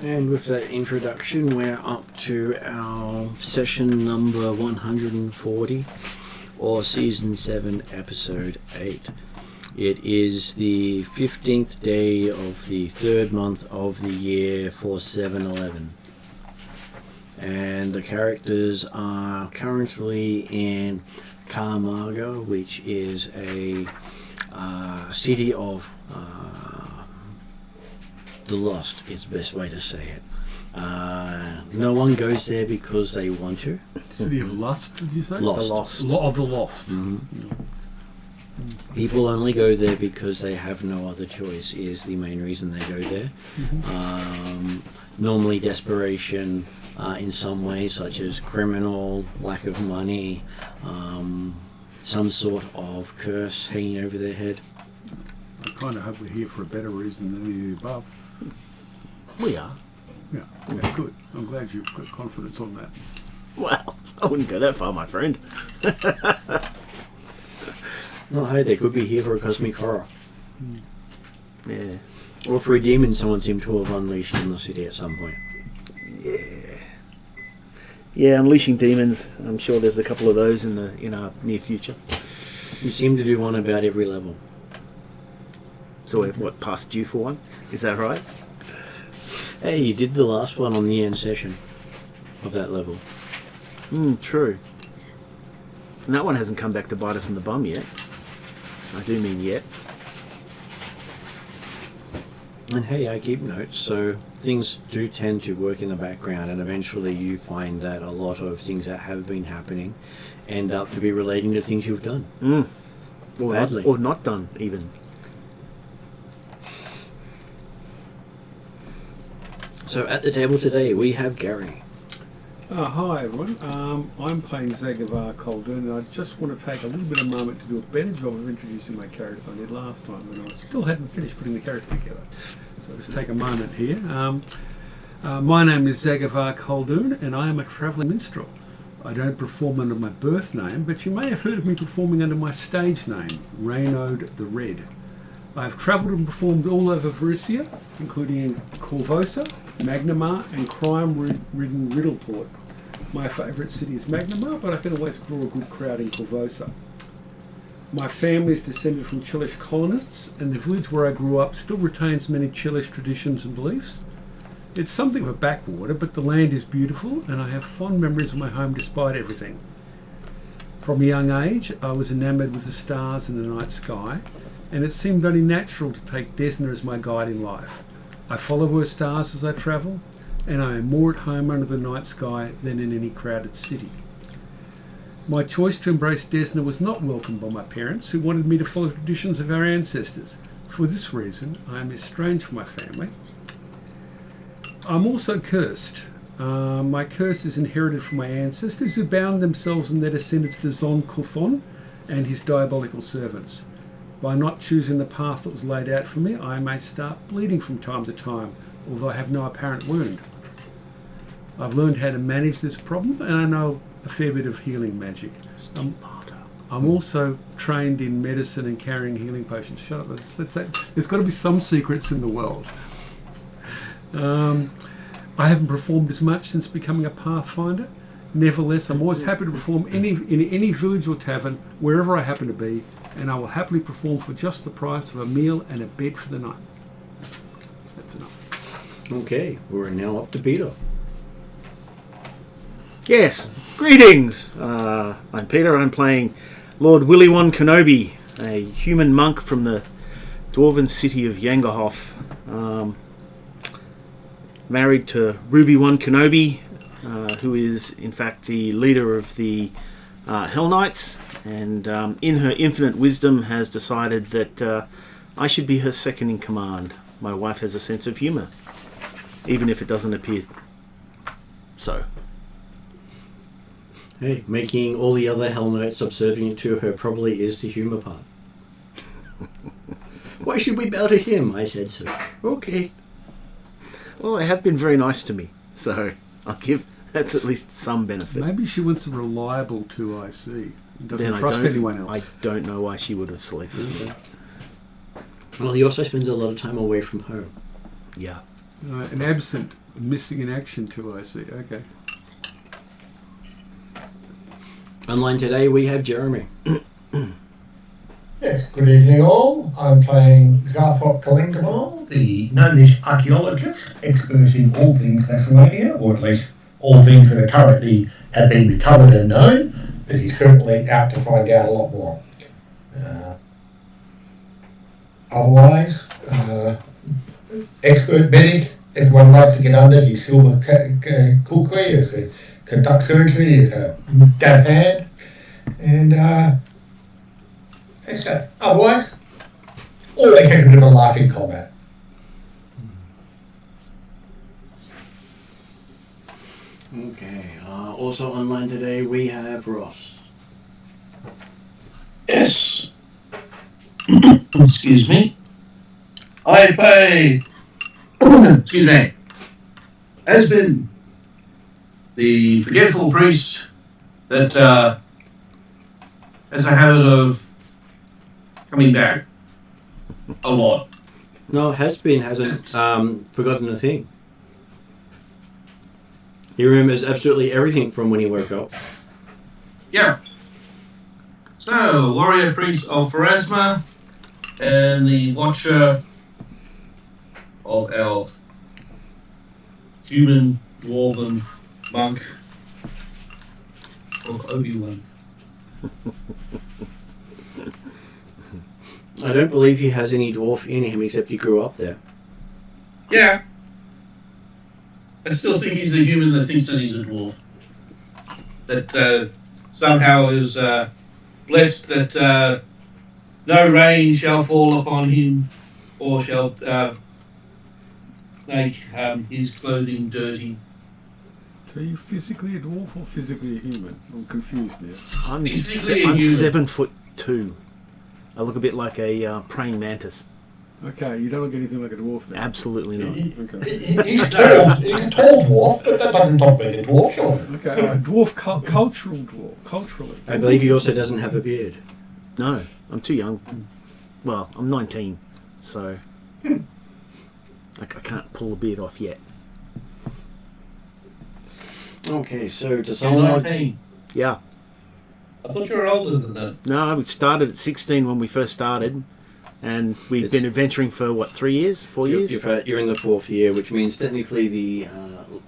And with that introduction, we're up to our session number 140, or Season 7, Episode 8. It is the 15th day of the third month of the year for 7/11. And the characters are currently in Camargo, which is a city of the lost, is the best way to say it. No one goes there because they want to. City of Lust, did you say? Lost. The Lost. Of the Lost. Mm-hmm. People only go there because they have no other choice, is the main reason they go there. Mm-hmm. Normally desperation in some way, such as criminal, lack of money, some sort of curse hanging over their head. I kind of hope we're here for a better reason than any of the above. We are. Yeah, good. I'm glad you've got confidence on that. Well, I wouldn't go that far, my friend. Well, hey, they could be here for a cosmic horror. Yeah. Or for a demon someone seemed to have unleashed in the city at some point. Yeah, unleashing demons. I'm sure there's a couple of those in our near future. You seem to do one about every level. So what, past due for one? Is that right? Hey, you did the last one on the end session of that level. True. And that one hasn't come back to bite us in the bum yet. I do mean yet. And hey, I keep notes, so things do tend to work in the background, and eventually you find that a lot of things that have been happening end up to be relating to things you've done. Or not done, even. So at the table today, we have Gary. Hi everyone, I'm playing Zagavar Khaldun, and I just want to take a little bit of a moment to do a better job of introducing my character than I did last time, and I still hadn't finished putting the character together. So I'll just take a moment here. My name is Zagavar Khaldun, and I am a travelling minstrel. I don't perform under my birth name, but you may have heard of me performing under my stage name, Reynard the Red. I have travelled and performed all over Varisia, including in Corvosa, Magnamar, and crime-ridden Riddleport. My favourite city is Magnamar, but I can always draw a good crowd in Corvosa. My family is descended from Chelish colonists, and the village where I grew up still retains many Chelish traditions and beliefs. It's something of a backwater, but the land is beautiful, and I have fond memories of my home despite everything. From a young age, I was enamoured with the stars in the night sky, and it seemed only natural to take Desna as my guide in life. I follow her stars as I travel, and I am more at home under the night sky than in any crowded city. My choice to embrace Desna was not welcomed by my parents, who wanted me to follow traditions of our ancestors. For this reason, I am estranged from my family. I'm also cursed. My curse is inherited from my ancestors, who bound themselves and their descendants to Zon Kuthon and his diabolical servants. By not choosing the path that was laid out for me, I may start bleeding from time to time, although I have no apparent wound. I've learned how to manage this problem, and I know a fair bit of healing magic. I'm also trained in medicine and carrying healing potions. Shut up. There's got to be some secrets in the world. I haven't performed as much since becoming a Pathfinder. Nevertheless, I'm always happy to perform in any village or tavern, wherever I happen to be, and I will happily perform for just the price of a meal and a bed for the night. That's enough. Okay, we're now up to Peter. Yes, greetings! I'm Peter. I'm playing Lord Willy One Kenobi, a human monk from the dwarven city of Yangahoth. Married to Ruby One Kenobi, who is in fact the leader of the Hell Knights, and in her infinite wisdom has decided that I should be her second in command. My wife has a sense of humour, even if it doesn't appear so. Hey, making all the other Hell Knights subservient to her probably is the humour part. Why should we bow to him? I said so. Okay. Well, they have been very nice to me, so I'll give that's at least some benefit. Maybe she wants a reliable 2IC and doesn't trust anyone else. I don't know why she would have selected me. Well, he also spends a lot of time away from home. Yeah. An absent Missing in action too, I see. Okay. Online today we have Jeremy. Yes, good evening all. I'm playing Zarthok Kalingamal, the gnomish archaeologist, expert in all things Thassilonian, or at least all things that are currently have been recovered and known, but he's certainly out to find out a lot more. Otherwise, expert medic, everyone loves to get under his silver kukri as they conduct surgery as a dab hand, and that's that. Otherwise, always has a bit of a laugh in combat. Okay. Also online today we have Ross. Yes. Excuse me. I play. Excuse me. Has been the forgetful priest that has a habit of coming back a lot. No, hasn't forgotten a thing. He remembers absolutely everything from when he woke up. Yeah. So, warrior priest of Pharasma and the watcher of our human dwarven monk of Obi-Wan. I don't believe he has any dwarf in him except he grew up there. Yeah. I still think he's a human that thinks that he's a dwarf. That somehow is blessed that no rain shall fall upon him or shall make his clothing dirty. So are you physically a dwarf or physically a human? I'm confused now. I'm Basically a human. 7'2". I look a bit like a praying mantis. Okay, you don't look anything like a dwarf then. Absolutely not. Okay. He's a tall dwarf, but that doesn't stop being a dwarf, surely. Okay, dwarf, cultural dwarf, culturally. I believe he also doesn't have a beard. No, I'm too young. Well, I'm 19, so I can't pull the beard off yet. Okay, so to You're someone 19. Yeah. I thought you were older than that. No, we started at 16 when we first started, and we've It's- been adventuring for, what, 3 years? 4 years? you're in the 4th year, which means technically the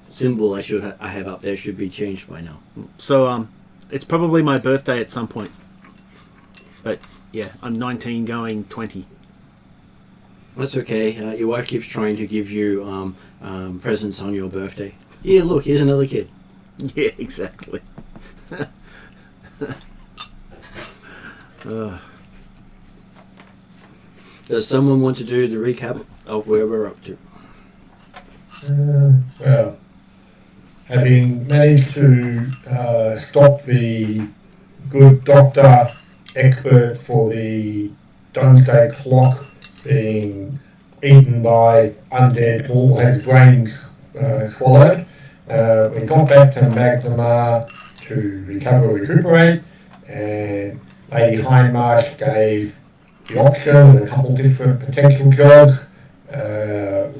symbol I have up there should be changed by now. So, it's probably my birthday at some point. But, yeah, I'm 19 going 20. That's okay. Your wife keeps trying to give you presents on your birthday. Yeah, look, here's another kid. Yeah, exactly. Does someone want to do the recap of where we're up to? Well, having managed to stop the good doctor expert for the Doomsday clock being eaten by undead Paul, had his brains swallowed, we got back to Magnemar to recuperate, and Lady Hindmarsh gave the option of a couple different potential jobs,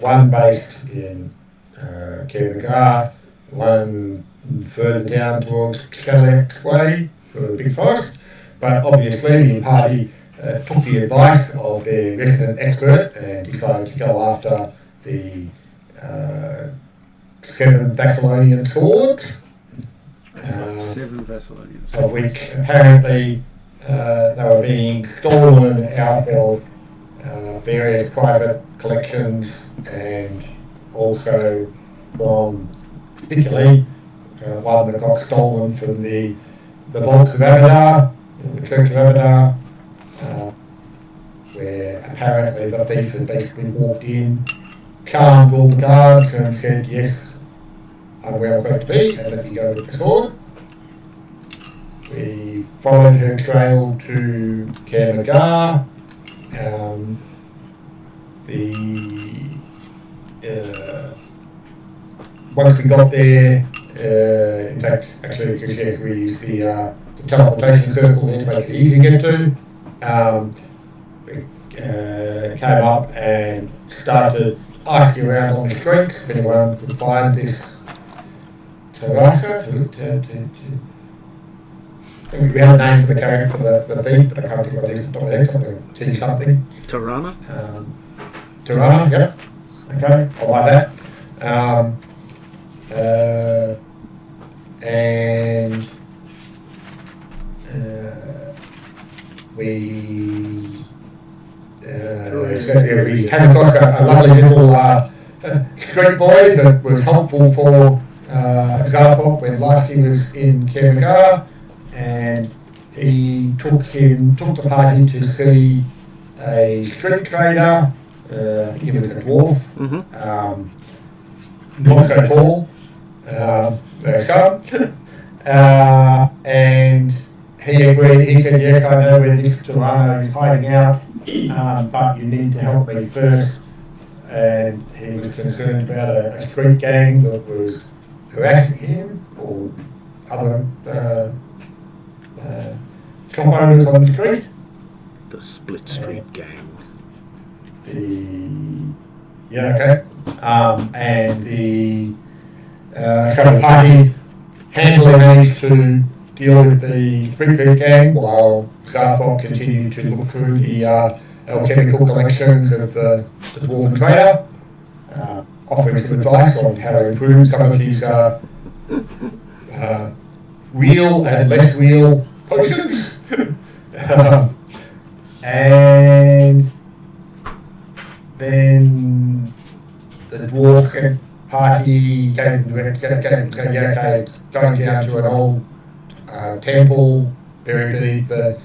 one based in Kermagar, one further down towards Calax Way for the Big Forest, but obviously the party took the advice of their resident expert and decided to go after the 7 Thassilonian swords. 7 Thassilonians. Of which apparently they were being stolen out of various private collections, and also from particularly one that got stolen from the vaults of Abadar, the Church of Abadar, where apparently the thief had basically walked in, charmed all the guards and said, yes, I'm where I'm supposed to be, and let me go with the sword. We followed her trail to Kermagar. Once we got there, in fact, actually, because yes, we used the teleportation circle there to make it easy to get to. We came up and started asking around on the streets if anyone could find this Teresa. I think we have a name for the character for the thief, but I can't think of it. I'm going to T something. Tirana? Tirana, yep. Okay, I'll buy that. And we came across a lovely little street boy that was helpful for Zarthop when last he was in Kermagar, and he took the party to see a street trader. I think he was a dwarf, not so tall, and he agreed. He said, "Yes, I know where this Tirano is hiding out, but you need to help me first." And he was concerned about a street gang that was harassing him or other shop owners on the street. The Split Street Gang. And the so the party handily managed to deal with the Split Street Gang while Zarthop continued to look through the alchemical collections of the dwarven trader, offering some advice on how to improve some of his real and less real potions. And then the dwarf party gave going down to an old temple buried beneath the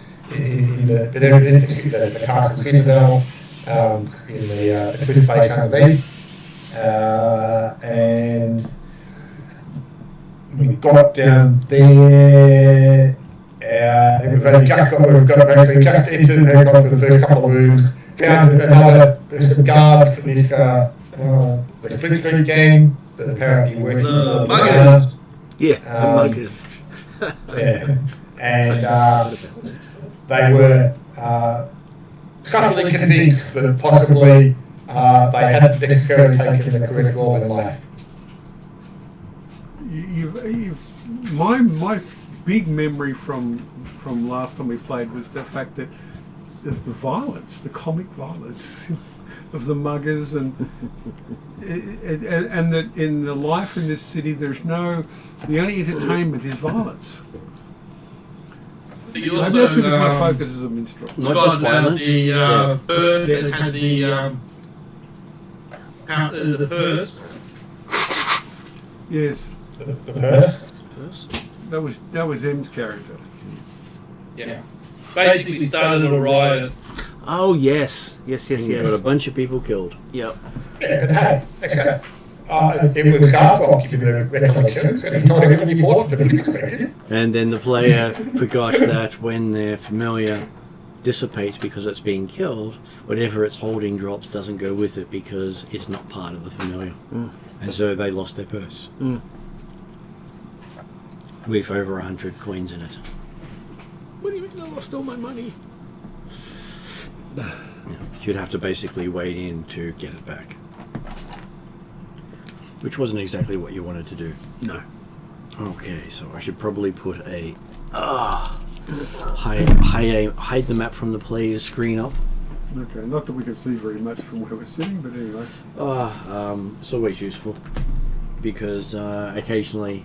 castle citadel in the cliff face underneath, and we got down there. We've only just entered and gone through the first couple of rooms. Found some guards for this the Split Street Gang that apparently working for muggers. Yeah, the muggers. Yeah, and they were subtly convinced that possibly they hadn't necessarily taken the correct role in life. My big memory from last time we played was the fact that there's the violence, the comic violence of the muggers, and that in the life in this city, the only entertainment is violence. You Maybe also that's because my focus is a minstrel. Not just violence. The bird that had the purse. Yes, The purse? that was M's character. Yeah. Basically started a riot. Oh, yes. Yes. Got a bunch of people killed. Yep. Yeah, but hey, it was Zarthop giving the recollections, and he told everything important for the expected. And then the player forgot that when their familiar dissipates because it's being killed, whatever it's holding drops doesn't go with it because it's not part of the familiar. And so they lost their purse. With over 100 coins in it. What do you mean I lost all my money? Yeah, you'd have to basically wade in to get it back. Which wasn't exactly what you wanted to do. No. Okay, so I should probably put a hide the map from the player's screen up. Okay, not that we can see very much from where we're sitting, but anyway. It's always useful because occasionally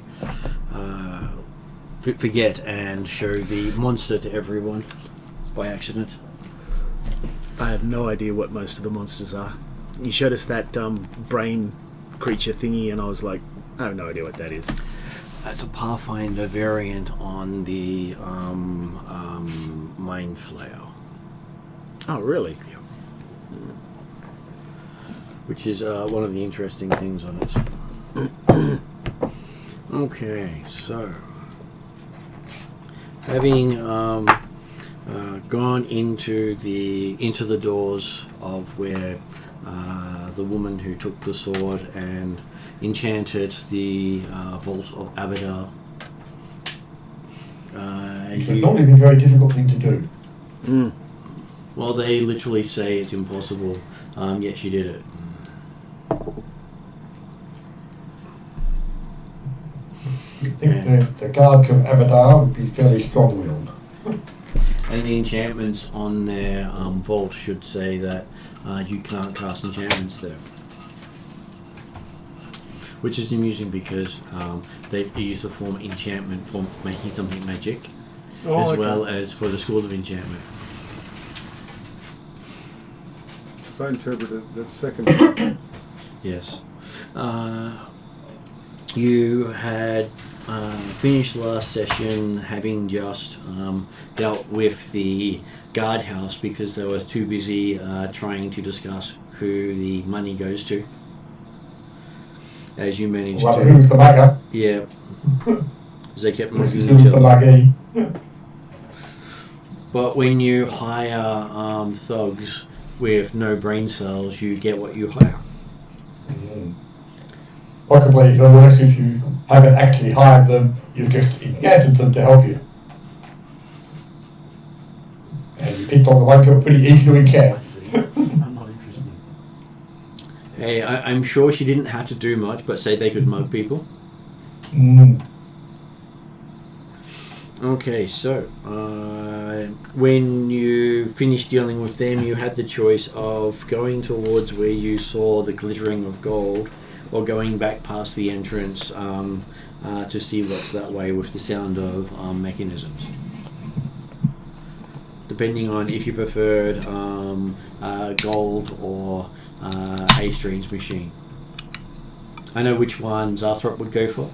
forget and show the monster to everyone by accident. I have no idea what most of the monsters are. You showed us that brain creature thingy, and I was like, I have no idea what that is. That's a Pathfinder variant on the Mind Flayer. Oh, really? Yeah. Which is one of the interesting things on it. Okay, so having gone into the doors of where the woman who took the sword and enchanted the vault of Abadar. It would normally be a very difficult thing to do. Well, they literally say it's impossible, yet she did it. You'd think the guards of Abadar would be fairly strong-willed. And the enchantments on their vault should say that you can't cast enchantments there. Which is amusing because they use the form enchantment for making something magic, as well as for the School of Enchantment. So I interpreted that second. Yes. You had finished last session having just dealt with the guardhouse because they were too busy trying to discuss who the money goes to. As you managed to... Who's the mugger? Yeah. As they kept moving Who's each the other. muggy? But when you hire thugs with no brain cells, you get what you hire. Possibly even worse if you haven't actually hired them, you've just enchanted them to help you. And you picked on the ones that were pretty easy to enchant. I'm not interested. Hey, I'm sure she didn't have to do much, but say they could mug people. Okay, so when you finished dealing with them, you had the choice of going towards where you saw the glittering of gold, or going back past the entrance to see what's that way with the sound of mechanisms. Depending on if you preferred gold or a strange machine. I know which one Zarthrop would go for.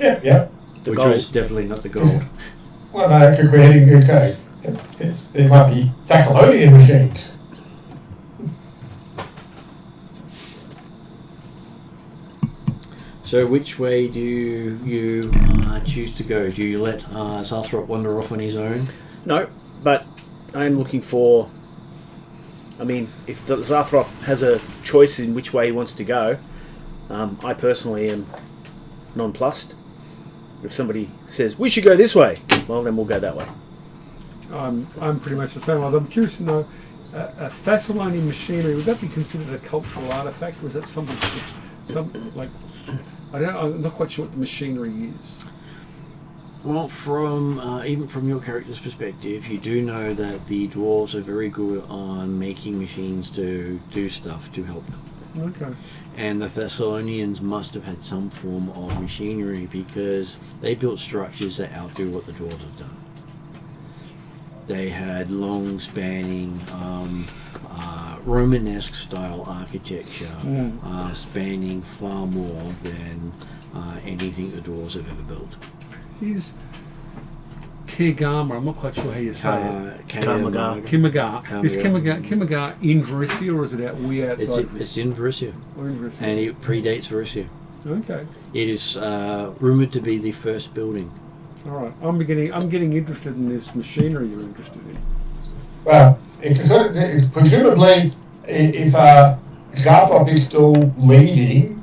Yeah. The which gold. was definitely not the gold. Well, no, because we're heading okay. There might be Thassilonian machines. So which way do you choose to go? Do you let Zarthrop wander off on his own? No, but I'm looking for... I mean, if the Zarthrop has a choice in which way he wants to go, I personally am nonplussed. If somebody says, we should go this way, well, then we'll go that way. I'm pretty much the same. I'm curious to know, a Thassilonian machinery, would that be considered a cultural artifact, or is that something like... I'm not quite sure what the machinery is. Well, from even from your character's perspective, you do know that the dwarves are very good on making machines to do stuff to help them. Okay. And the Thassilonians must have had some form of machinery because they built structures that outdo what the dwarves have done. They had long-spanning Romanesque style architecture, spanning far more than anything the dwarves have ever built. Is Kigama, I'm not quite sure how you say it. Kamagar. Kimagar. Is Kimagar in Varisia, or is it out way outside? It's in Varisia. Or in Varisia. And it predates Varisia. Okay. It is rumoured to be the first building. All right. I'm getting interested in this machinery you're interested in. Well, it's presumably, if Zarthrop is still leading,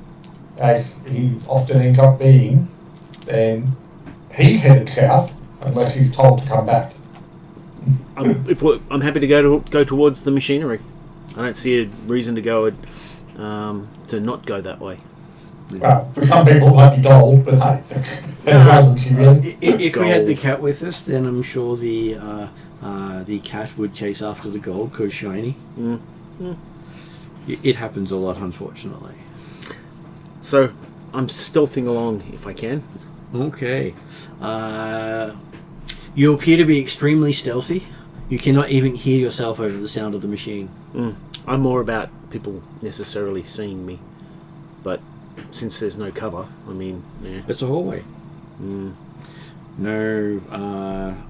as he often ends up being, then he's headed south, unless he's told to come back. I'm happy to go towards the machinery. I don't see a reason to go to not go that way. Well, for some people it might be gold, but hey, that's relevancy, really. If we had the cat with us, then I'm sure the cat would chase after the gold because shiny. It happens a lot, unfortunately. So I'm stealthing along if I can. Okay. You appear to be extremely stealthy. You cannot even hear yourself over the sound of the machine. I'm more about people necessarily seeing me, but since there's no cover, I mean, yeah. It's a hallway. No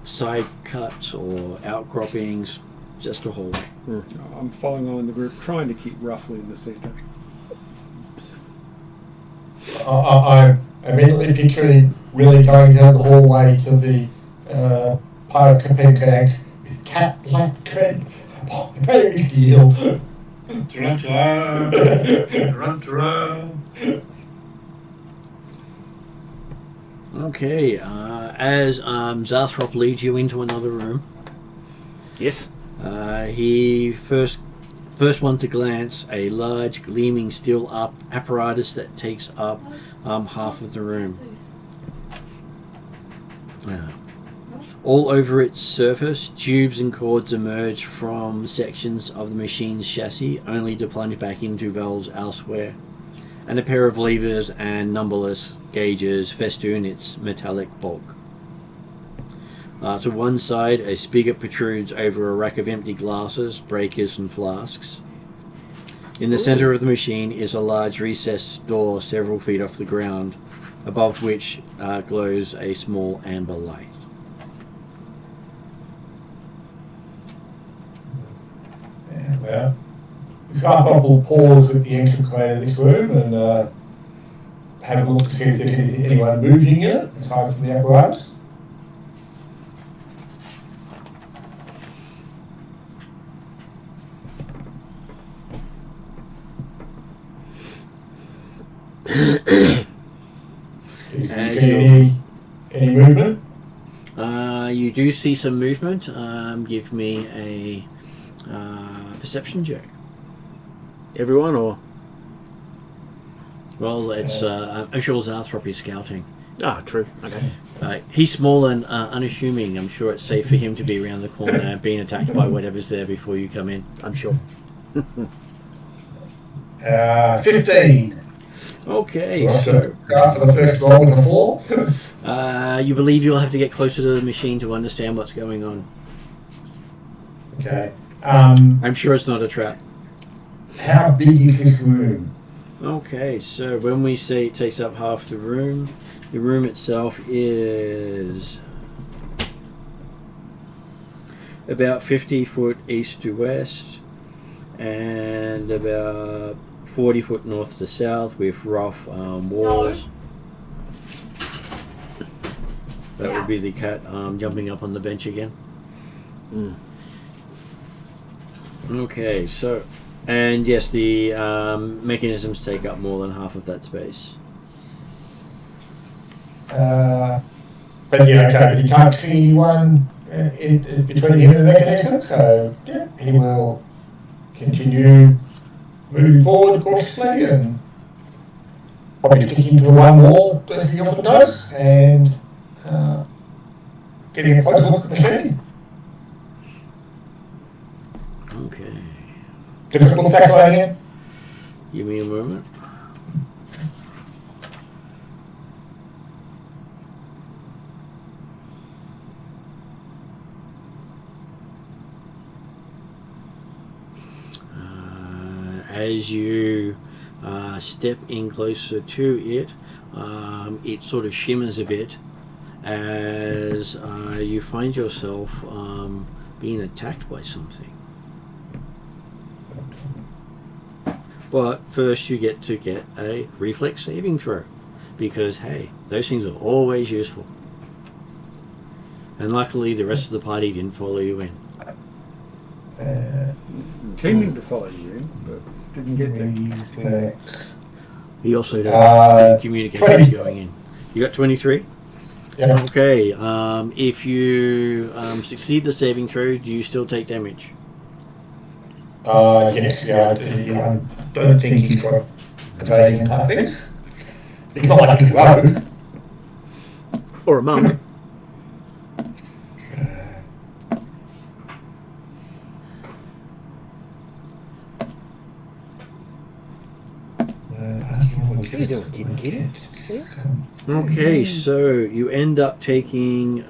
side cuts or outcroppings, just a hallway. I'm following on in the group, trying to keep roughly in the centre. I'm immediately picturing really going down the hallway to the pirate Capentanks with cat-like tread, very steel. Tarantula, tarantula. Okay, as Zarthrop leads you into another room, Yes. he first one to glance, a large gleaming steel apparatus that takes up half of the room. All over its surface, tubes and cords emerge from sections of the machine's chassis, only to plunge back into valves elsewhere. And a pair of levers and numberless gauges festoon its metallic bulk. To one side, a spigot protrudes over a rack of empty glasses, breakers and flasks. In the center of the machine is a large recessed door several feet off the ground, above which glows a small amber light. Yeah, well, Scarthop will pause at the entranceway of this room and have a look to see if there's anyone moving in it, aside from the apparatus. Do you see any movement? You do see some movement. Give me a perception check. Everyone, or? Well, it's I'm sure Zarthrop is scouting. Ah, true. Okay. He's small and unassuming. I'm sure it's safe for him to be around the corner being attacked by whatever's there before you come in. I'm sure. 15. Okay, Well, so after the first roll with a 4. you believe you'll have to get closer to the machine to understand what's going on. Okay. I'm sure it's not a trap. How big is this room? Okay, so when we say it takes up half the room itself is about 50 foot east to west and about 40 foot north to south with rough walls. That would be the cat jumping up on the bench again. Okay, so, and yes, the mechanisms take up more than half of that space. But yeah, okay, but you can't see anyone in between him and the mechanism, so yeah, he will continue moving forward cautiously and probably sticking to the one wall as he often does and getting a closer look at the machine. Okay. Different little Thassilonian. Give me a moment. As you step in closer to it, it sort of shimmers a bit as you find yourself being attacked by something. But first you get to get a reflex saving throw, because hey, those things are always useful. And luckily the rest of the party didn't follow you in. Intending to follow you in, but didn't get there. He also didn't communicate what's going in. You got 23? Yeah. Okay, if you succeed the saving throw, do you still take damage? Yes, yeah, I don't think he's got evasion type things. It's not like he's a rogue. Or a monk. What are you doing, kid? Okay, so you end up taking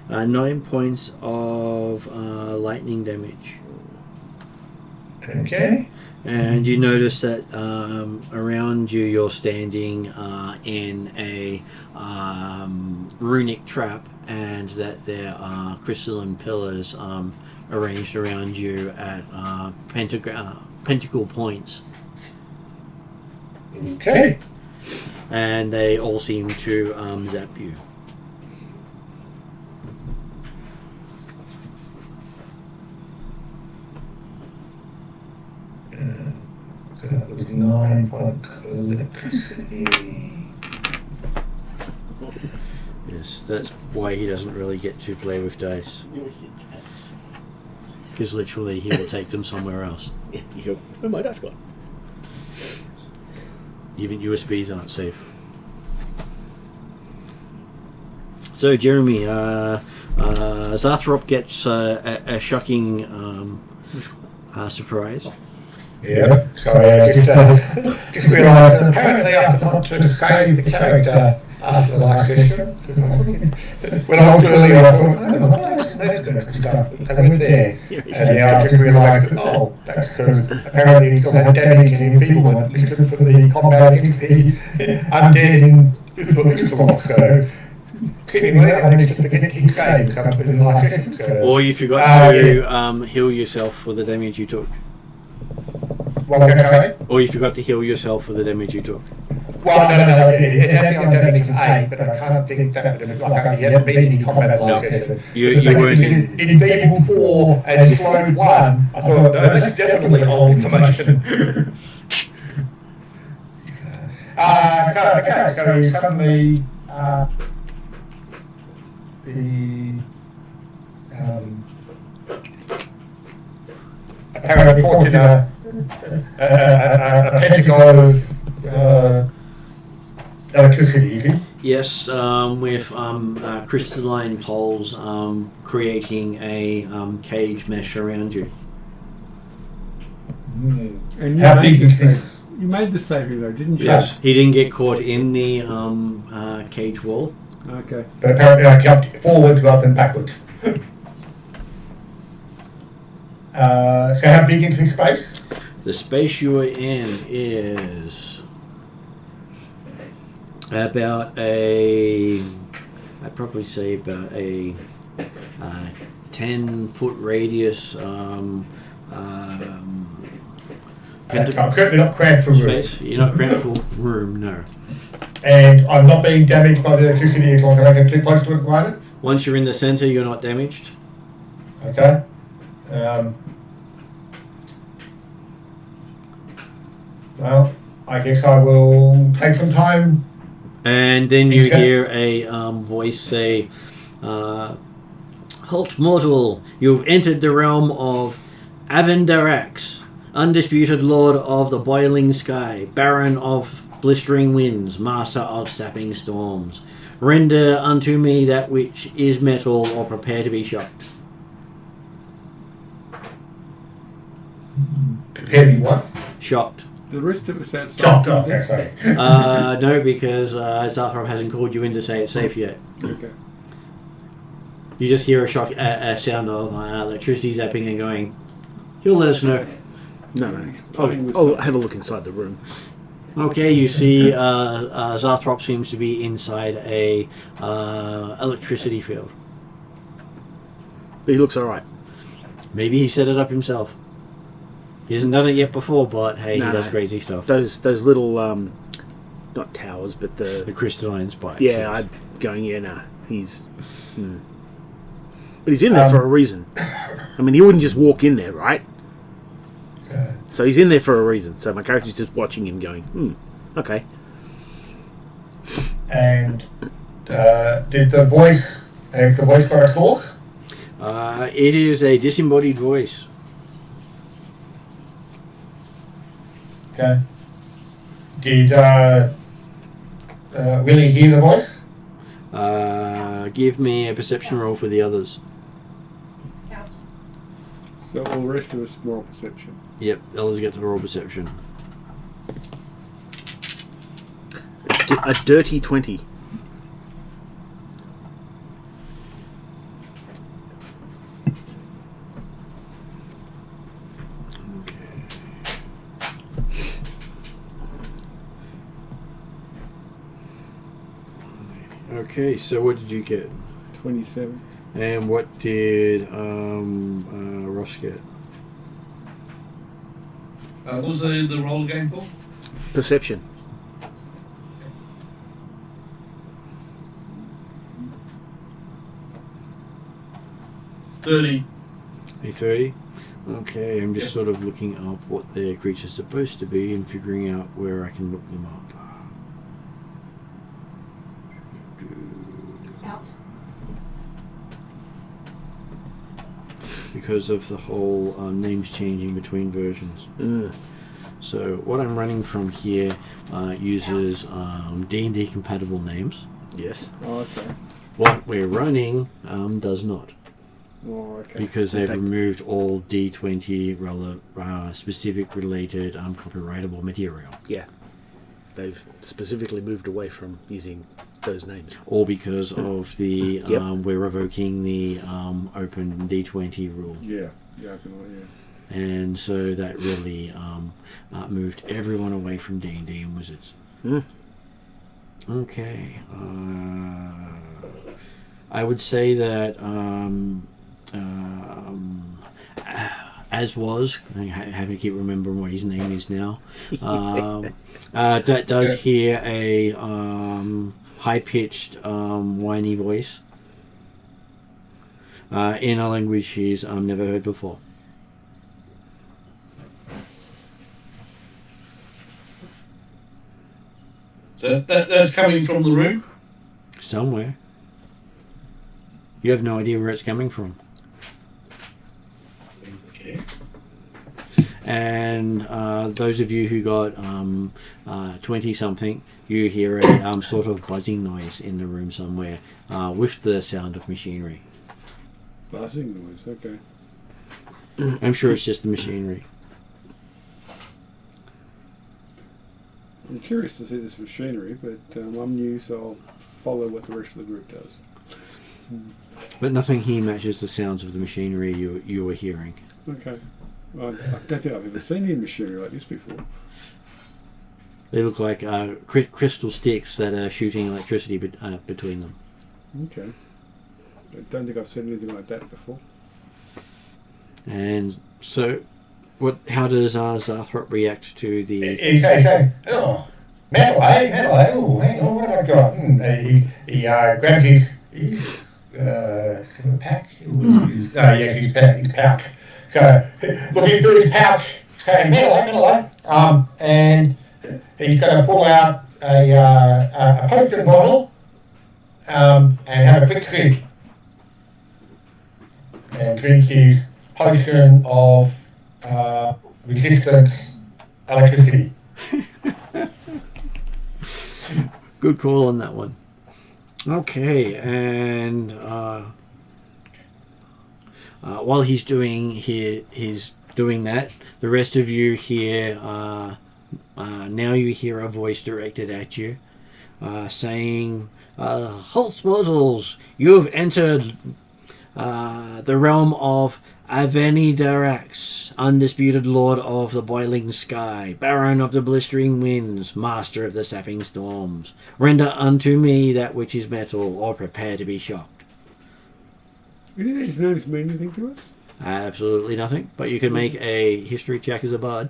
9 points of lightning damage. Okay. And you notice that around you you're standing in a runic trap, and that there are crystalline pillars arranged around you at pentacle points. Okay. And they all seem to zap you. So that was 9 points of electricity. Yes, that's why he doesn't really get to play with dice. Because literally he will take them somewhere else. You go, oh, my dice gone. Even USBs aren't safe. So, Jeremy, Zathrop gets a shocking surprise. Yeah, so just realised that apparently I forgot to save the character after the last session. When I looked earlier, I thought, oh, that's stuff. They went there. And now I just realised that, oh, that's because apparently he still had damage and enfeeblement listed for the combat against the undead in Uthor. So, seemingly I managed to forget to save something in the last session. So, Or you forgot to heal yourself for the damage you took. What was that, sorry? Or you forgot to heal yourself for the damage you took. Well, no. It had me on damage 8, but I can't think that would have been like he hadn't been in combat last session. You weren't in. Enfeebled 4 and slowed 1. I thought, no, that's definitely old information. Okay, so suddenly apparently caught in a pentagon of electricity. Yes, with crystalline poles creating a cage mesh around you. And How big is this? You made the saving though, didn't you? Yes, he didn't get caught in the cage wall. Okay. But apparently I jumped forward rather than backwards. So how big is this space? The space you are in is about I'd probably say about a 10-foot radius I'm certainly not cramped for room. space. You're not cramped for room, no. And I'm not being damaged by the electricity as long as I don't get too close to it at the moment. Once you're in the center, you're not damaged. Okay. Well, I guess I will take some time. And then you Okay. hear a voice say, "Halt, mortal! You've entered the realm of Avendarax, undisputed lord of the boiling sky, baron of blistering winds, master of sapping storms. Render unto me that which is metal, or prepare to be shocked." Prepare me what? Shocked. The rest of us outside. Chopped off, okay, sorry. No, because Zathrop hasn't called you in to say it's safe yet. Okay. You just hear a sound of electricity zapping and going, "He'll let us know." No. Playing with I'll something. have a look inside the room. Okay, you see Zathrop seems to be inside a electricity field. But he looks alright. Maybe he set it up himself. He hasn't done it yet before, but hey, No, he does no. crazy stuff. Those little, not towers, but The crystalline spikes. yeah, yes. I'm going, yeah, nah, he's... But he's in there for a reason. I mean, he wouldn't just walk in there, right? So he's in there for a reason. So my character's just watching him going, okay. And has the voice got a source? It is a disembodied voice. Okay. Did Willie hear the voice? Give me a perception roll for the others. So all the rest of us roll perception. Yep, the others get to roll perception. A dirty 20. Okay, so what did you get? 27. And what did Ross get? What was the roll again for? Perception. $30. A 30? Okay, I'm just sort of looking up what their creature's supposed to be and figuring out where I can look them up. Because of the whole names changing between versions. So what I'm running from here uses D&D compatible names. Yes. Oh, okay. What we're running does not. Oh, okay. Because In they've fact- removed all D20 specific related copyrightable material. Yeah. They've specifically moved away from using those names. All because of the Yep. we're revoking the open D20 rule. Yeah, I can. And so that really moved everyone away from D&D and Wizards. Mm. Okay. I would say that as was, I have to keep remembering what his name is now, that does hear a high-pitched, whiny voice in a language he's never heard before. So that's coming from the room? Somewhere. You have no idea where it's coming from. Okay. And those of you who got 20-something, you hear a sort of buzzing noise in the room somewhere with the sound of machinery. Buzzing noise, okay. I'm sure it's just the machinery. I'm curious to see this machinery, but I'm new, so I'll follow what the rest of the group does. But nothing here matches the sounds of the machinery you were hearing. Okay. I don't think I've ever seen any machinery like this before. They look like crystal sticks that are shooting electricity between them. Okay. I don't think I've seen anything like that before. And so, how does Zarthrop react to the... He says, oh, metal, eh? Oh, hang on, what have I got? He grabs his pack. His pouch. So, looking through his pouch, saying, metal, eh? And he's going to pull out a potion bottle and have a quick sip. And drink his potion of resistance electricity. Good call on that one. Okay, and while he's doing that, the rest of you hear now you hear a voice directed at you, saying, "Halt, mortals! You have entered the realm of Avenidarax, undisputed lord of the boiling sky, baron of the blistering winds, master of the sapping storms. Render unto me that which is metal, or prepare to be shocked." Any of these names mean anything to us? Absolutely nothing, but you can make a history check as a bard.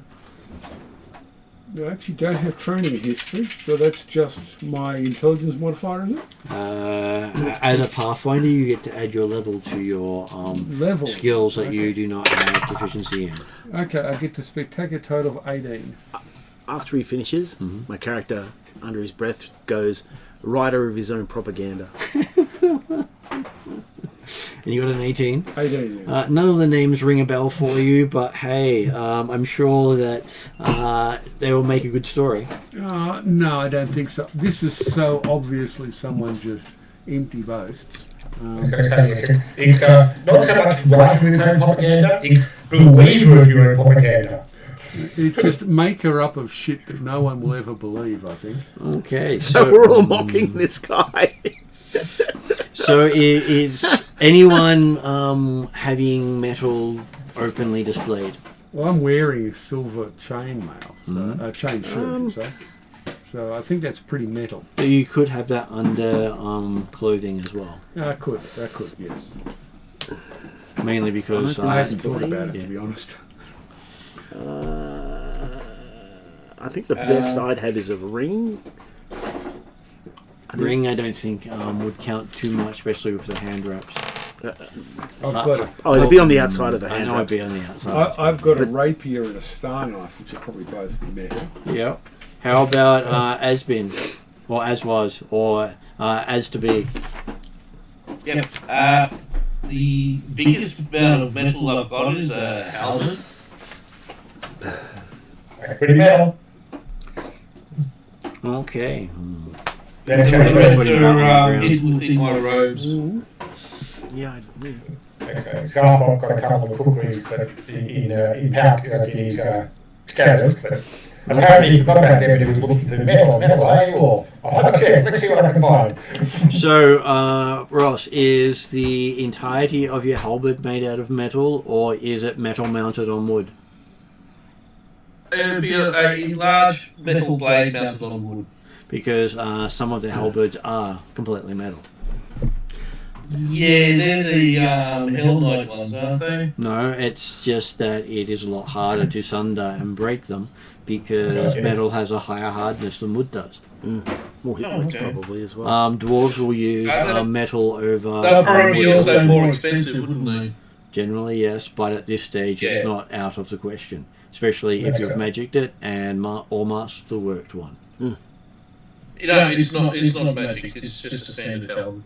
I actually don't have training in history, so that's just my intelligence modifier, is it? As a Pathfinder, you get to add your level to your Level. skills that Okay. you do not have proficiency in. Okay, I get to take a total of 18. After he finishes, my character, under his breath, goes, writer of his own propaganda. And you got an 18. 18, yeah. None of the names ring a bell for you, but hey, I'm sure that they will make a good story. No, I don't think so. This is so obviously someone just empty boasts. It's not so much writer of his own propaganda, it's believer of your own propaganda. It's just maker up of shit that no one will ever believe, I think. Okay, So we're all mocking this guy. So is anyone having metal openly displayed? Well, I'm wearing a silver chainmail, so, chain shirt, so I think that's pretty metal. So you could have that under clothing as well. I could, yes. Mainly because I hadn't thought about it, yeah. to be honest. I think the best I'd have is a ring. Ring, I don't think would count too much, especially with the hand wraps. I've got a, Oh, it'd be on the outside of the I hand know it'd wraps. be on the outside. I've got a rapier and a star knife, which are probably both metal. Yep. How about as been, or as was, or as to be? Yep. The biggest amount of metal I've got is a halberd. That's pretty metal. Okay. That's Putting okay. them up on the hid within my robes. Yeah, Okay. Zarf's got a couple of cookeries, but in pouch, like in his scabbards, but apparently he forgot about them and he was looking through metal, eh? Or, oh, let's see what I can find. So, Ross, is the entirety of your halberd made out of metal, or is it metal mounted on wood? It would be a large metal blade mounted on wood. Because some of the halberds are completely metal. Yeah, they're the Hell Knight ones, aren't they? No, it's just that it is a lot harder to sunder and break them because metal has a higher hardness than wood does. more hit points probably as well. Dwarves will use metal over. They're probably wood also more expensive, wouldn't they? Generally, yes, but at this stage, it's not out of the question, especially if you've magicked it and or master worked one. You know, it's not a magic. It's just a standard helmet.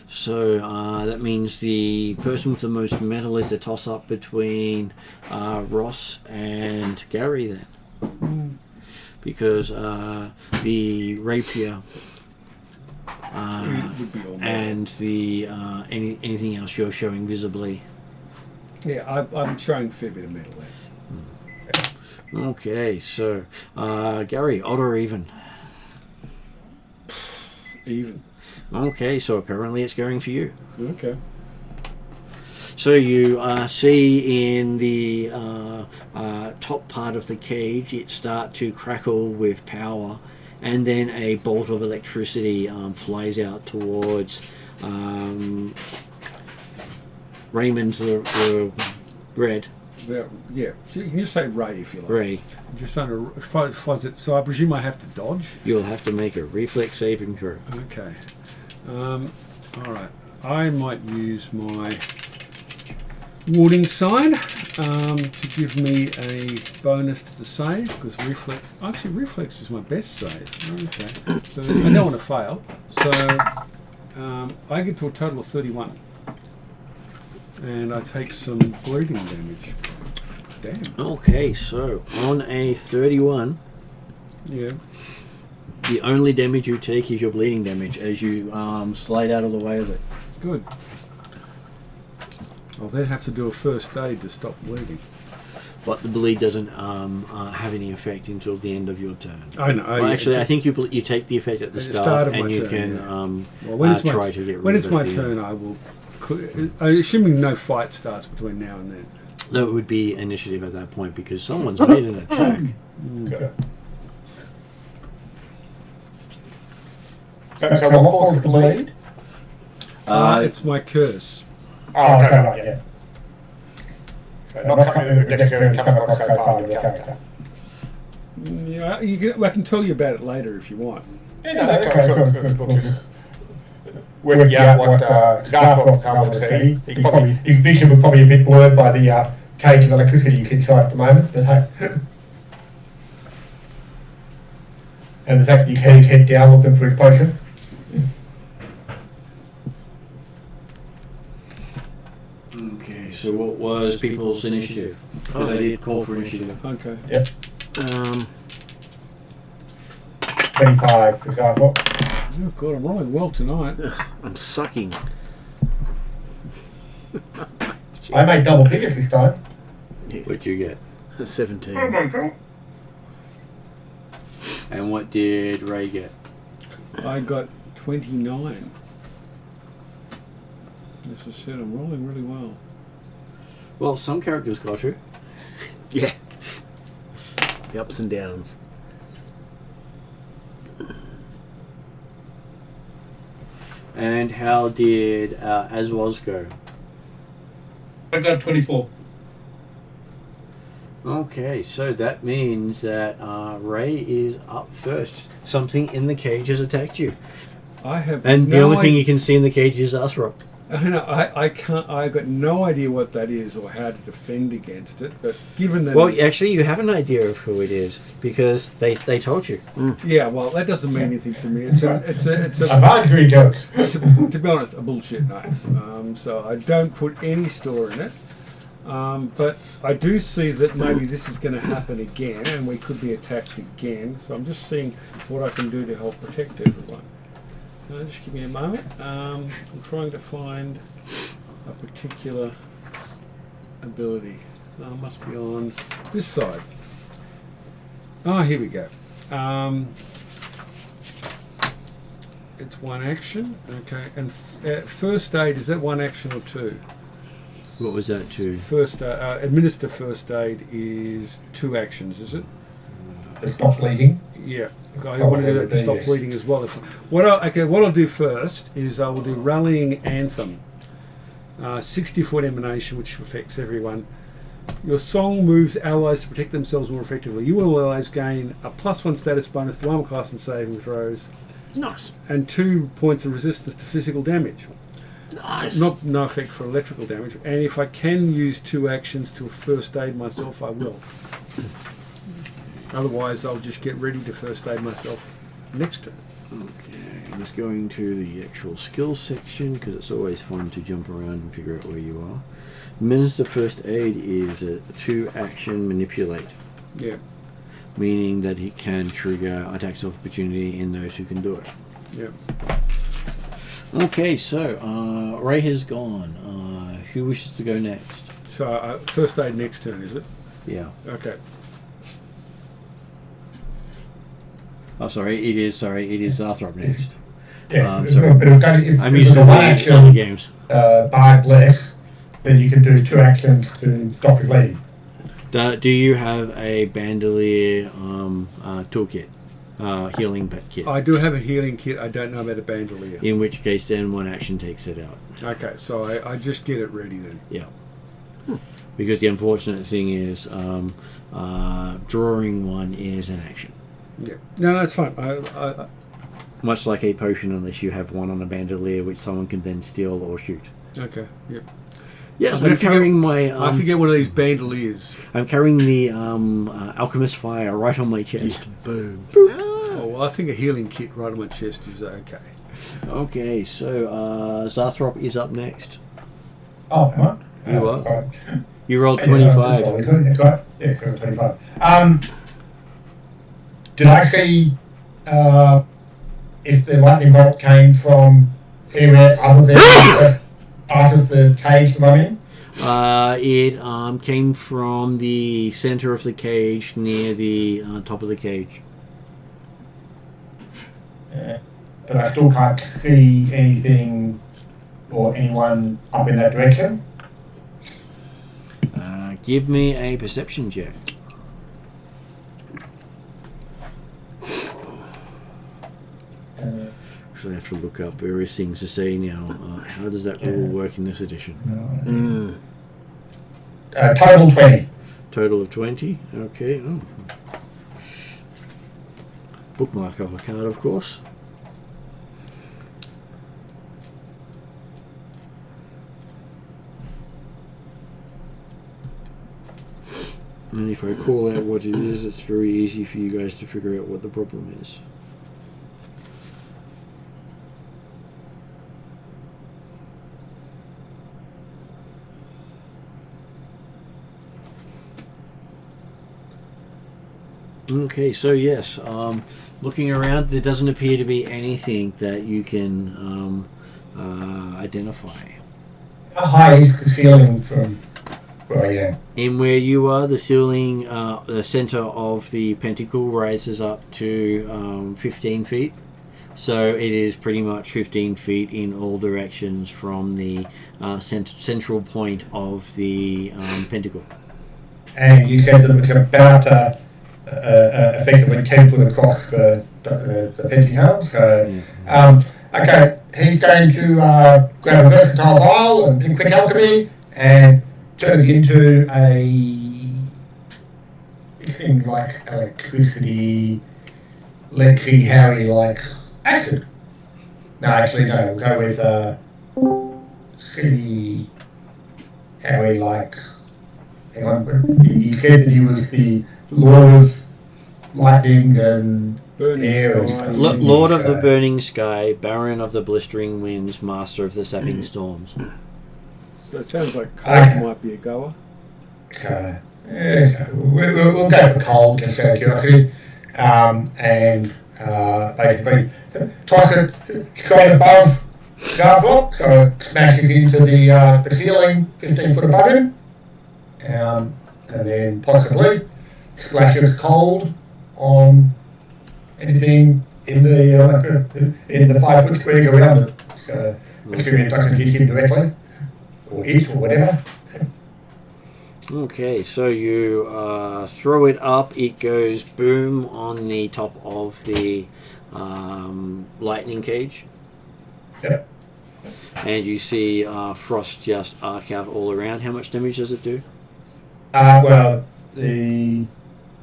So that means the person with the most metal is a toss-up between Ross and Gary then. Because the rapier and the anything else you're showing visibly. Yeah, I'm showing a fair bit of metal there. Okay, so Gary, odd or even? Even. Okay, so apparently it's going for you. Okay. So you see in the top part of the cage it start to crackle with power, and then a bolt of electricity flies out towards Raymond's the red. Yeah, you can just say Ray if you like. Ray. Just trying to fuzz it. So I presume I have to dodge. You'll have to make a reflex saving throw. Okay. All right. I might use my warning sign to give me a bonus to the save because reflex is my best save. Okay. So I don't want to fail. So I get to a total of 31, and I take some bleeding damage. Damn. Okay, so on a 31, Yeah. the only damage you take is your bleeding damage as you slide out of the way of it. Good. I'll then have to do a first aid to stop bleeding. But the bleed doesn't have any effect until the end of your turn. I know. Well, actually, I think you take the effect at the start, and you can try to get rid when it's of my it. turn, I will. Assuming no fight starts between now and then. No, it would be initiative at that point because someone's made an attack. Okay. So what causes the bleed? It's my curse. Oh, okay, right, yeah. So not something that necessarily come across so far in your character. Yeah, I can tell you about it later if you want. Yeah, no, that's okay. Working out what Zarf's able to see. His vision was probably a bit blurred by the cage of electricity he's inside at the moment, but hey. And the fact that he's head down looking for his potion. Okay, so what was people's initiative? Because I did call for initiative. Okay. Yep. 25 for Zarf. Oh God, I'm rolling well tonight. I'm sucking. I made double figures this time. What'd you get? 17. And what did Ray get? I got 29. As I said, I'm rolling really well. Well, some characters got you. Yeah. The ups and downs. And how did Aswaz go? I got 24. Okay, so that means that Ray is up first. Something in the cage has attacked you. I have. And the only thing you can see in the cage is Asra. I can't. I got no idea what that is or how to defend against it. But given that, Well, actually, you have an idea of who it is because they told you. yeah. Well, that doesn't mean anything to me. It's a Advisory jokes. to be honest, a bullshit name. So I don't put any store in it. But I do see that maybe this is going to happen again, and we could be attacked again. So I'm just seeing what I can do to help protect everyone. Just give me a moment. I'm trying to find a particular ability. Must be on this side. Here we go. It's one action. Okay, and first aid, is that one action or two? What was that too? Administer first aid is 2 actions, is it? To stop bleeding. Yeah, I want to do that to stop bleeding as well. What I'll do first is I will do Rallying Anthem. 60-foot emanation, which affects everyone. Your song moves allies to protect themselves more effectively. You will allies gain a +1 status bonus to armor class and saving throws. Nice. And 2 points of resistance to physical damage. Nice. No effect for electrical damage. And if I can use 2 actions to first aid myself, I will. Otherwise, I'll just get ready to first aid myself next turn. Okay, I'm just going to the actual skills section because it's always fun to jump around and figure out where you are. Minister First Aid is a 2-action manipulate. Yeah. Meaning that he can trigger attacks of opportunity in those who can do it. Yeah. Okay, so Ray has gone. Who wishes to go next? So first aid next turn, is it? Yeah. Okay. Oh, sorry. It is Arthrop next. Yeah, sorry. but if I'm it used was to a one playing action other games. Bard Bless, then you can do 2 actions to stop your bleeding. Do you have a bandolier toolkit? Healing kit? I do have a healing kit. I don't know about a bandolier. In which case, then 1 action takes it out. Okay, so I just get it ready then. Yeah. Because the unfortunate thing is, drawing 1 is an action. Yeah. No, it's fine. Much like a potion, unless you have 1 on a bandolier, which someone can then steal or shoot. Okay. Yep. Yes, I'm carrying my. I forget one of these bandoliers. I'm carrying the alchemist fire right on my chest. Boom. Oh, well, I think a healing kit right on my chest is okay. Okay, so Zarthrop is up next. Oh, am I? You are. Sorry. You rolled 25. Yes, 25. Did I see if the lightning bolt came from anywhere other than out of the cage that I'm in? It came from the center of the cage near the top of the cage. Yeah. But I still can't see anything or anyone up in that direction. Give me a perception check. Actually, I have to look up various things to say now. How does that rule work in this edition? Total 20. Total of 20. Okay. Oh. Bookmark of a card, of course. And if I call out what it is, it's very easy for you guys to figure out what the problem is. Okay, so yes, looking around, there doesn't appear to be anything that you can identify. How high is the ceiling from where I am? In where you are, the ceiling, the center of the pentacle rises up to 15 feet. So it is pretty much 15 feet in all directions from the central point of the pentacle. And you said that it was about effectively 10 foot across the pentacle. So, okay, he's going to grab a versatile vial and do quick alchemy and turn it into thing like electricity. Let's see how he likes acid. No, actually, no. We'll go with see how he likes. Hang on. He said that he was the Lord of Lightning and Air. Lord of the Burning Sky, Baron of the Blistering Winds, Master of the Sapping Storms. So it sounds like Cole might be a goer. So, yeah, so we'll go for cold just out of curiosity. Basically toss it straight above Garthrock, so it smashes into the ceiling 15 foot above him. And then possibly splashes cold on anything in the 5 foot squares around it. So assuming it doesn't hit him directly, or it, or whatever. Okay, so you throw it up, it goes boom on the top of the lightning cage. Yep. And you see frost just arc out all around. How much damage does it do? Well, the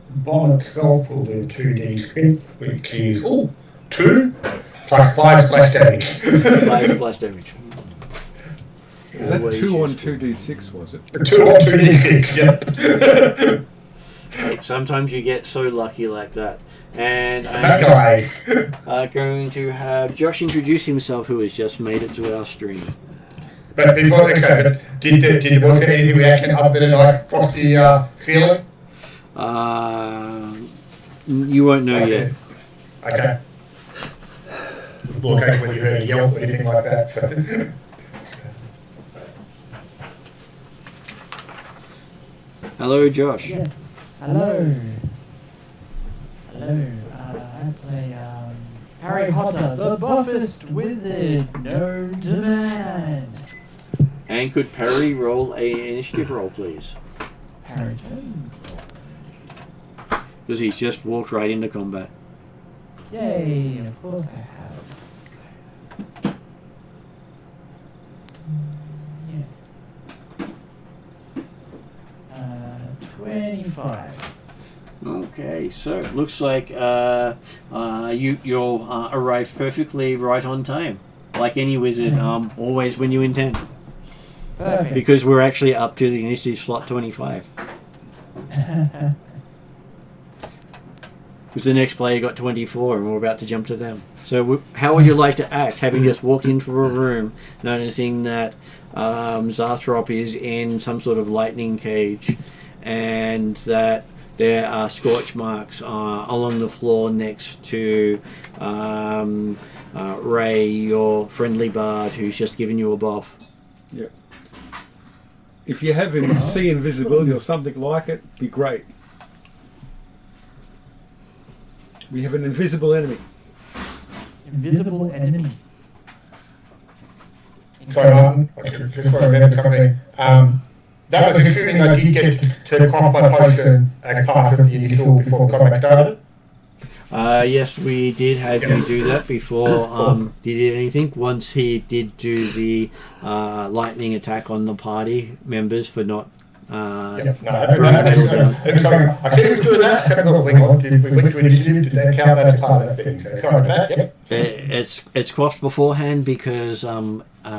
bomb itself will do 2d6, which is 2 plus 5 splash damage. 5 splash damage. Is that 2 on 2d6, was it? 2 on 2d6, yep. Sometimes you get so lucky like that. And That guy. going to have Josh introduce himself, who has just made it to our stream. But before was there any reaction other than nice frosty feeling? You won't know yet. Okay. Well, okay, when you heard a yelp or anything like that. Hello, Josh. Yes. Hello. Hello. I play Harry Potter, the buffest wizard known to man. And could Perry roll a initiative roll, please? Harry. Because he's just walked right into combat. Yay! Of course I have. 25. Okay, so it looks like you'll arrive perfectly right on time. Like any wizard, always when you intend. Perfect. Because we're actually up to the initiative slot 25. Because the next player got 24 and we're about to jump to them. So how would you like to act, having just walked into a room, noticing that Zarthrop is in some sort of lightning cage, and that there are scorch marks along the floor next to Ray, your friendly bard, who's just given you a buff. Yeah. If you have see invisibility or something like it, be great. We have an invisible enemy. Invisible enemy. Sorry, Martin, I just want to remember something. That was assuming I did get to cough my potion as part of the initial before the combat started. Yes, we did have you do that before he did anything. Once he did do the lightning attack on the party members for not... I see we doing that. We went to initiative. Did that count that as part of that thing? So sorry about that. Yep. It's quaffed beforehand because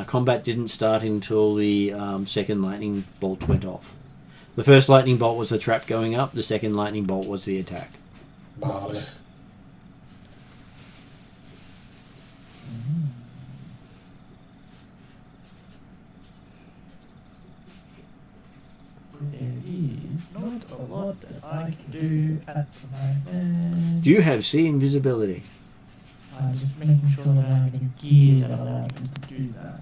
combat didn't start until the second lightning bolt went off. The first lightning bolt was the trap going up. The second lightning bolt was the attack. Marvelous. There is not a lot that I can do at the moment. Do you have see invisibility? I'm just making sure that I have any gear that allows me to do that.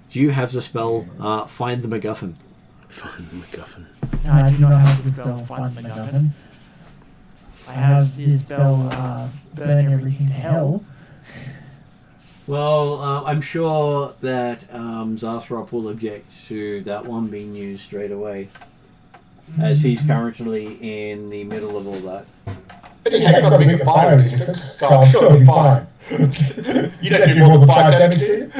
Do you have the spell Find the MacGuffin? Find the MacGuffin. No, I do not have the spell Find the MacGuffin. I have the spell Burn Everything to Hell. Well, I'm sure that Zarthrop will object to that one being used straight away, as he's currently in the middle of all that. But he has got to make a fire resistance, so I'm sure it'll be fine. You don't do more than 5 damage, do you?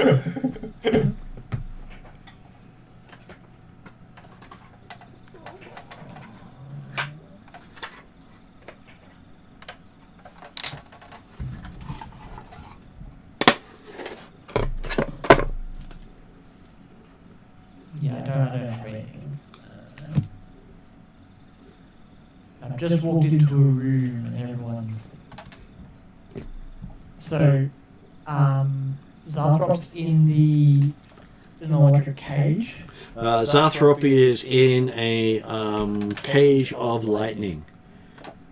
Yeah, I don't have anything. I've just walked into a room and everyone's... So, Zarthrop's in the an electric cage. Zarthrop is in a cage of lightning.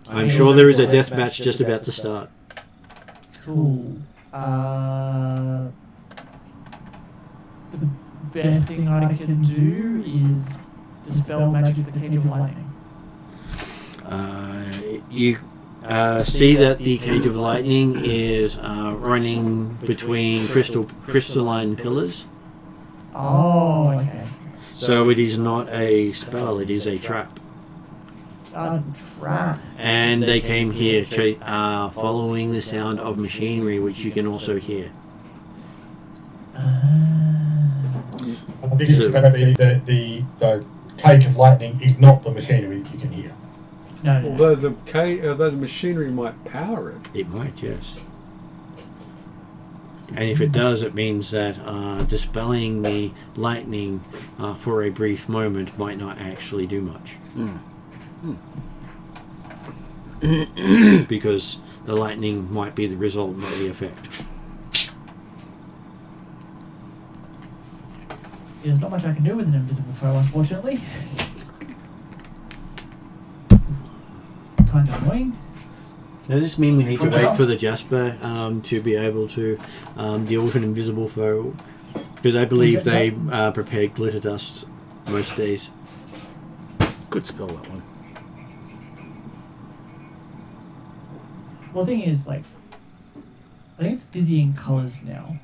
I'm sure there is a death match just about to start. Cool. The best thing I can do is dispel magic with the cage of lightning. You see that the cage of lightning is running between crystalline pillars. Oh, okay. So it is not a spell, it is a trap. That's a trap. And they came here following the sound of machinery, which you can also hear. This is going to be the cage of lightning is not the machinery that you can hear. No. Although the machinery might power it. It might, yes. And if it does, it means that dispelling the lightning for a brief moment might not actually do much. Because the lightning might be the result, not the effect. There's not much I can do with an invisible foe, unfortunately. Kind of annoying. Does this mean we need to wait for the Jasper to be able to deal with an invisible foe? Because I believe they prepare glitter dust most days. Good spell, that one. Well, the thing is, like, I think it's dizzying colours now.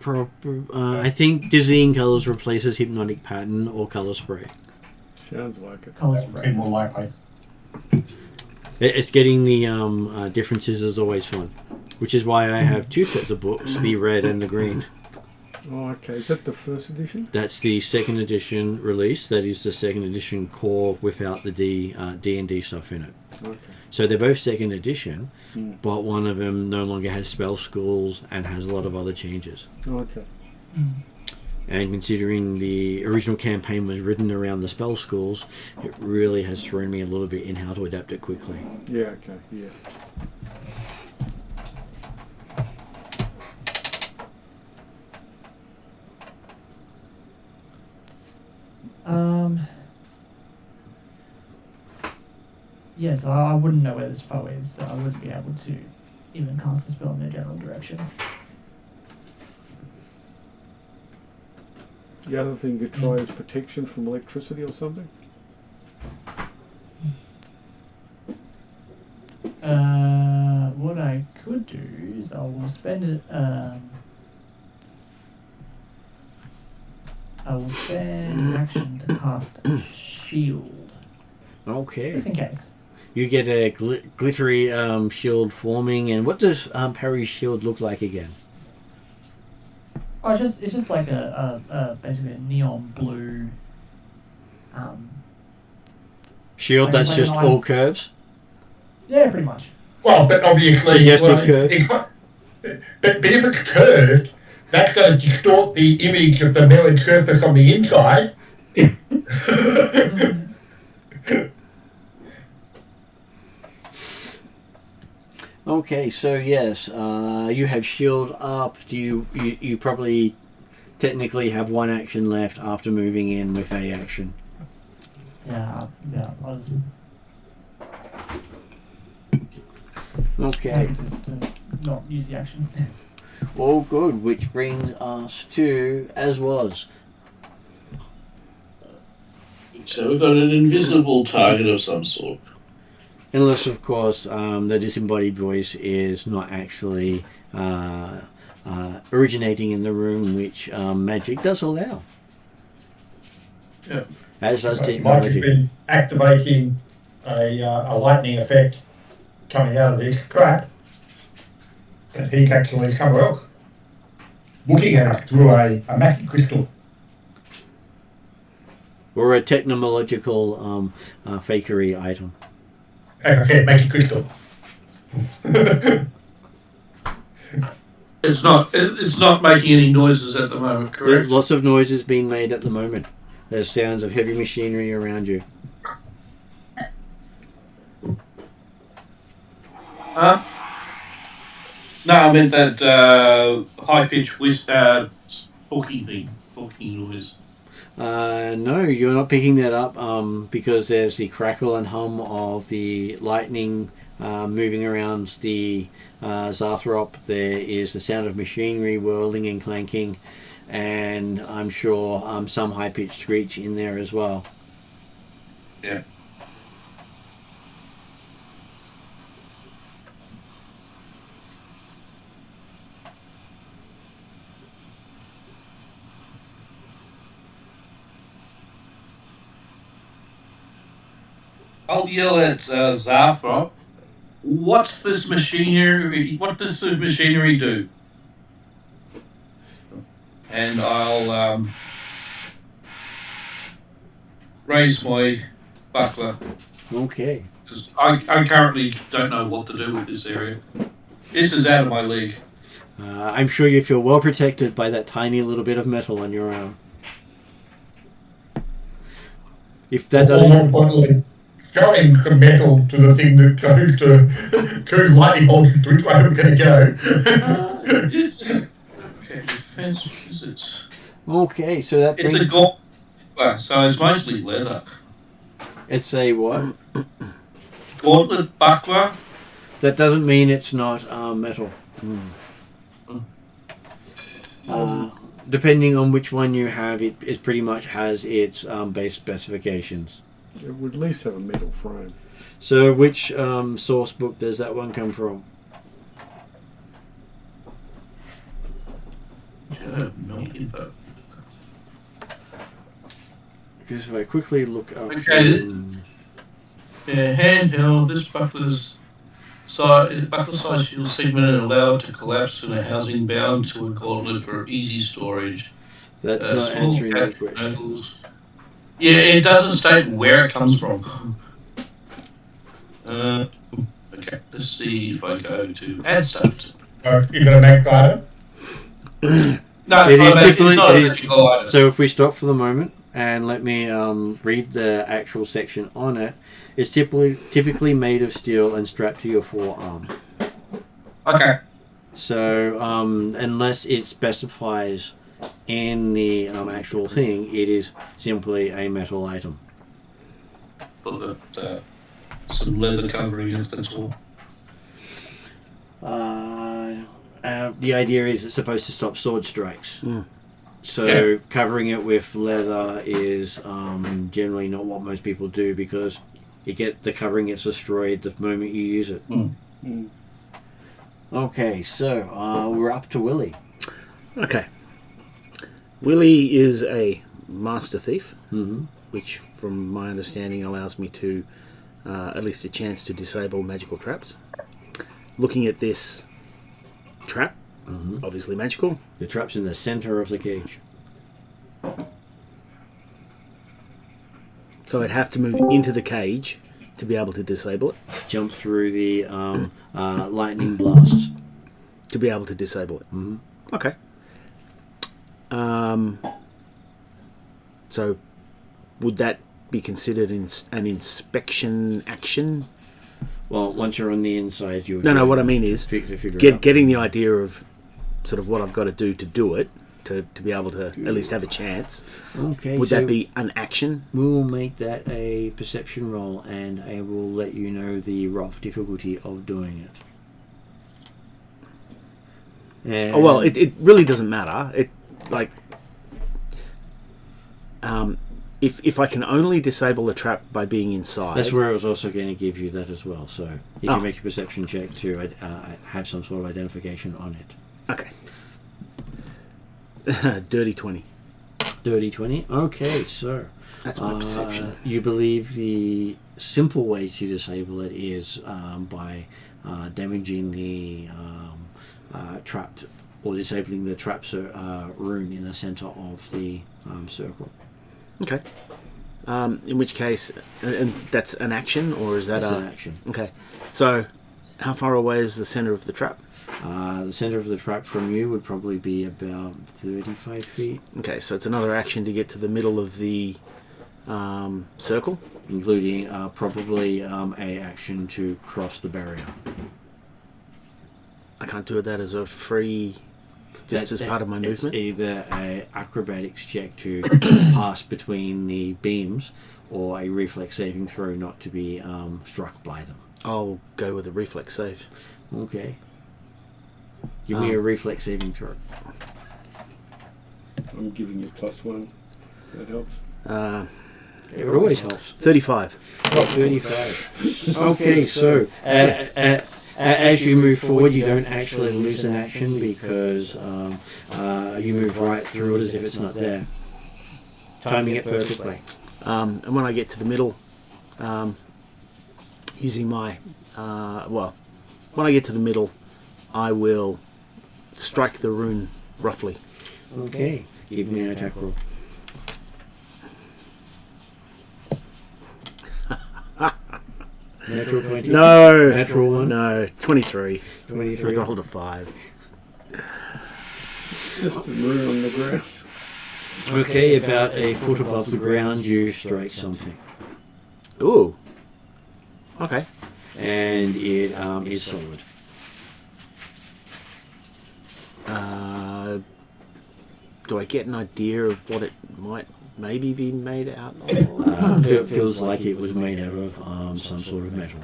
I think dizzying colours replaces hypnotic pattern or colour spray. Sounds like it. Colours That would seem more likely. It's getting the differences is always fun, which is why I have two sets of books, the red and the green. Oh, okay. Is that the first edition? That's the second edition release. That is the second edition core without the D&D stuff in it. Okay. So they're both second edition, but one of them no longer has spell schools and has a lot of other changes. Okay. And considering the original campaign was written around the spell schools, it really has thrown me a little bit in how to adapt it quickly. Yeah, okay, yeah. Yeah, so I wouldn't know where this foe is, so I wouldn't be able to even cast a spell in their general direction. The other thing you could try is protection from electricity or something. What I could do is I will spend it. I will spend action to cast a shield. Okay. Just in case. You get a glittery shield forming, and what does Parry's shield look like again? Oh, it's just like a basically a neon blue. Shield Like that's a just nice- all curves? Yeah, pretty much. Well, but obviously, Suggestive curve. But if it's curved, that's going to distort the image of the mirrored surface on the inside. Okay, so yes, you have shield up. Do you probably technically have one action left after moving in with a action? Yeah. I'll just Okay. just to not use the action. All good, which brings us to as was. So we've got an invisible target of some sort. Unless, of course, the disembodied voice is not actually originating in the room, which magic does allow. Yeah. As does It might have technology. been activating a lightning effect coming out of this trap, and he's actually somewhere else, looking at us through a magic crystal. Or a technological fakery item. As I said, magic crystal. It's not making any noises at the moment, There's correct? lots of noises being made at the moment. There's sounds of heavy machinery around you. Huh? No, I meant that high-pitched voice talking noise. No, you're not picking that up because there's the crackle and hum of the lightning moving around the Zarthrop. There is the sound of machinery whirling and clanking, and I'm sure some high-pitched screech in there as well. Yeah. I'll yell at Zarthrop. What's this machinery? What does the machinery do? And I'll raise my buckler. Okay. Because I currently don't know what to do with this area. This is out of my league. I'm sure you feel well protected by that tiny little bit of metal on your arm. If that More doesn't... importantly, showing the metal to the thing that goes to two lightning bolts to which way it's going to go. Okay, defense visits. Okay, so that It's brings... a gold. So it's mostly leather. It's a what? Gauntlet buckler. That doesn't mean it's not metal. Depending on which one you have, it pretty much has its base specifications. It would at least have a metal frame. So which source book does that one come from? No info. Because if I quickly look up... Okay. Yeah, handheld. This buckler size shield segment and allowed to collapse in a housing bound to a gauntlet for easy storage. That's not small answering the cap question. metals. Yeah, it doesn't state where it comes from. Okay, let's see if I go to add stuff. You're going to make item? No, It is it's typically... not It a is, magical item. so if we stop for the moment and let me read the actual section on it, it's typically made of steel and strapped to your forearm. Okay. So unless it specifies in the actual thing, it is simply a metal item. Put some leather covering if that's all. The idea is it's supposed to stop sword strikes. So Yeah. covering it with leather is generally not what most people do because the covering gets destroyed the moment you use it. Okay, so we're up to Willie. Okay. Willie is a master thief, Mm-hmm. which, from my understanding, allows me to at least a chance to disable magical traps. Looking at this trap, obviously magical. The trap's in the center of the cage. So I'd have to move into the cage to be able to disable it. Jump through the lightning blasts. To be able to disable it. Mm-hmm. Okay. So would that be considered an inspection action? Well, once you're on the inside, you... No, what I mean is getting the idea of sort of what I've got to do it, to be able to at least have a chance. Okay, Would so that be an action? we will make that a perception roll, and I will let you know the rough difficulty of doing it. And Oh, well, it really doesn't matter. If I can only disable the trap by being inside... that's where I was also going to give you that as well. So you Oh. can make a perception check to have some sort of identification on it. Okay. Dirty 20. Dirty 20. Okay, so That's my perception. you believe the simple way to disable it is by damaging the trap or disabling the trap rune in the center of the circle. Okay. In which case, and that's an action, or is that That's a... an action. Okay. So, how far away is the center of the trap? The center of the trap from you would probably be about 35 feet. Okay, so it's another action to get to the middle of the circle. Including probably a action to cross the barrier. I can't do that as a free Just as part of my It's movement? either a acrobatics check to pass between the beams, or a reflex saving throw not to be struck by them. I'll go with a reflex save. Okay. Give me a reflex saving throw. I'm giving you +1. That helps. It always helps. 35. 35. Okay, so as you move forward, you don't actually lose an action because you move right through it as if it's not there. Timing it perfectly. And when I get to the middle, using my... when I get to the middle, I will strike the rune roughly. Okay, give me an attack roll. Natural 20? No! Natural 1? No, 23. 23. I rolled a 5. Just a rune on the ground. Okay, about a foot above the ground, you strike something. Ooh. Okay. And it is solid. Do I get an idea of what it might maybe be made out of? It feels like it was made out of some sort of metal.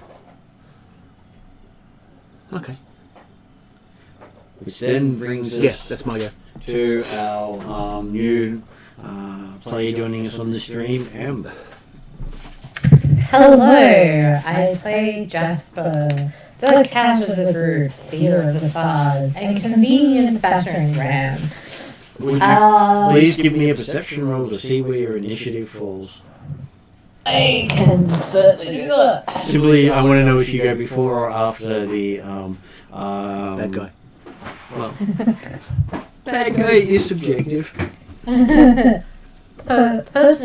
Okay. Which then brings us Yeah, that's my go. to our new player joining us on the stream, Amber. Hello, I play Jasper, the cat of the group, seer of the stars, and convenient battering ram. Would you please give me a perception roll to see where your initiative falls? I can certainly do that. Simply, I want to know if you go before or after the Bad guy. Well, bad guy is subjective. Person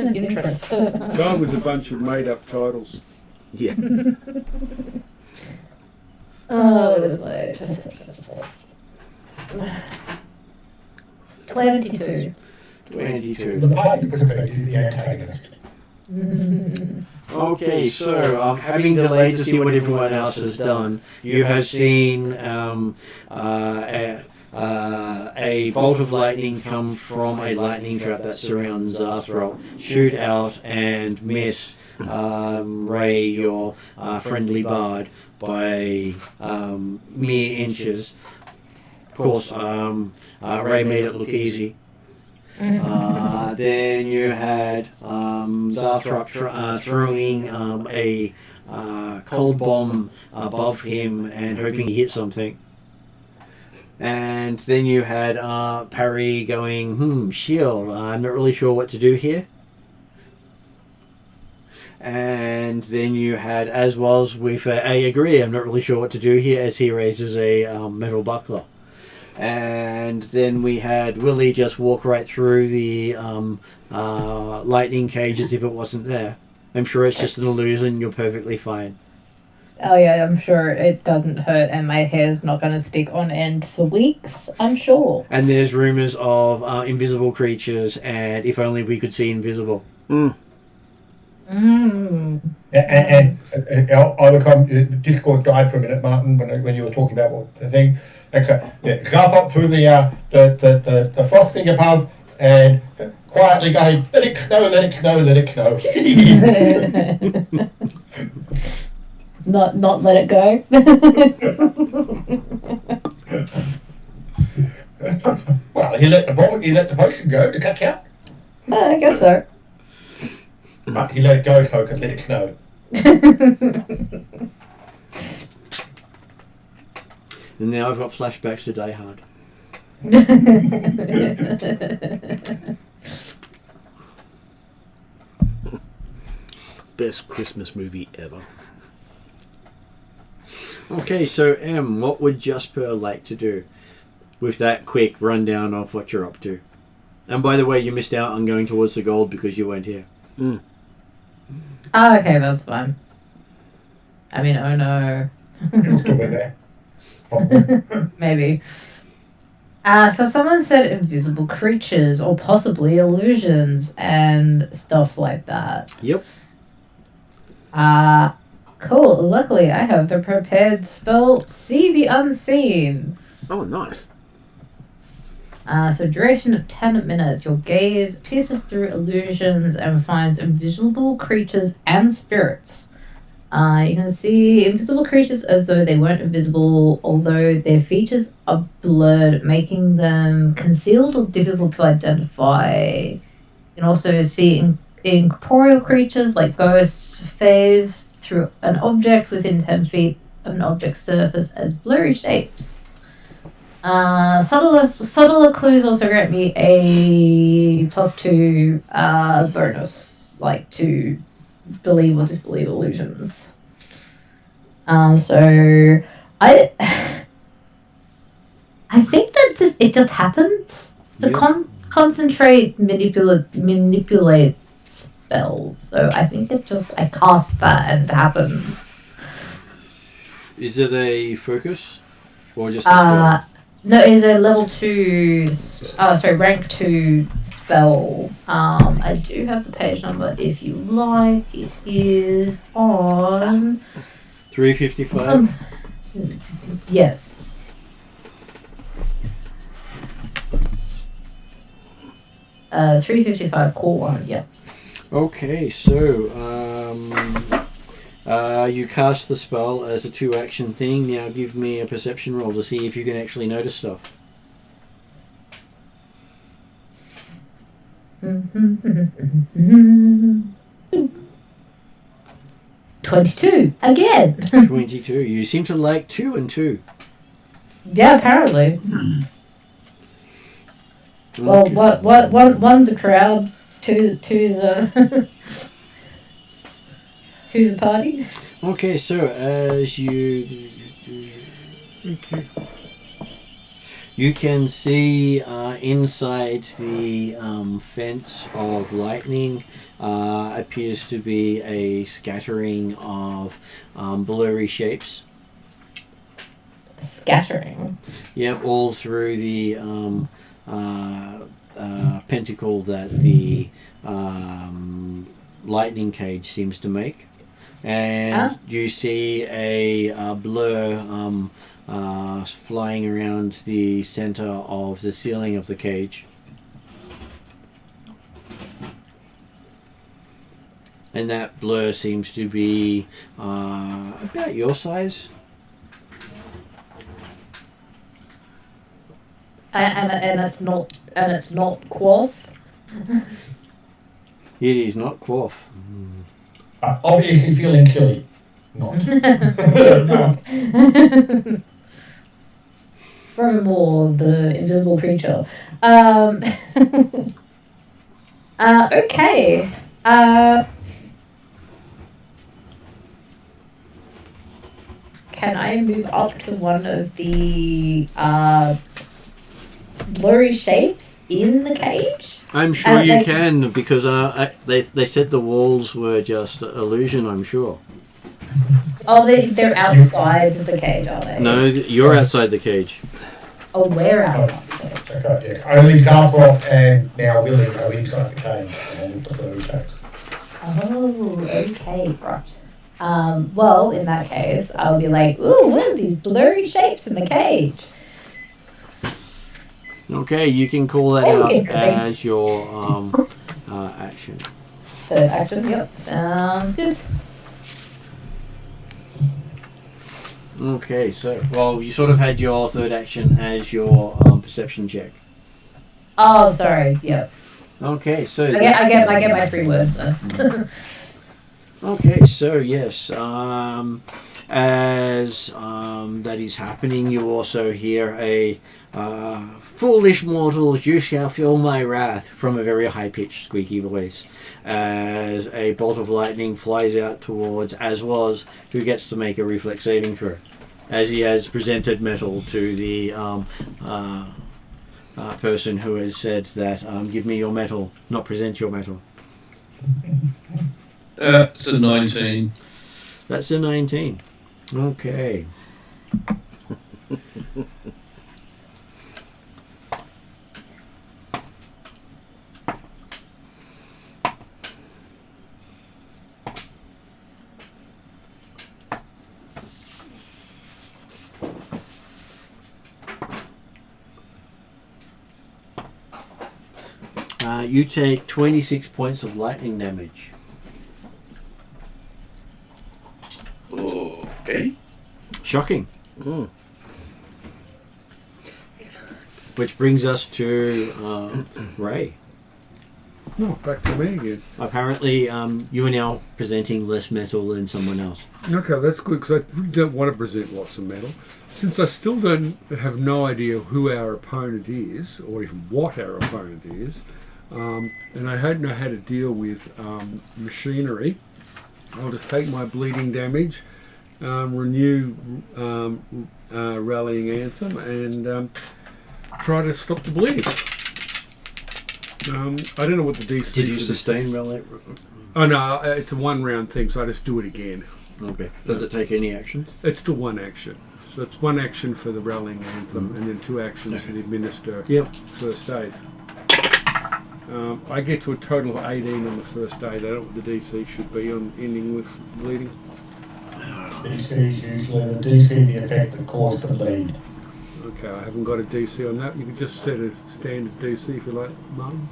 of interest. Guy with a bunch of made-up titles. Yeah. Oh, what is my perception? 22. 22. The party perspective is the antagonist. Okay, so having delayed to see what everyone else has done, you have seen a bolt of lightning come from a lightning trap that surrounds Zarthrop, shoot out and miss Ray, your friendly bard, by mere inches. Of course, Ray made it look easy. Then you had Zarthrop throwing a cold bomb above him and hoping he hit something. And then you had Parry going, shield, I'm not really sure what to do here. And then you had, as was with I agree, I'm not really sure what to do here, as he raises a metal buckler. And then we had Willie just walk right through the lightning cage as if it wasn't there. I'm sure it's just an illusion, you're perfectly fine. Oh yeah, I'm sure it doesn't hurt and my hair's not going to stick on end for weeks, I'm sure. And there's rumours of invisible creatures, and if only we could see invisible. And I become Discord died for a minute, Martin, when you were talking about what the thing. Zarthrop through the frosting above and quietly going, let it snow, let it snow, let it snow. Not let it go. Well, he let the potion go. Does that count? I guess so. But he let it go so he could let it snow. And now I've got flashbacks to Die Hard. Best Christmas movie ever. Okay, so Em, what would Jasper like to do with that quick rundown of what you're up to? And by the way, you missed out on going towards the gold because you weren't here. Oh, okay, that's fine. I mean, oh no. It'll still be there. Maybe. So someone said invisible creatures or possibly illusions and stuff like that. Yep. Cool. Luckily, I have the prepared spell See the Unseen. Oh, nice. So duration of 10 minutes. Your gaze pierces through illusions and finds invisible creatures and spirits. You can see invisible creatures as though they weren't invisible, although their features are blurred, making them concealed or difficult to identify. You can also see incorporeal creatures like ghosts phase through an object within 10 feet of an object's surface as blurry shapes. Subtler clues also grant me a +2 bonus, like to believe or disbelieve illusions. So I think that it just happens. The concentrate manipulate spell. So I think I cast that and it happens. Is it a focus or just a spell? No, it's a level 2. Rank 2 spell. I do have the page number if you like. It is on 355. Yes. Uh, 355 core 1. Yeah. Okay, so you cast the spell as a 2-action thing. Now give me a perception roll to see if you can actually notice stuff. 22 again. 22. You seem to like 2 and 2. Yeah, apparently. Well, Okay. one's a crowd, two's a two's a party. Okay, so as you can see inside the fence of lightning appears to be a scattering of blurry shapes. Scattering. Yep, all through the pentacle that the lightning cage seems to make. And you see a blur flying around the center of the ceiling of the cage. And that blur seems to be about your size. And it's not Quoth. It is not Quoth. Obviously feeling chilly. Not. Not. Furthermore, the invisible creature. Okay. Can I move up to one of the blurry shapes in the cage? I'm sure you can, because they said the walls were just illusion, I'm sure. Oh, they're outside the cage, are they? No, you're outside the cage. Oh, we're outside the cage. Okay, yes. Only Sandpoint and now Willie are inside the cage. Along with the blue shapes. Oh, okay, right. Well, in that case, I'll be like, ooh, what are these blurry shapes in the cage? Okay, you can call that out as your action. Third action, yep, sounds good. Okay, so, well, you sort of had your third action as your perception check. Oh, sorry, yep. Okay, so... I get my 3 words then. Okay, so yes, as that is happening, you also hear a foolish mortals, you shall feel my wrath, from a very high-pitched, squeaky voice, as a bolt of lightning flies out towards Aswaz, who gets to make a reflex saving throw, as he has presented metal to the person who has said that, give me your metal, not present your metal. It's a 19. That's a 19. Okay. You take 26 points of lightning damage. Okay. Shocking. Mm. Which brings us to Ray. No, back to me again. Apparently, you are now presenting less metal than someone else. Okay, that's good because I really don't want to present lots of metal. Since I still have no idea who our opponent is, or even what our opponent is, and I don't know how to deal with machinery, I'll just take my bleeding damage, renew Rallying Anthem, and try to stop the bleeding. I don't know what the DC Did you is. sustain rally? Oh no, it's a one round thing, so I just do it again. Okay. Does it take any actions? It's the one action. So it's one action for the Rallying Anthem, and then two actions for the Administer First Aid. I get to a total of 18 on the first aid. I don't know what the DC should be on ending with bleeding. DC is usually the DC, the effect that caused the bleed. Okay, I haven't got a DC on that. You can just set a standard DC if you like, Martin.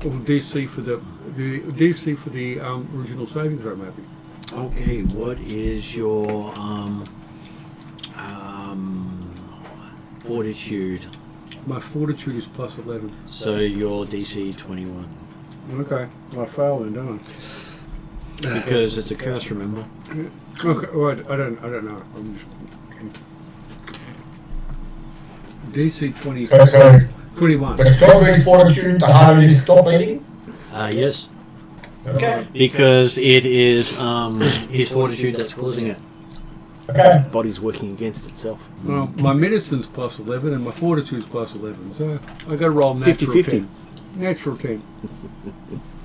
Or DC for the DC for the original saving throw, maybe. Okay, what is your fortitude? My fortitude is plus 11. So your DC 21. Okay, I fail then, don't I? Because it's a curse, remember? Okay, well, I don't know. I'm just DC 20, So 21. the stronger his fortitude, the harder it is to stop bleeding? Yes. Okay. Because it is his fortitude that's causing it. Okay. Body's working against itself. Well, my medicine's plus 11 and my fortitude's plus 11, so I got to roll natural 50-50. 10. Natural 10.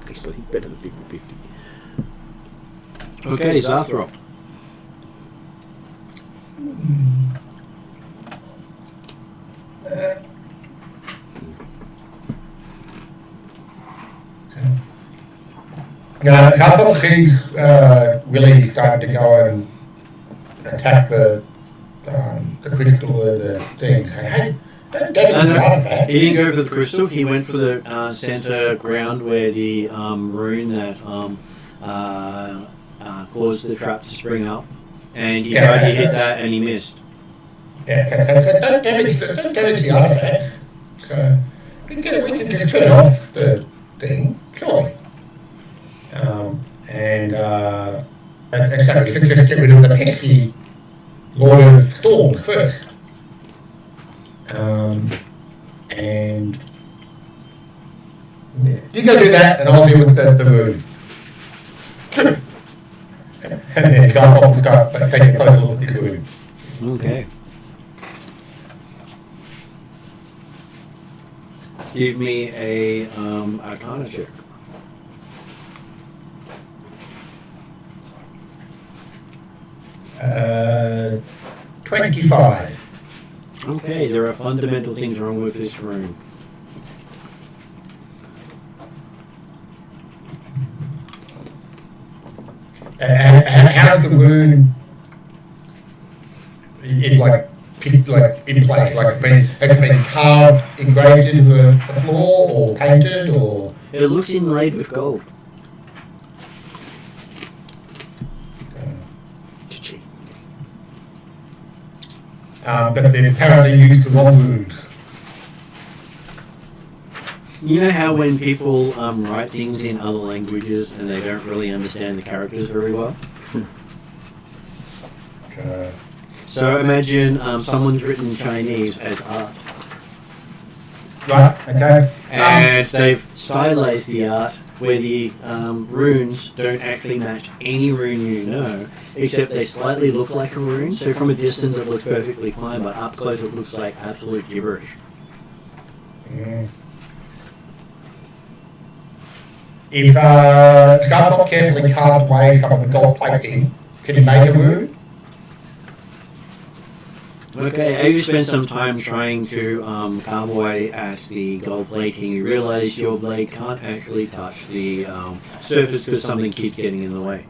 Actually, better than 50-50. Okay, Zarthrop. Now, I thought he's really starting to go and attack the crystal or the thing. Say, hey, don't get into the artifact. He didn't go for the crystal. He went for the center ground where the rune that caused the trap to spring up, and he tried to hit that and he missed. Yeah, okay, so don't damage the artifact. So we can just turn off the thing, surely. And so we should just get rid of the pesky Lord of Storms first. And yeah, you go do that, and I'll deal with the rune. And then Zarthrop will start taking a closer look at this rune. Okay. Give me a Arcana check. Uh, 25. Okay, there are fundamental things wrong with this rune. How's the rune? It like in place, like it's been carved, engraved into the floor, or painted, or. It looks inlaid with gold. But they apparently used the wrong runes. You know how when people write things in other languages and they don't really understand the characters very well? So imagine someone's written Chinese as art. Right, okay. And they've stylized the art where the runes don't actually match any rune you know, except they slightly look like a rune. So from a distance it looks perfectly fine, but up close it looks like absolute gibberish. If Sandpoint carefully carved away some of the gold plating, can you make a rune? Okay, you spend some time trying to carve away at the gold plating. You realize your blade can't actually touch the surface because something keeps getting in the way.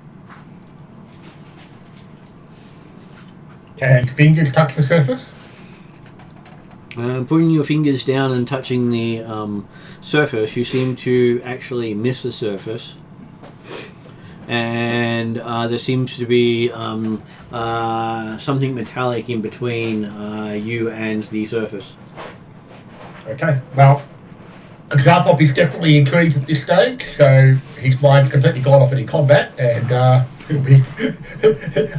Can his fingers touch the surface? Putting your fingers down and touching the surface, you seem to actually miss the surface. And there seems to be something metallic in between you and the surface. Okay, well, Zarthop is definitely intrigued at this stage, so his mind's completely gone off any combat, and he'll be.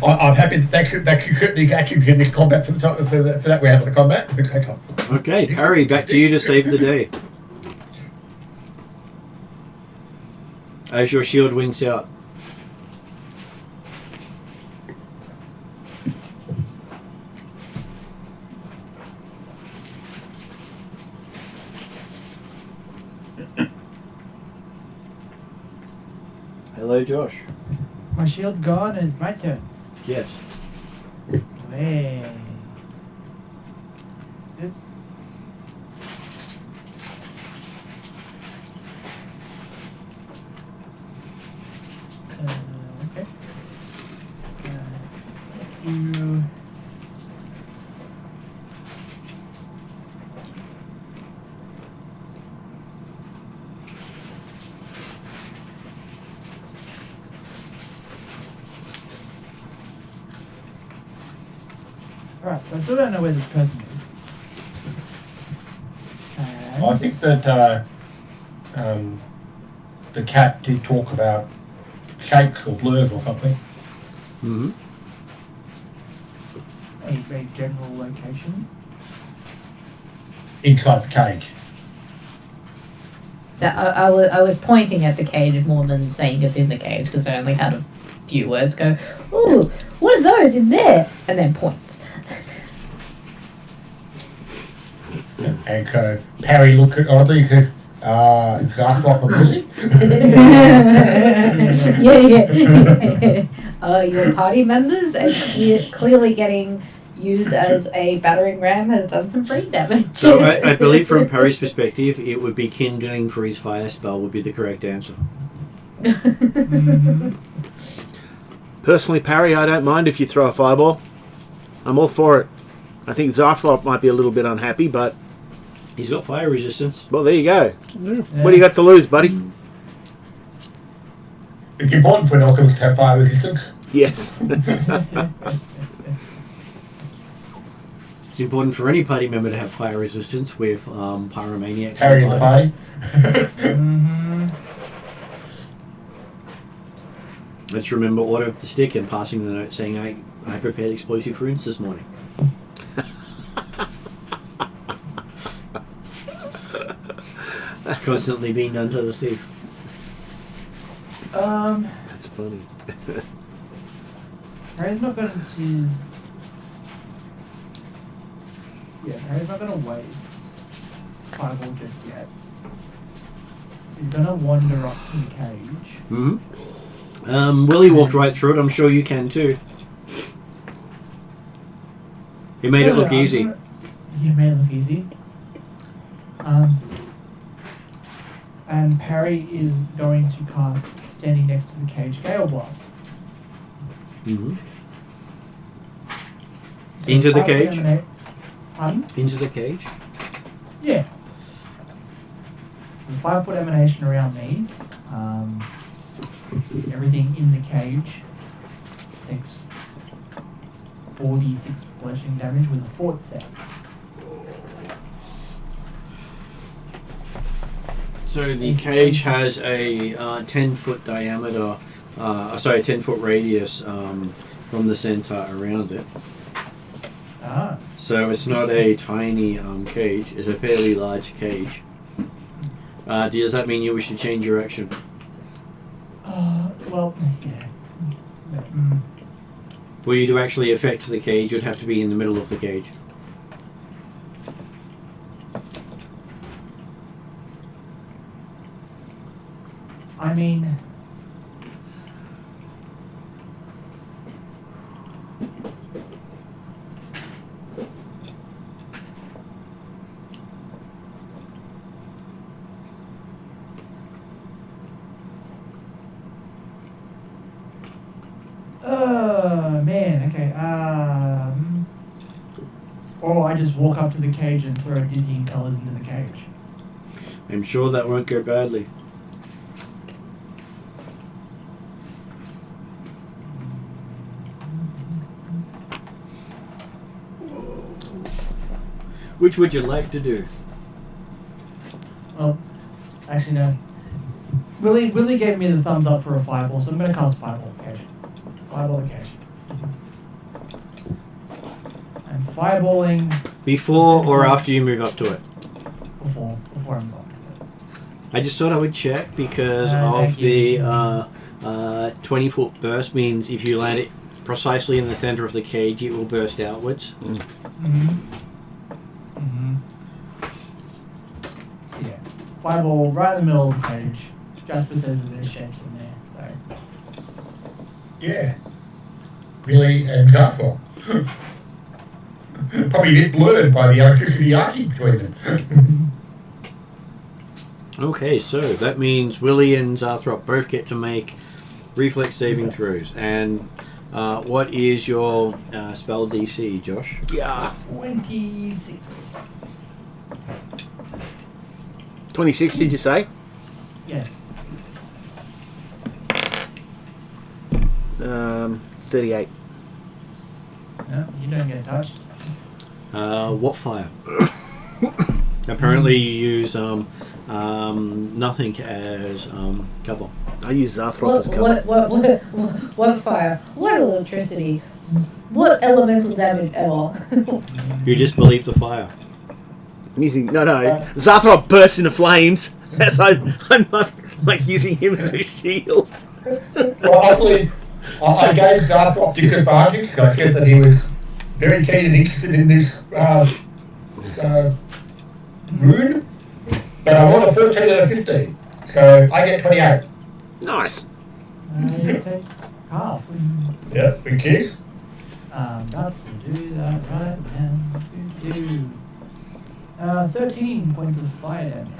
I'm happy that certainly his actions in this combat for that round of the combat. Okay, Harry, back to you to save the day. As your shield winks out. Hello, Josh. My shield's gone and it's my turn. Yes. Hey. Good. Okay. You. Alright, so I still don't know where this person is. I think that the cat did talk about shapes or blurs or something. Mm-hmm. A general location. Inside the cage. I was pointing at the cage more than saying it's in the cage because I only had a few words go, ooh, what are those in there? And then points. And so Parry looks at Oddly and says, Zarthop and Billy? Yeah. Your party members and clearly getting used as a battering ram has done some brain damage. So I believe from Parry's perspective, it would be kindling for his fire spell would be the correct answer. Mm-hmm. Personally, Parry, I don't mind if you throw a fireball. I'm all for it. I think Zarthop might be a little bit unhappy, but... He's got fire resistance. Well, there you go. Yeah. What do you got to lose, buddy? It's important for an alchemist to have fire resistance. Yes. It's important for any party member to have fire resistance with pyromaniacs. Parry in the party. Mm-hmm. Let's remember order of the stick and passing the note saying I prepared explosive runes this morning. Constantly being done to the thief. That's funny. Harry's not going to... Yeah, Harry's not going to waste fireball just yet. He's going to wander up to the cage. Mm-hmm. Willie walked right through it. I'm sure you can too. He made it look easy. He made it look easy. And Parry is going to cast, standing next to the cage, Gale Blast. Mm-hmm. So Into the 5 foot cage? Pardon? Into the cage? Yeah. There's 5 foot emanation around me. Everything in the cage takes 46 bludgeoning damage with a fort set. So the cage has a 10-foot diameter, 10-foot radius from the center around it. Ah. So it's not a tiny cage, it's a fairly large cage. Does that mean you wish to change your action? Well, yeah. For you to actually affect the cage, you'd have to be in the middle of the cage. I mean... Oh, man, okay, Or I just walk up to the cage and throw dizzying colours into the cage. I'm sure that won't go badly. Which would you like to do? Well, actually no. Willie gave me the thumbs up for a fireball, so I'm going to cast fireball the cage. Fireball the cage. I'm fireballing... Before or after you move up to it? Before I move up to it. I just thought I would check because Thank of the 20-foot burst means if you land it precisely in the center of the cage, it will burst outwards. So yeah, fireball right in the middle of the cage. Jasper says that there's shapes in there, so... Yeah. Really example. Probably a bit blurred by the electricity arcing between them. Okay, so that means Willie and Zarthrop both get to make reflex saving throws. And what is your spell DC, Josh? Yeah. 26. 26, did you say? Yes. 38. No, you don't get touched. What fire? Apparently you use nothing as cover. I use Zarthrop as cover. What fire? What electricity? What elemental damage ever? You disbelieve the fire. I'm using Zarthrop bursts into flames as I'm like using him as a shield. Well, oddly, I gave Zarthrop disadvantage because I said that he was very keen and interested in this rune, but I rolled a 13 out of 15, so I get 28. Nice. You take half. Yeah, big kiss. That's to do that right now. 13 points of fire damage.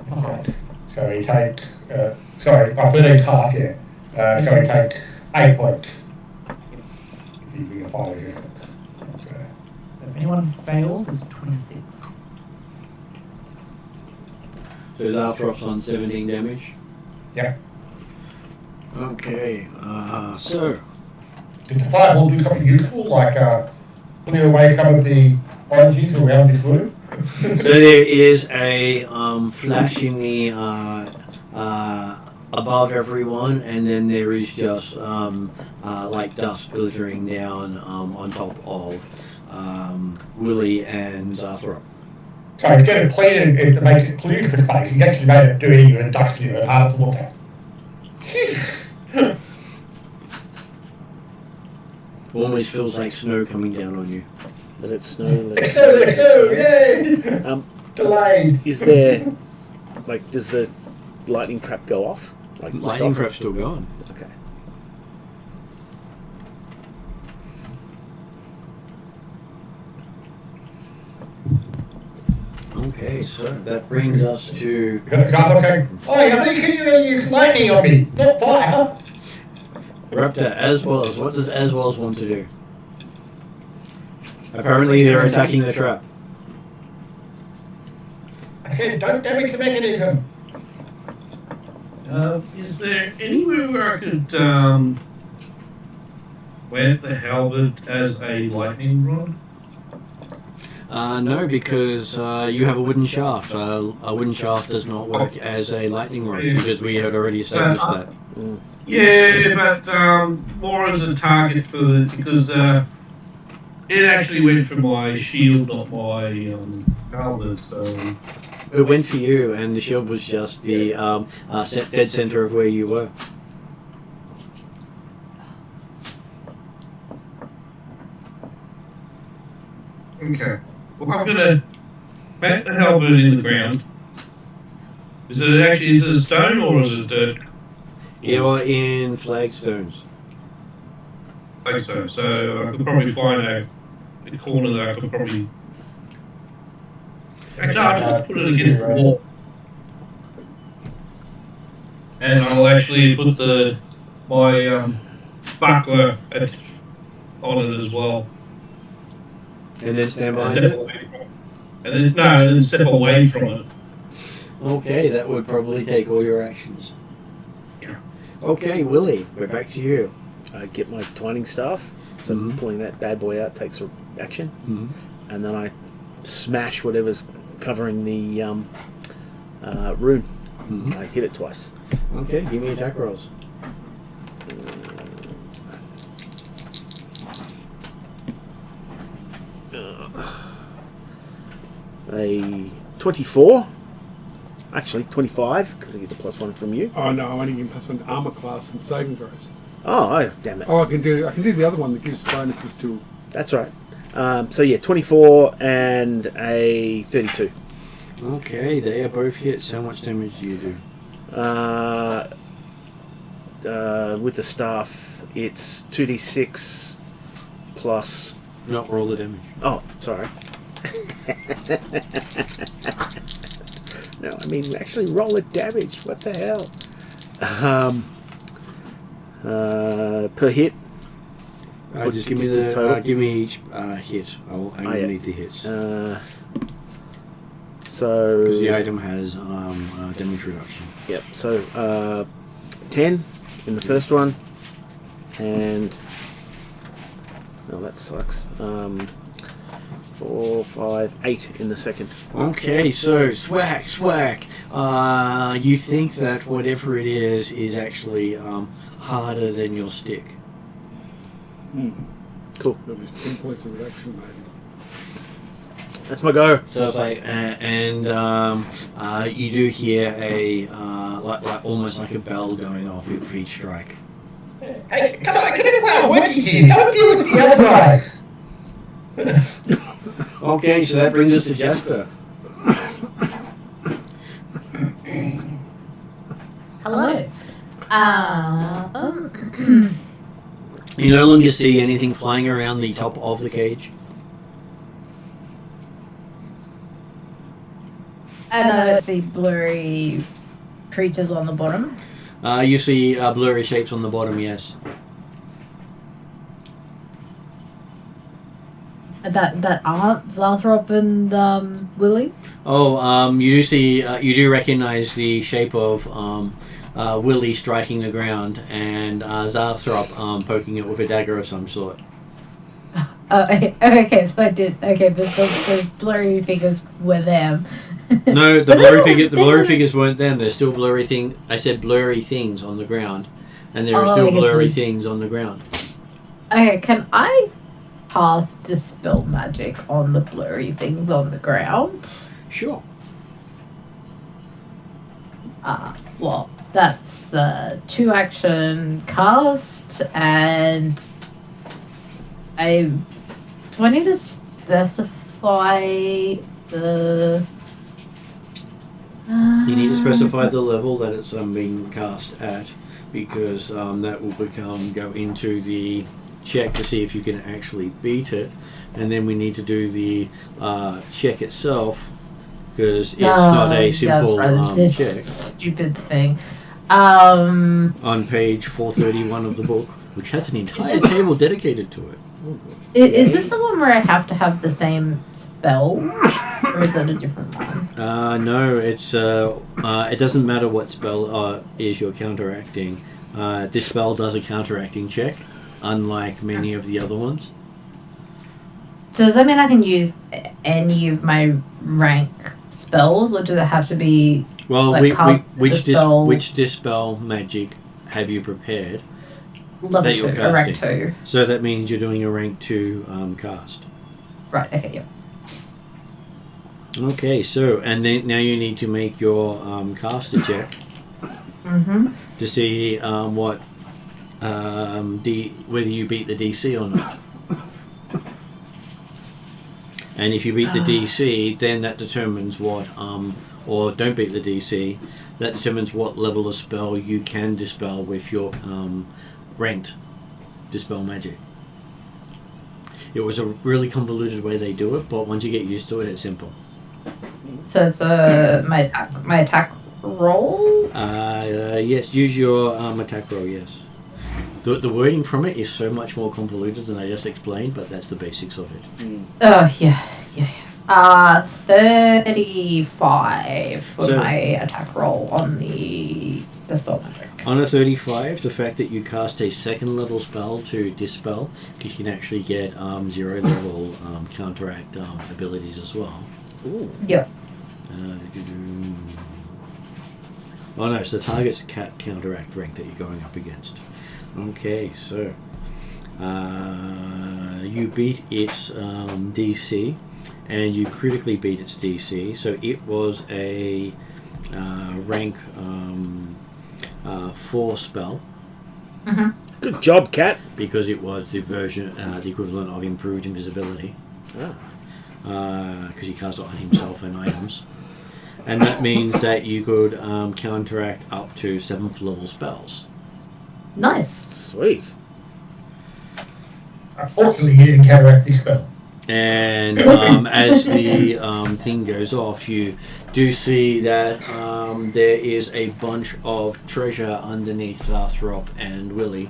Right. So he takes, 13's half, yeah. So he takes 8 points. If you bring a fire resistance. So. If anyone fails, it's 26. So Zarthrop's on 17 damage. Yeah. Okay, so Did the fireball do something useful, like clear away some of the origins around this room? so there is a flash in the above everyone, and then there is just like dust filtering down on top of Willie and Zarthrop. So instead of cleaning it to make it clear for space, he's actually made it dirty and dusty and hard to look at. Almost feels like snow coming down on you. Let it snow. Let Let's go, yay! Is Delayed. there, like, does the lightning trap go off? Like, Lightning stop? trap's still going. Okay. Okay, so that brings us to Zarthop saying, oh, I think you can use lightning on me, not fire. we're up to Aswells. What does Aswells want to do? Apparently they're attacking the trap. I said, don't damage the mechanism. Is there anywhere where I could plant the halberd as a lightning rod? No, because you have a wooden shaft. A wooden shaft does not work as a lightning rod because we had already established that. Yeah, but more as a target for because it actually went for my shield, not my halberd. So It went for you, and the shield was just the dead center of where you were. okay. Well, I'm gonna plant the halberd in the ground. Is it a stone or is it dirt? You're in flagstones. Like so I could probably find a corner that I could probably. Actually, no, I'll just put it against the wall. And I'll actually put my buckler on it as well. And then stand behind step it? away from it. And then step away from it. Okay, that would probably take all your actions. Yeah. Okay, Willie, we're back to you. I get my twining staff, so Mhm. pulling that bad boy out takes a action, Mm-hmm. and then I smash whatever's covering the rune. Mm-hmm. I hit it twice. Okay, give me attack rolls. A 24. Actually, 25, because I get the +1 from you. Oh no, I'm only getting +1 armor class and saving throws. Oh, damn it. Oh, I can do the other one that gives bonuses to. That's right. So yeah, 24 and a 32. Okay, they are both hits. How much damage do you do? With the staff, it's 2d6 plus... Not roll the damage. Oh, sorry. No, I mean actually roll a damage. What the hell? Per hit. Just give me just the total? give me each hit. I yeah. need the hits So because the item has damage reduction. Yep. So 10 in the first one, and oh, that sucks. 4, 5, 8 in the second. Okay, so swag. You think that whatever it is actually harder than your stick. Cool. There'll be 10 points of reduction, maybe. That's my go. So it's like, you do hear a like almost like a bell going off with each strike. Hey, come on, I'm working here. Don't deal with the other guys. Okay, so that brings us to Jasper. Hello. You no longer see anything flying around the top of the cage. And I don't see blurry creatures on the bottom. You see blurry shapes on the bottom, yes. That aren't Zarthrop and Willie. Oh, you do see, you do recognize the shape of Willie striking the ground and Zarthrop poking it with a dagger of some sort. Oh, okay, so I did. Okay, but the blurry figures were them. No, the blurry figures weren't them. There's still blurry thing. I said blurry things on the ground, and there are still blurry things on the ground. Okay, can I cast Dispel Magic on the blurry things on the ground? Sure. Well, that's 2-action cast, and do I need to specify the... You need to specify the level that it's being cast at, because that will go into the check to see if you can actually beat it, and then we need to do the check itself, because it's not a simple this check. Stupid thing. On page 431 of the book, which has an entire table dedicated to it. Is this the one where I have to have the same spell, or is that a different one? No, it's it doesn't matter what spell is you're counteracting. This spell does a counteracting check, unlike many of the other ones. So does that mean I can use any of my rank spells, or does it have to be? Well, like, which dispel magic have you prepared? Level that 2, you're a rank casting? 2. So that means you're doing a rank 2 cast. Right. Okay. Yeah. Okay, so and then now you need to make your caster check to see what whether you beat the DC or not. And if you beat the DC, then that determines what or don't beat the DC, that determines what level of spell you can dispel with your ranked dispel magic. It was a really convoluted way they do it, but once you get used to it, it's simple. So it's my attack roll. Yes, use your attack roll. Yes. The wording from it is so much more convoluted than I just explained, but that's the basics of it. Oh, yeah. 35 for my attack roll on the spell magic. On a 35, the fact that you cast a second level spell to dispel, because you can actually get 0 level counteract abilities as well. Ooh. Yep. Oh no, it's the target's counteract rank that you're going up against. Okay, so you beat its DC, and you critically beat its DC. So it was a rank 4 spell. Mm-hmm. Good job, Cat. Because it was the version, the equivalent of improved invisibility. Because he cast it on himself and items. And that means that you could counteract up to 7th level spells. Nice. Sweet. Unfortunately, he didn't counteract this spell. And as the thing goes off, you do see that there is a bunch of treasure underneath Zarthrop and Willie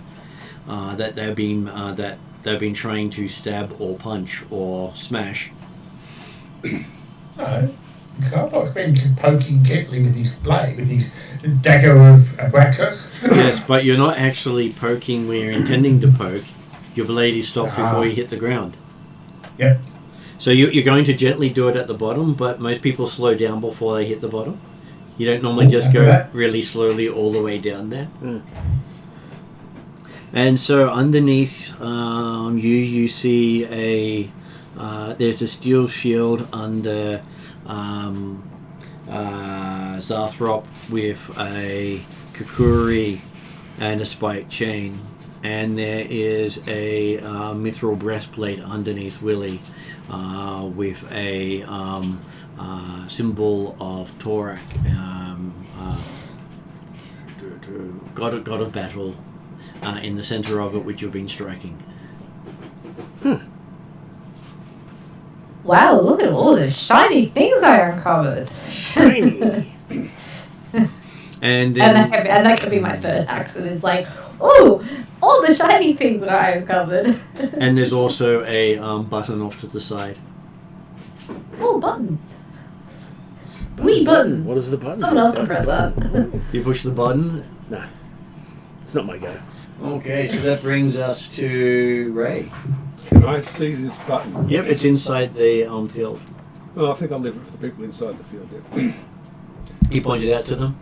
that they've been trying to stab or punch or smash. No, Zarthrop's been poking gently with his blade, with his dagger of Abraxas. Yes, but you're not actually poking where you're intending to poke. Your blade is stopped before you hit the ground. Yep. So you're going to gently do it at the bottom, but most people slow down before they hit the bottom. You don't normally just go really slowly all the way down there. And so underneath you see there's a steel shield under Zarthrop with a Kakuri and a spiked chain. And there is a mithril breastplate underneath Willie with a symbol of Torak, god of battle, in the center of it, which you've been striking. Wow, look at all the shiny things I uncovered. Shiny. And that could be my third action. It's like, oh, all the shiny things that I uncovered. and there's also a button off to the side. Oh, button. Wee button. What is the button? Someone else can press that. You push the button. No, it's not my go. Okay, so that brings us to Ray. Can I see this button? Yep, it's inside the field. Well, I think I'll leave it for the people inside the field. Yeah. He pointed out to them.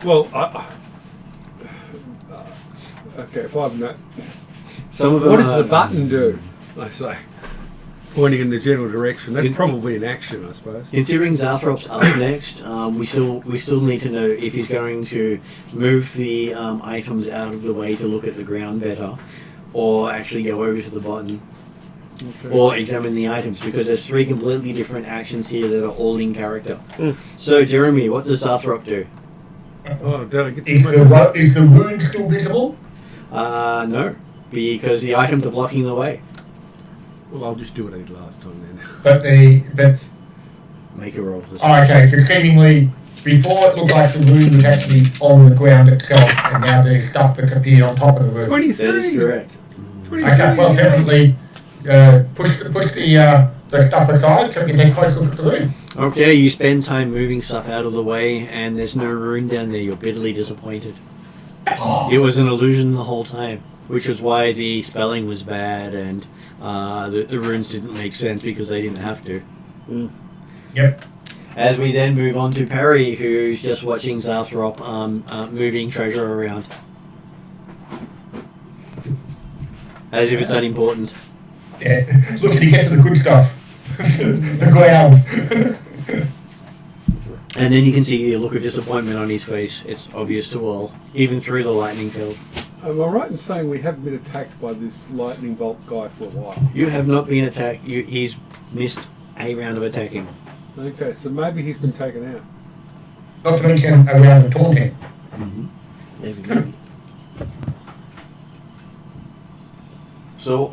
Well, okay, 5 and that. Some of them What does the button do? I say, pointing in the general direction. That's It's- probably an action, I suppose. Considering Zarthrop's up next, we still need to know if he's going to move the items out of the way to look at the ground better, or actually go over to the button, or examine the items, because there's 3 completely different actions here that are all in character. So, Jeremy, what does Zarthrop do? Oh, did I get Is the wound still visible? No, because the items are blocking the way. Well, I'll just do what I did last time then. But Make a roll. okay, so seemingly before it looked like the wound was actually on the ground itself, and now there's stuff that's appeared on top of the wound. 23. That is correct. 23. Okay, well, definitely push the stuff aside so we can take a close look at the wound. Okay, you spend time moving stuff out of the way, and there's no rune down there. You're bitterly disappointed. It was an illusion the whole time, which was why the spelling was bad, and the runes didn't make sense because they didn't have to. Yep. As we then move on to Perry, who's just watching Zarthrop moving treasure around. As if it's unimportant. Yeah. Look, he gets to the good stuff. The ground. And then you can see the look of disappointment on his face. It's obvious to all, even through the lightning field. Am I right in saying we haven't been attacked by this lightning bolt guy for a while? You have not been attacked. He's missed a round of attacking. Okay, so maybe he's been taken out. Not to mention a round of taunting. Maybe. So,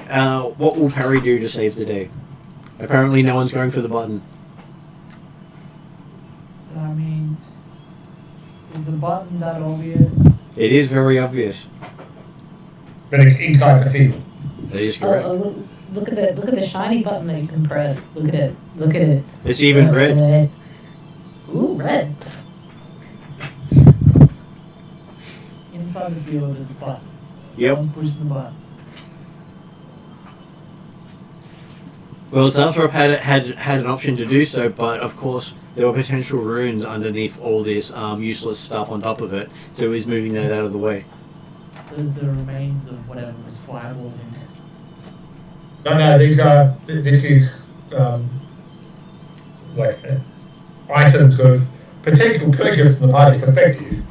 what will Perry do to save the day? Apparently no one's going for the button. I mean, is the button that obvious? It is very obvious. But it's inside the field. That is correct. Look at the shiny button that you can press. Look at it. Look at it. It's even red. Ooh, red. Inside the field is the button. Yep. Someone's pushing the button. Well, Zalthrop had an option to do so, but of course there were potential runes underneath all this useless stuff on top of it, so he's moving that out of the way. The remains of whatever was fireballed in. No, this is like items of potential pleasure from the party's perspective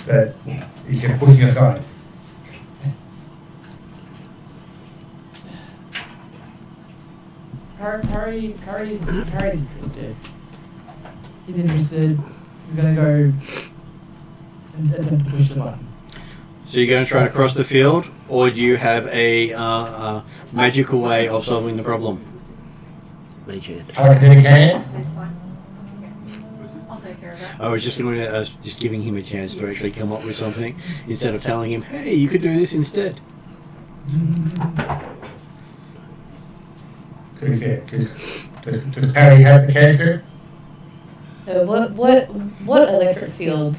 that he's just pushing aside. Harry's interested. He's interested. He's gonna go and attempt to push the button. So you're going to try to cross the field, or do you have a magical way of solving the problem? Mage hand. Telekinetic hands. That's fine. I'll take care of that. I was just going to just giving him a chance to actually come up with something instead of telling him, "Hey, you could do this instead." Does Harry have the cantrip? What electric field?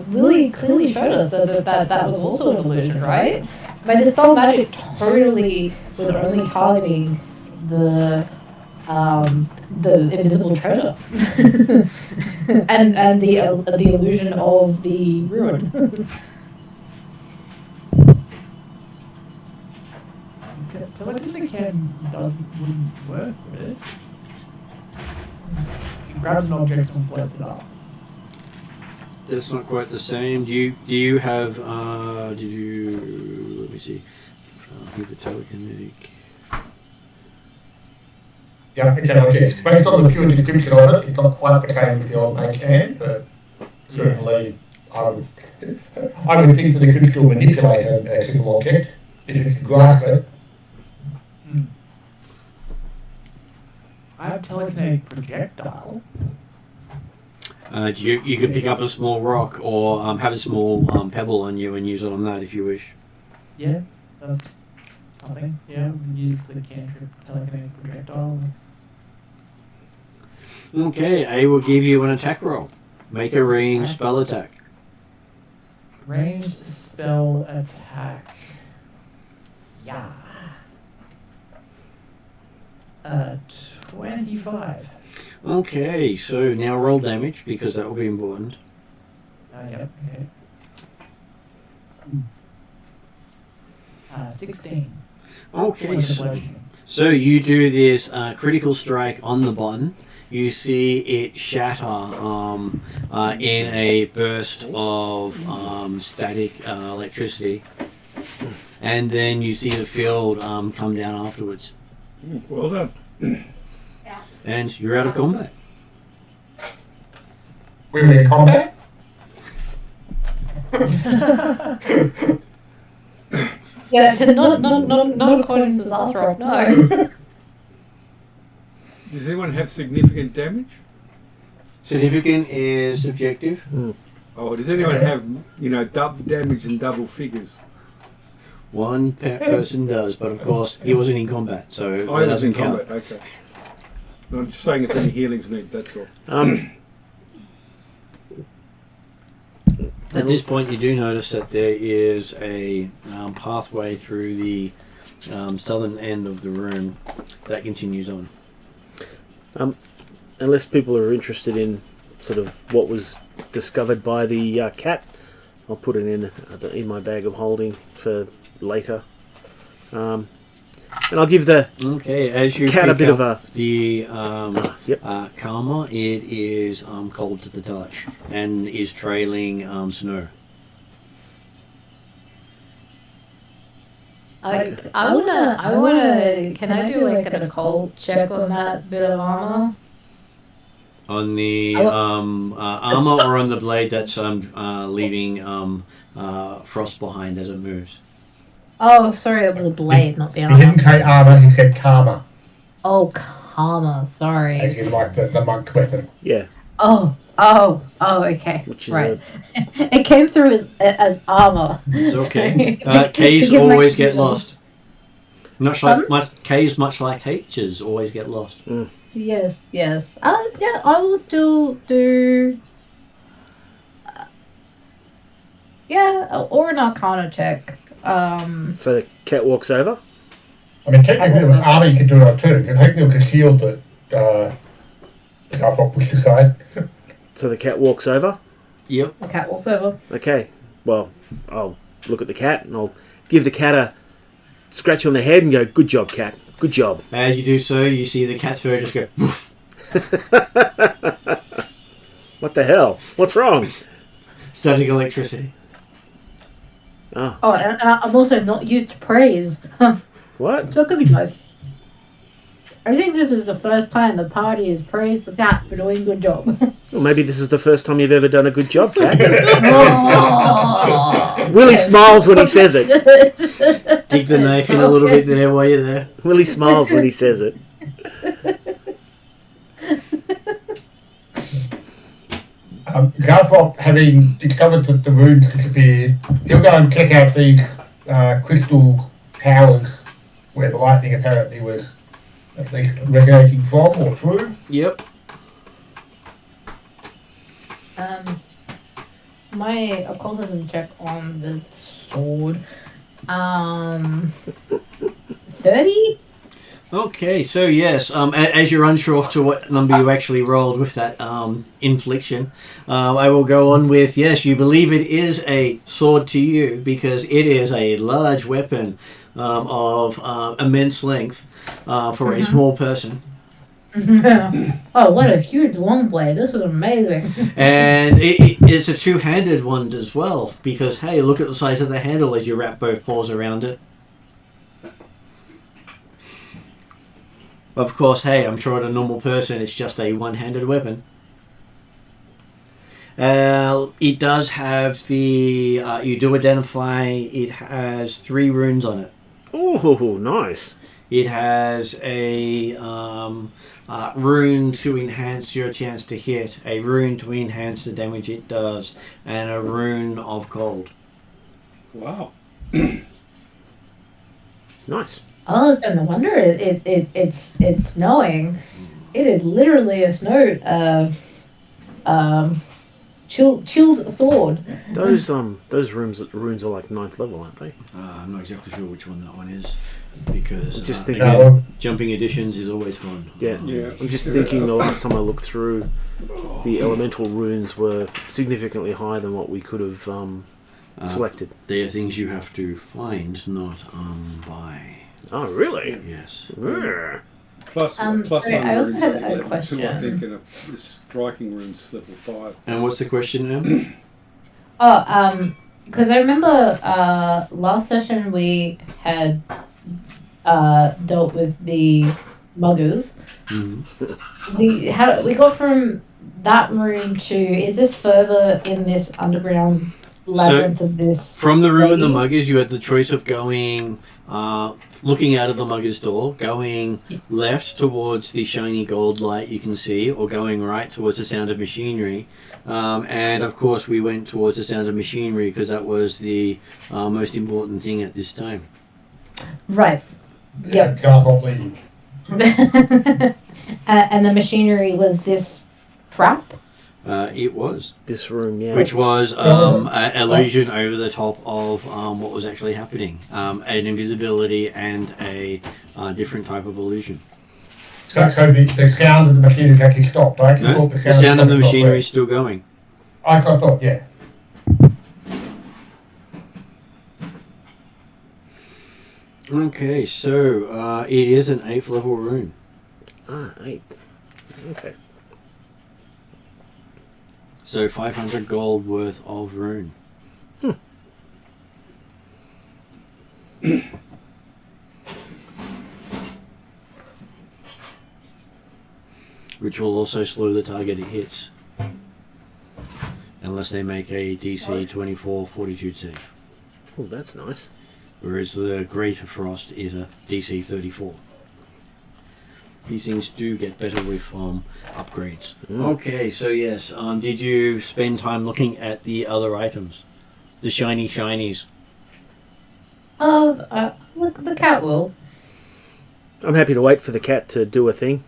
Willie clearly showed us that was also an illusion, right? My dispel magic totally was only targeting the invisible treasure and the illusion of the ruin. Telekinetic hand wouldn't work, would it? He grabs an object and floats it up. That's not quite the same. Do you have let me see. Give it telekinetic. Yeah, it's an object. Based on the pure description of it, it's not quite the same as the old mage hand, but certainly I would think that they could still manipulate a simple object if you could grasp it. I have telekinetic projectile. You could pick up a small rock or have a small pebble on you and use it on that if you wish. Yeah, that's something. Yeah, we can use the cantrip telekinetic projectile. Okay, I will give you an attack roll. Make a ranged spell attack. Ranged spell attack. Yeah. 25. Okay, so now roll damage because that will be important. Yep, okay. 16. Okay, so you do this critical strike on the button. You see it shatter in a burst of static electricity, and then you see the field come down afterwards. Well done. And you're out of combat. We're in combat? Yeah, not according to Zalthrop, no. Does anyone have significant damage? Significant is subjective. Oh, does anyone have, double damage and double figures? One person does, but of course he wasn't in combat, so I that was doesn't in count. combat, okay. No, I'm just saying if any healing's needed, that's all. At this point, you do notice that there is a pathway through the southern end of the room that continues on. Unless people are interested in sort of what was discovered by the cat, I'll put it in my bag of holding for later. And I'll give the as you cat a bit of a... The Yep. karma, it is cold to the touch and is trailing snow. I wanna. Can I do like an occult check on that bit of armor? On the armor or on the blade that's leaving frost behind as it moves? Oh, sorry, it was a blade, not the He armor. didn't say armor, he said karma. Oh, karma. Sorry. As in like the monk's weapon. Yeah. Okay. Which is Right. It came through as armor. It's okay. K's To give my always get confusion. lost. K's much like H's always get lost. Yes. Yeah, I will still do. Or an Arcana check. So the cat walks over. I mean, technically, with armor, you can do it on turn. Technically, with a shield that I thought pushed aside. So the cat walks over. Yep. The cat walks over. Okay. Well, I'll look at the cat and I'll give the cat a scratch on the head and go, "Good job, cat. Good job." As you do so, you see the cat's fur just go. Woof. What the hell? What's wrong? Static electricity. Oh, Oh, and I'm also not used to praise. what? So it could be both. I think this is the first time the party has praised the cat for doing a good job. Well, maybe this is the first time you've ever done a good job, cat. Oh, Willie smiles when he says it. Dig the knife in a little bit there while you're there. Willie smiles when he says it. Garthop, having discovered that the runes disappeared, he'll go and check out these crystal towers where the lightning apparently was at least resonating from or through. Yep. My occultism check on the sword. 30? Okay, so yes, as you're unsure as to what number you actually rolled with that infliction, I will go on with, yes, you believe it is a sword to you because it is a large weapon of immense length for a small person. Oh, what a huge long blade. This is amazing. And it's a two-handed one as well because, hey, look at the size of the handle as you wrap both paws around it. Of course, hey, I'm sure at a normal person it's just a one-handed weapon. It does have the... you do identify it has 3 runes on it. Oh, nice. It has a rune to enhance your chance to hit, a rune to enhance the damage it does, and a rune of cold. Wow. Nice. Oh, so no wonder it's snowing. It is literally a snow chilled sword. Those runes are like 9th level, aren't they? I'm not exactly sure which one that one is because Just thinking. again, jumping editions is always fun. Yeah. Yeah. I'm just thinking the last time I looked through, the elemental runes were significantly higher than what we could have selected. They are things you have to find, not buy. Oh, really? Yes. Yeah. Plus sorry, one I also rune's had only a level 2, I question. think, and a striking rune's level 5. And what's the question now? Because I remember last session we had dealt with the muggers. We got from that room to, is this further in this underground labyrinth of this? From the room of the lady? muggers, you had the choice of going, looking out of the mugger's door, going left towards the shiny gold light you can see, or going right towards the sound of machinery. And of course, we went towards the sound of machinery because that was the most important thing at this time. Right. Yep. Garthop leading. And the machinery was this trap? It was. This room, yeah. Which was an illusion over the top of what was actually happening. An invisibility and a different type of illusion. So the sound of the machinery actually stopped. I actually No? thought The sound of the machinery is still going. I thought, yeah. Okay, so it is an 8th level rune. 8. Okay. So 500 gold worth of rune. Which will also slow the target it hits. Unless they make a DC 24 fortitude save. Oh, that's nice. Whereas the Greater Frost is a DC 34. These things do get better with upgrades. Okay, so yes, did you spend time looking at the other items? The shiny shinies? Look, the cat will. I'm happy to wait for the cat to do a thing.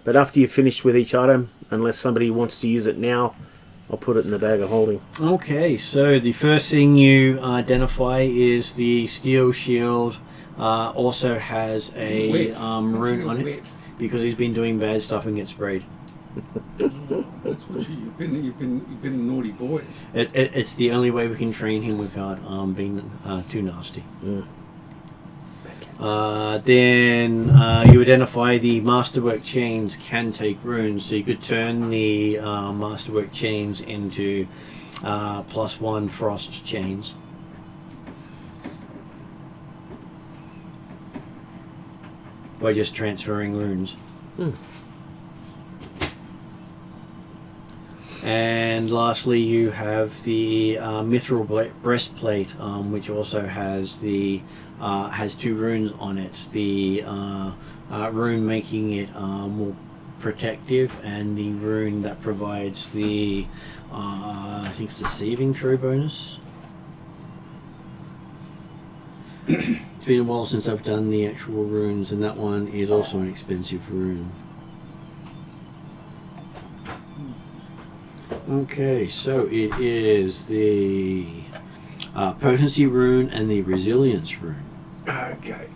But after you've finished with each item, unless somebody wants to use it now, I'll put it in the bag of holding. Okay, so the first thing you identify is the steel shield. Also has a rune on it because he's been doing bad stuff and gets sprayed. That's what you've been naughty boys. It's the only way we can train him without being too nasty. Then you identify the masterwork chains can take runes, so you could turn the masterwork chains into +1 frost chains. By just transferring runes. And lastly, you have the mithril breastplate, which also has the has 2 runes on it. The rune making it more protective, and the rune that provides the I think it's the saving throw bonus. It's been a while since I've done the actual runes, and that one is also an expensive rune. Okay, so it is the potency rune and the resilience rune. Okay.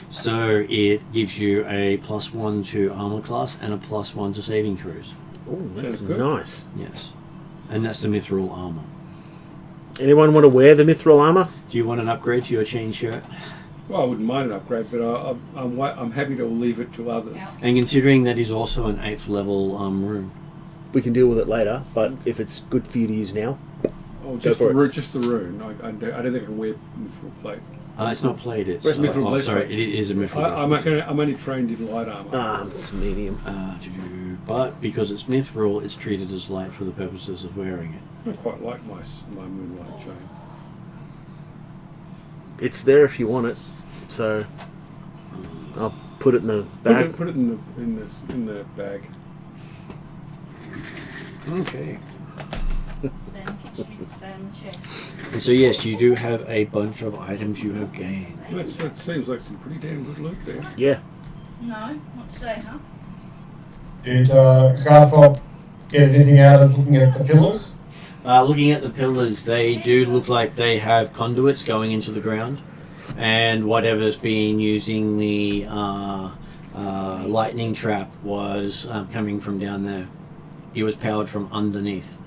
So it gives you a +1 to armor class and a +1 to saving throws. Oh, that's Good. nice. Yes, and that's the mithril armor. Anyone want to wear the mithril armor? Do you want an upgrade to your chain shirt? Well, I wouldn't mind an upgrade, but I'm happy to leave it to others. And considering that is also an 8th level rune. We can deal with it later, but if it's good for you to use now. Oh, Go for it. just the rune. I don't think I can wear mithril plate. It's not plate, it's... Where's mithril plate? sorry, it is a mithril. I'm only trained in light armor. It's medium. But because it's mithril, it's treated as light for the purposes of wearing it. I quite like my moonlight chain. It's there if you want it, so I'll put it in the bag. Put it in the bag. Okay. Stay in the kitchen, stay in the chair. And so yes, you do have a bunch of items you have gained. That seems like some pretty damn good loot there. Yeah. No, not today, huh? Did Garthop get anything out of looking at the pillars? Looking at the pillars, they do look like they have conduits going into the ground, and whatever's been using the lightning trap was coming from down there. It was powered from underneath.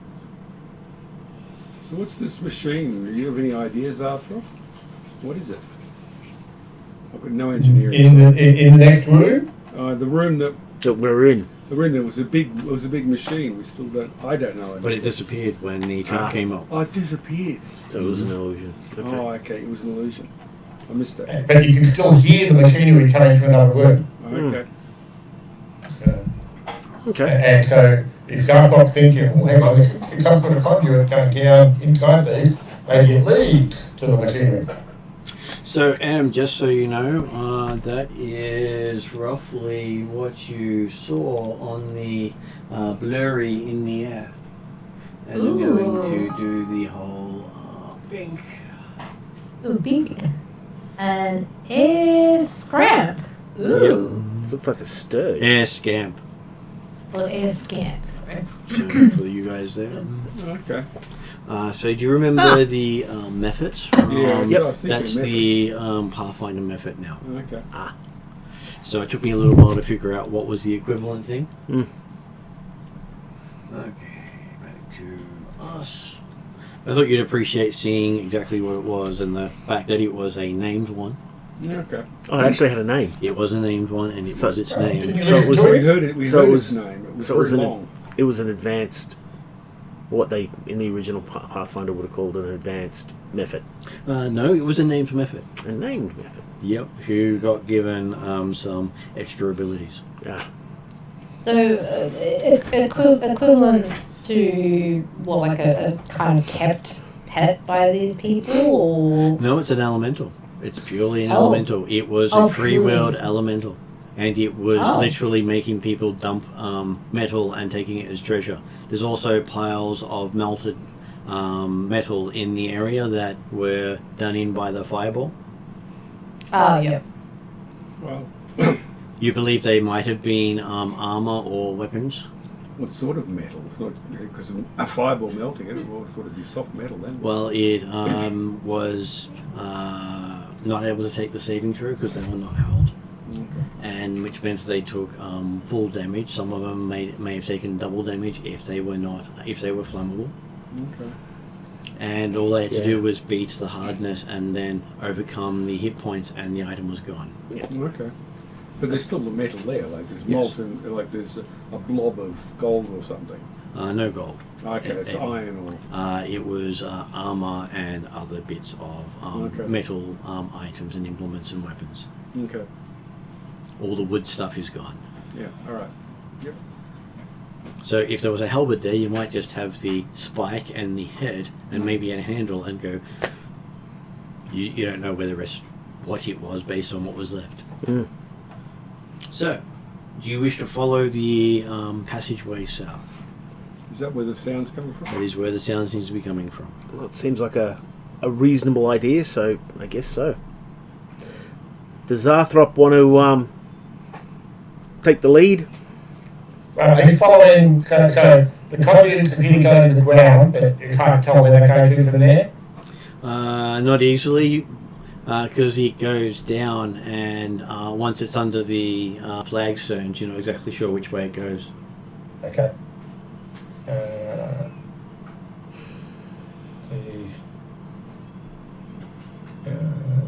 So what's this machine? Do you have any ideas, Arthur? What is it? I've got no engineering. In the next room? The room that we're in. The room there was a big machine. We still don't. I don't know. But it disappeared when the trap came up. Oh, it disappeared. So it was an illusion. Okay. Oh, okay. It was an illusion. I missed that. But you can still hear the machinery coming from another room. Okay. So, Okay. and so if Garthop's thinking, oh, hang on, there's some sort of conduit going down inside these, maybe it leads to the machinery. So, just so you know, that is roughly what you saw on the blurry in the air. And I'm going to do the whole bink. Ooh, big. An air scrap. Ooh. It looks like a sturge. Air scamp. Or air scamp. So for you guys there. Okay. So do you remember the methods? Yeah. Yep. I was thinking That's method. the Pathfinder method now. Okay. So it took me a little while to figure out what was the equivalent thing. Mm. Okay, back to us. I thought you'd appreciate seeing exactly what it was and the fact that it was a named one. Yeah, okay. Oh, it actually had a name. It was a named one and it So- was its name. So it was. We heard it. We so heard it was- its name. It was so it was very an- long. It was an advanced. What they in the original Pathfinder would have called an advanced method. No, it was a named method. A named method. Yep, who got given some extra abilities. Ah. So, equivalent to, what, like a kind of kept pet by these people? Or No, it's an elemental. It's purely an Oh. elemental. It was Oh, a free world purely. elemental. And it was Oh. literally making people dump metal and taking it as treasure. There's also piles of melted metal in the area that were done in by the fireball. Oh, yeah. Well, You believe they might have been armor or weapons? what sort of metal? It's not because a fireball melting it. I thought it'd be soft metal then. Well, it was not able to take the saving throw because they were not held. Okay. And which meant they took full damage. Some of them may have taken double damage if they were flammable. Okay. And all they had to Yeah. do was beat the hardness and then overcome the hit points, and the item was gone. Okay. But there's still the metal there, like there's Yes. molten, like there's a blob of gold or something. No gold. Okay, it's It- iron or. It was armor and other bits of Okay. metal items and implements and weapons. Okay. All the wood stuff is gone. Yeah. All right. Yep. So if there was a halberd there, you might just have the spike and the head and maybe a handle and go. You don't know where the rest, what it was based on what was left. Mm. So, do you wish to follow the passageway south? Is that where the sound's coming from? That is where the sound seems to be coming from. Well, it seems like a reasonable idea, so I guess so. Does Zarthrop want to take the lead? He's following, so the conduits appear to go to the ground, but you can't tell where they go to from there. Not easily, because it goes down, and once it's under the flagstones, you're not exactly sure which way it goes. Okay. See.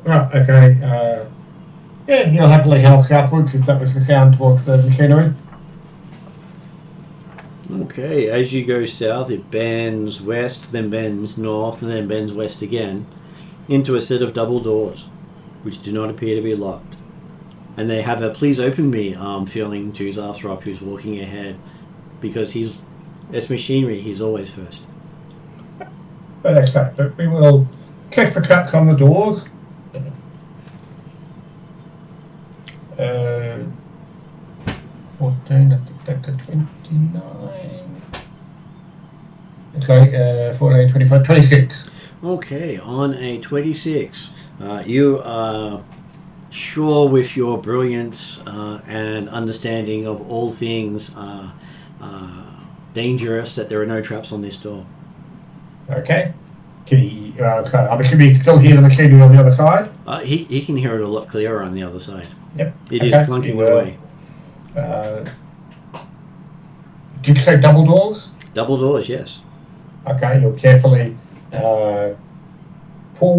Right, okay. Yeah, he'll happily head southwards if that was the sound towards the machinery. Okay, as you go south, it bends west, then bends north, and then bends west again, into a set of double doors, which do not appear to be locked. And they have a "please open me" feeling to Zarthrop, who's walking ahead, because it's machinery, he's always first. But that's that. But we will check for traps on the doors. 14, that's a 29. Sorry, 14, 25, 26. Okay, on a 26, you are sure with your brilliance and understanding of all things dangerous that there are no traps on this door. Okay. Can he, so I'm assuming he can still hear the machinery on the other side? He can hear it a lot clearer on the other side. Yep. It is Okay, he clunking will. away. Did you say double doors? Double doors, yes. Okay, you'll carefully pull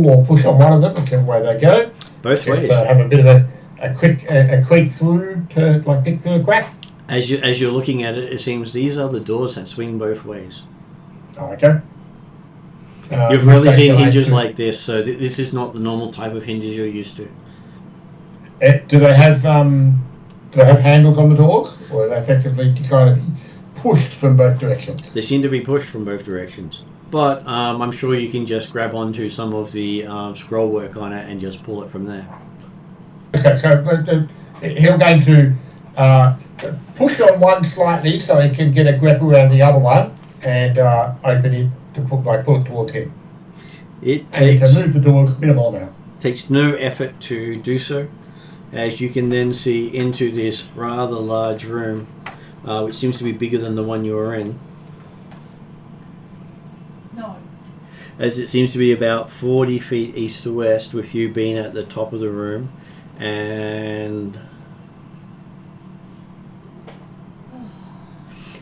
or push on one of them, whichever way they go. Both Just ways. have a bit of a quick through to like dig through a crack. As you're looking at it, it seems these are the doors that swing both ways. Oh, okay. You've rarely seen okay, hinges so- like this, so this is not the normal type of hinges you're used to. Do they have handles on the doors, or are they effectively designed to be pushed from both directions? They seem to be pushed from both directions. But I'm sure you can just grab onto some of the scroll work on it and just pull it from there. Okay, so he'll going to push on one slightly so he can get a grip around the other one and open it to pull it towards him. It And to move the doors minimal amount. takes no effort to do so, as you can then see into this rather large room, which seems to be bigger than the one you were in, No. as it seems to be about 40 feet east to west, with you being at the top of the room, and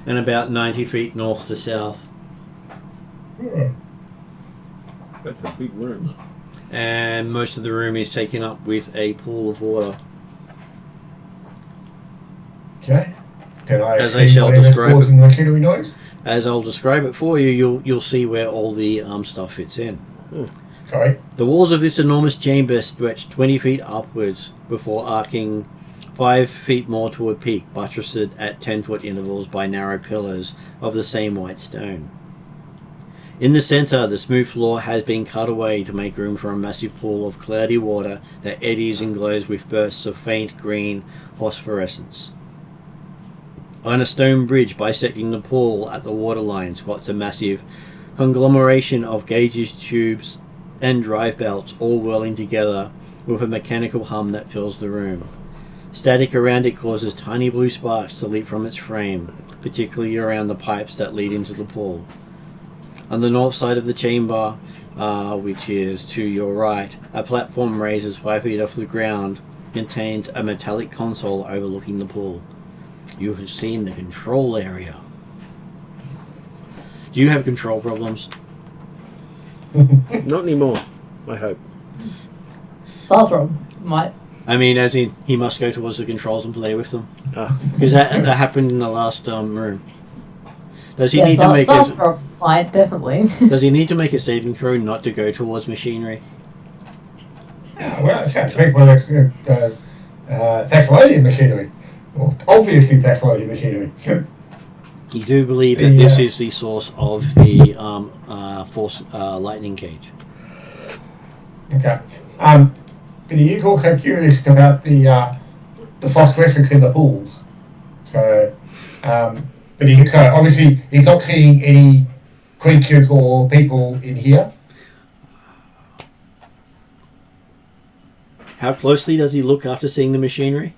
about 90 feet north to south. That's a big room. And most of the room is taken up with a pool of water. Okay. Can I As I see shall whatever's describe causing the machinery noise? As I'll describe it for you, you'll see where all the stuff fits in. Sorry. The walls of this enormous chamber stretch 20 feet upwards before arcing 5 feet more to a peak, buttressed at 10-foot intervals by narrow pillars of the same white stone. In the center, the smooth floor has been cut away to make room for a massive pool of cloudy water that eddies and glows with bursts of faint green phosphorescence. On a stone bridge bisecting the pool at the waterline squats a massive conglomeration of gauges, tubes, and drive belts all whirling together with a mechanical hum that fills the room. Static around it causes tiny blue sparks to leap from its frame, particularly around the pipes that lead into the pool. On the north side of the chamber, which is to your right, a platform raises 5 feet off the ground, contains a metallic console overlooking the pool. You have seen the control area. Do you have control problems? Not anymore, I hope. Salthrom might. I mean, as in, he must go towards the controls and play with them. Ah. Because that happened in the last room. Does he Yeah, need to make Salthrom might, definitely. Does he need to make a saving throw not to go towards machinery? Yeah, well, it sounds like one of the Thassilonian machinery. Well, obviously Thassilonian machinery. You do believe that this is the source of the force lightning cage. Okay. But he is also curious about the phosphorescence in the pools. So, but so obviously he's not seeing any creatures or people in here. How closely does he look after seeing the machinery?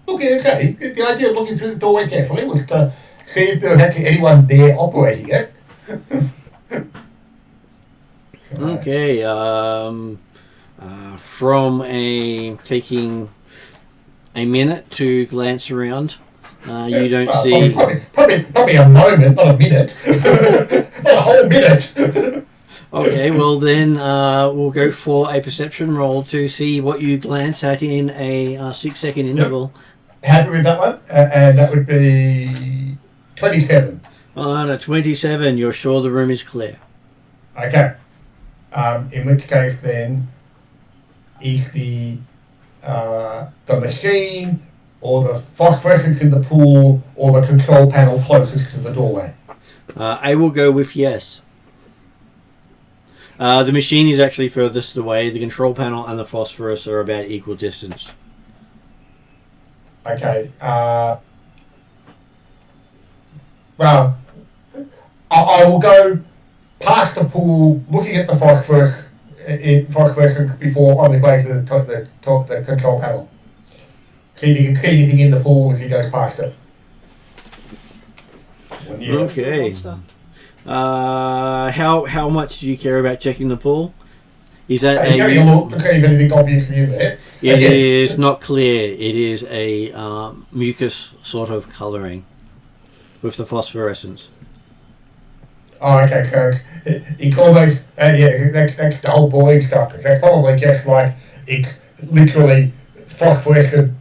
Okay. The idea of looking through the doorway carefully was to see if there was actually anyone there operating it. So, Okay. From taking a minute to glance around, you don't see. Probably a moment, not a minute. Not a whole minute. Okay, well then we'll go for a perception roll to see what you glance at in a 6-second interval. Happy with that one? And that would be 27. On a 27, you're sure the room is clear. Okay. In which case then, is the machine or the phosphorescence in the pool or the control panel closest to the doorway? I will go with yes. The machine is actually furthest away. The control panel and the phosphorus are about equal distance. Okay. Well, I will go past the pool, looking at the phosphorescence before on the way to the control panel. See if you can see anything in the pool as he goes past it. Okay. How much do you care about checking the pool? Is that a look to see if anything obvious in there? It is not clear. It is a mucus sort of colouring with the phosphorescence. Oh, okay, so it's almost, that's the whole boiling stuff. That's probably just like, it's literally phosphorescent,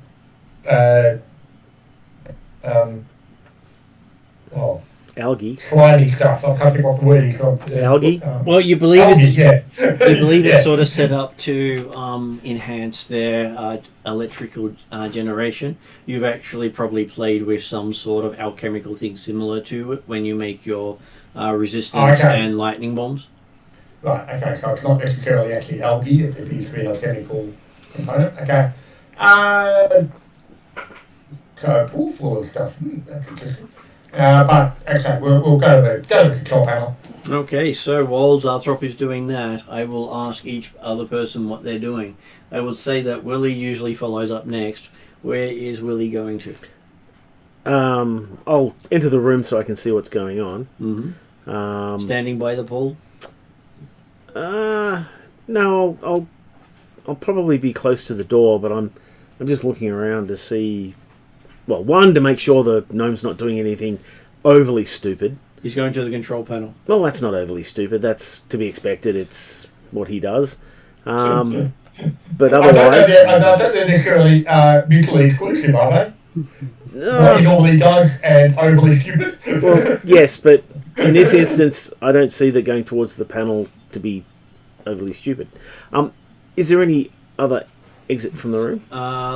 Algae. slimy stuff. I can't think what the word is. Algae? Well, you believe algae, it's yeah. you believe Yeah. it's sort of set up to enhance their electrical generation. You've actually probably played with some sort of alchemical thing similar to it when you make your resistance and lightning bombs. Right, okay, so it's not necessarily actually algae, it appears to be a chemical component. Okay. So a pool full of stuff. That's interesting. But okay, we'll go to the control panel. Okay, so while Zarthrop is doing that, I will ask each other person what they're doing. I would say that Willie usually follows up next. Where is Willie going to? I'll enter the room so I can see what's going on. Mm-hmm. Standing by the pool? No, I'll probably be close to the door, but I'm just looking around to see. Well, one, to make sure the gnome's not doing anything overly stupid. He's going to the control panel. Well, that's not overly stupid. That's to be expected. It's what he does. But otherwise, I don't think they're necessarily mutually exclusive, are they? What he normally does and overly stupid. Well, yes, but in this instance, I don't see that going towards the panel to be overly stupid. Is there any other exit from the room?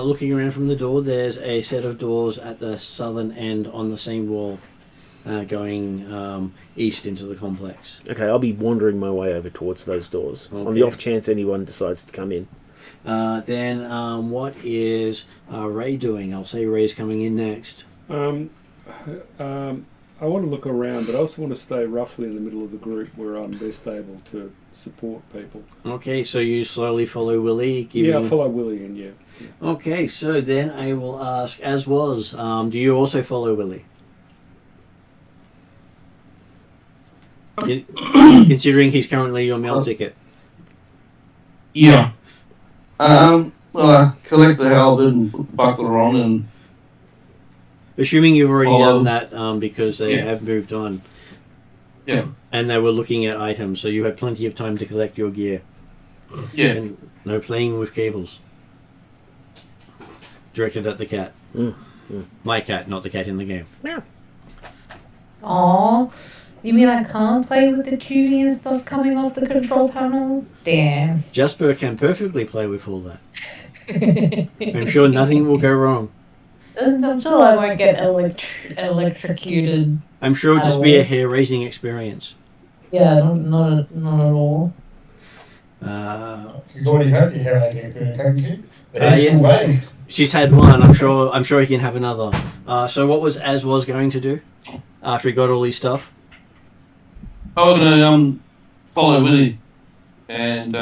Looking around from the door, there's a set of doors at the southern end on the same wall. going east into the complex. Okay, I'll be wandering my way over towards those doors on Okay. the off chance anyone decides to come in. Then what is Ray doing? I'll say Ray's coming in next. I want to look around, but I also want to stay roughly in the middle of the group where I'm best able to support people. Okay, so you slowly follow Willie. Yeah, I follow Willie in, yeah. Okay, so then I will ask, as was, do you also follow Willie? Considering he's currently your meal ticket. Yeah. Well, I collect the halberd and buckle her on, and Assuming you've already Follow. done that because they Yeah. have moved on. yeah, And they were looking at items, so you had plenty of time to collect your gear. yeah. And no playing with cables. Directed at the cat. My cat, not the cat in the game. Aw. You mean I can't play with the tubing and stuff coming off the control panel? Damn. Jasper can perfectly play with all that. I'm sure nothing will go wrong. I'm sure I won't get electrocuted. I'm sure it'll just be a hair-raising experience. Yeah, not at all. She's already had the hair experience, hasn't she? The Yeah. hair's full raised. She's had one. I'm sure he can have another. So what was As was going to do after he got all his stuff? I was gonna follow Willie and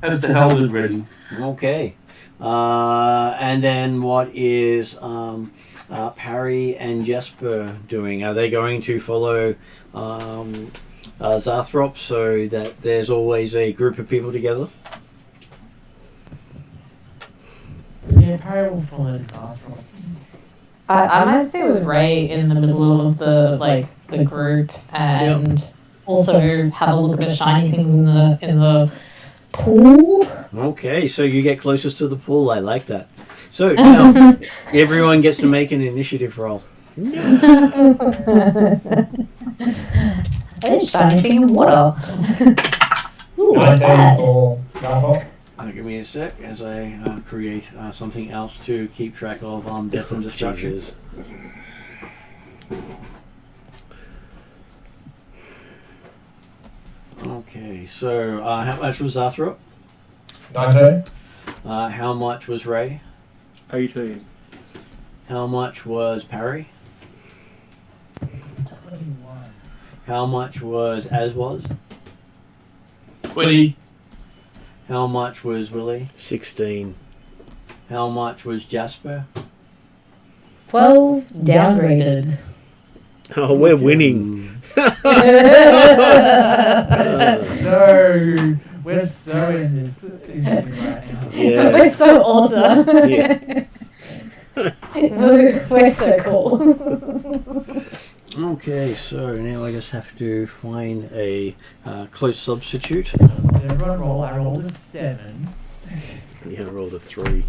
have the halberd ready. Okay. And then what is Parry and Jesper doing? Are they going to follow Zathrop so that there's always a group of people together? Yeah, Parry will follow this after. I might stay with Ray in the middle of the group and also have a look at the shiny things in the pool. Okay, so you get closest to the pool. I like that. So now everyone gets to make an initiative roll. Hey, shiny thing in water. Ooh, 19 for Garthok. Give me a sec as I create something else to keep track of death and destruction. Jesus. Okay, so how much was Zathrop? 19. How much was Ray? 18. How much was Parry? 21. How much was As was? 20. How much was Willie? 16. How much was Jasper? 12 downgraded. Oh, we're winning. No, we're so in this interview right now. Yeah. We're so awesome. Yeah. We're so cool. Okay, so now I just have to find a close substitute. Did everyone roll? I rolled a 7. Yeah, I rolled a 3.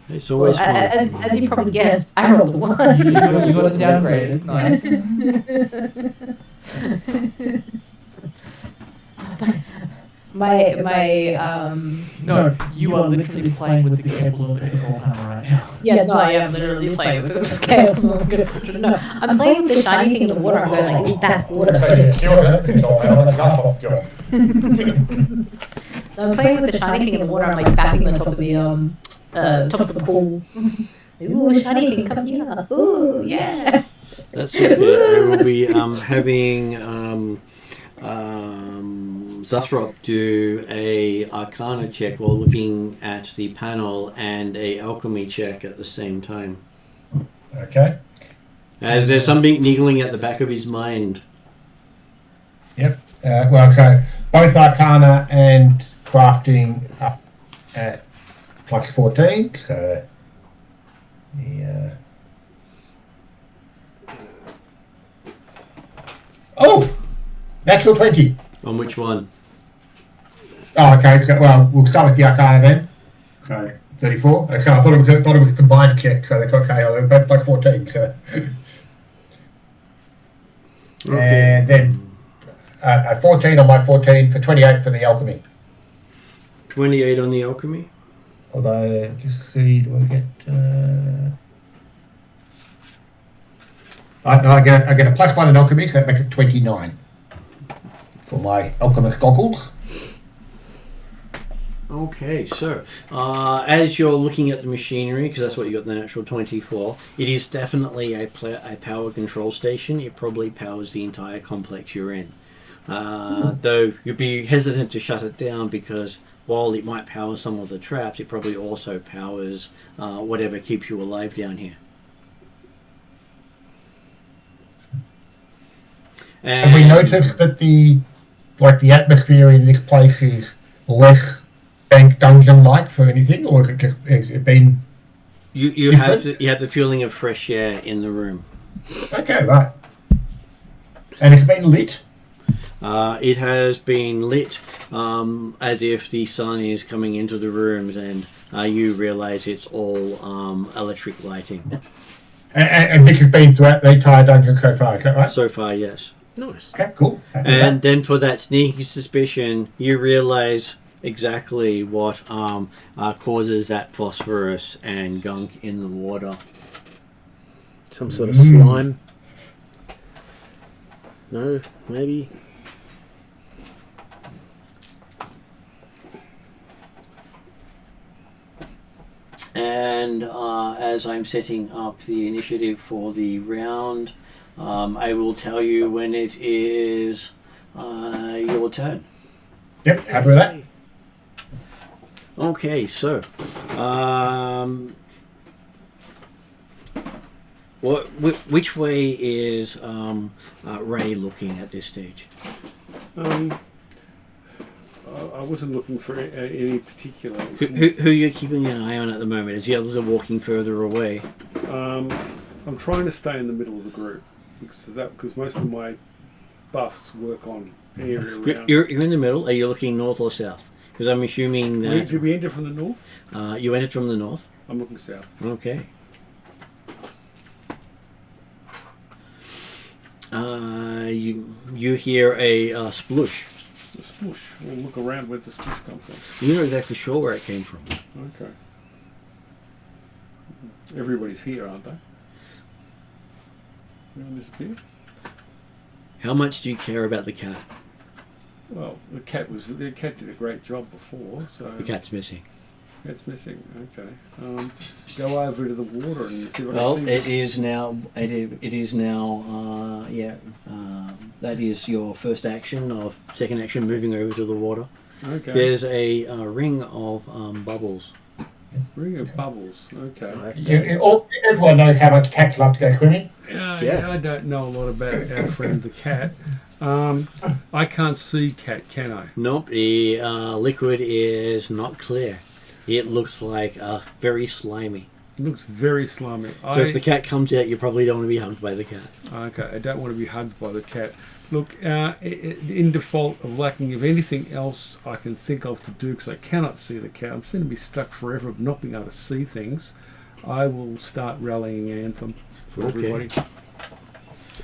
It's always fun. As you probably guessed, I rolled a 1. You got it downgraded. Nice. my No, you are literally playing with the cables of the control panel right now. yeah, no, I am literally playing with the chaos. No, I'm playing with the shiny thing in the water. I'm going like, eat that water. So yeah, she was at the control panel. That's Garthok's job. So I'm playing with the shiny thing in the water. I'm like bapping the top of the pool. Ooh, shiny thing, come here. Ooh, yeah. That's okay. I will be having Zathrop do a Arcana check while looking at the panel and a Alchemy check at the same time. Okay. As there's something niggling at the back of his mind. Yep. Well, so both Arcana and Crafting up at plus 14. So the natural 20. On which one? Oh, okay. So, well, we'll start with the Arcana then. So 34. So I thought it was a combined check. So that's okay. They're both plus 14. So and then 14 on my 14 for 28 for the Alchemy. 28 on the Alchemy. Although, just see, do I get... I get a +1 in alchemy, so that makes it 29 for my alchemist goggles. Okay, so as you're looking at the machinery, because that's what you got the natural 20 for, it is definitely a power control station. It probably powers the entire complex you're in. Though you'd be hesitant to shut it down because while it might power some of the traps, it probably also powers whatever keeps you alive down here. And Have we noticed that the atmosphere in this place is less bank dungeon-like for anything, or has it been? You have the feeling of fresh air in the room. Okay, right. And it's been lit. It has been lit as if the sun is coming into the rooms, and you realise it's all electric lighting. And this has been throughout the entire dungeon so far, is that right? So far, yes. Nice. Okay, cool. And then for that sneaky suspicion, you realise exactly what causes that phosphorus and gunk in the water. Some sort of slime. No, maybe. And as I'm setting up the initiative for the round, I will tell you when it is your turn. Yep, happy with that. Okay, so which way is Ray looking at this stage? I wasn't looking for any particular. Who you're keeping an eye on at the moment as the others are walking further away? I'm trying to stay in the middle of the group because most of my buffs work on an area around. You're in the middle. Are you looking north or south? Because I'm assuming that... Did we enter from the north? You entered from the north. I'm looking south. Okay. You hear a sploosh. The sploosh. We'll look around where the sploosh comes from. You're not exactly sure where it came from. Okay. Everybody's here, aren't they? Everyone disappeared? How much do you care about the cat? Well, the cat did a great job before, so... The cat's missing. Cat's missing, okay. Go over to the water and see what I Well, see. it is now, that is your first action, or second action, moving over to the water. Okay. There's a ring of bubbles. Ring of bubbles, okay. Everyone knows how much cats love to go swimming. Yeah, I don't know a lot about our friend the cat. I can't see cat, can I? Nope, the liquid is not clear. It looks like very slimy. It looks very slimy. So if the cat comes out, you probably don't want to be hugged by the cat. Okay, I don't want to be hugged by the cat. Look, in default of lacking of anything else I can think of to do, because I cannot see the cat, I'm going to be stuck forever of not being able to see things. I will start rallying anthem for everybody.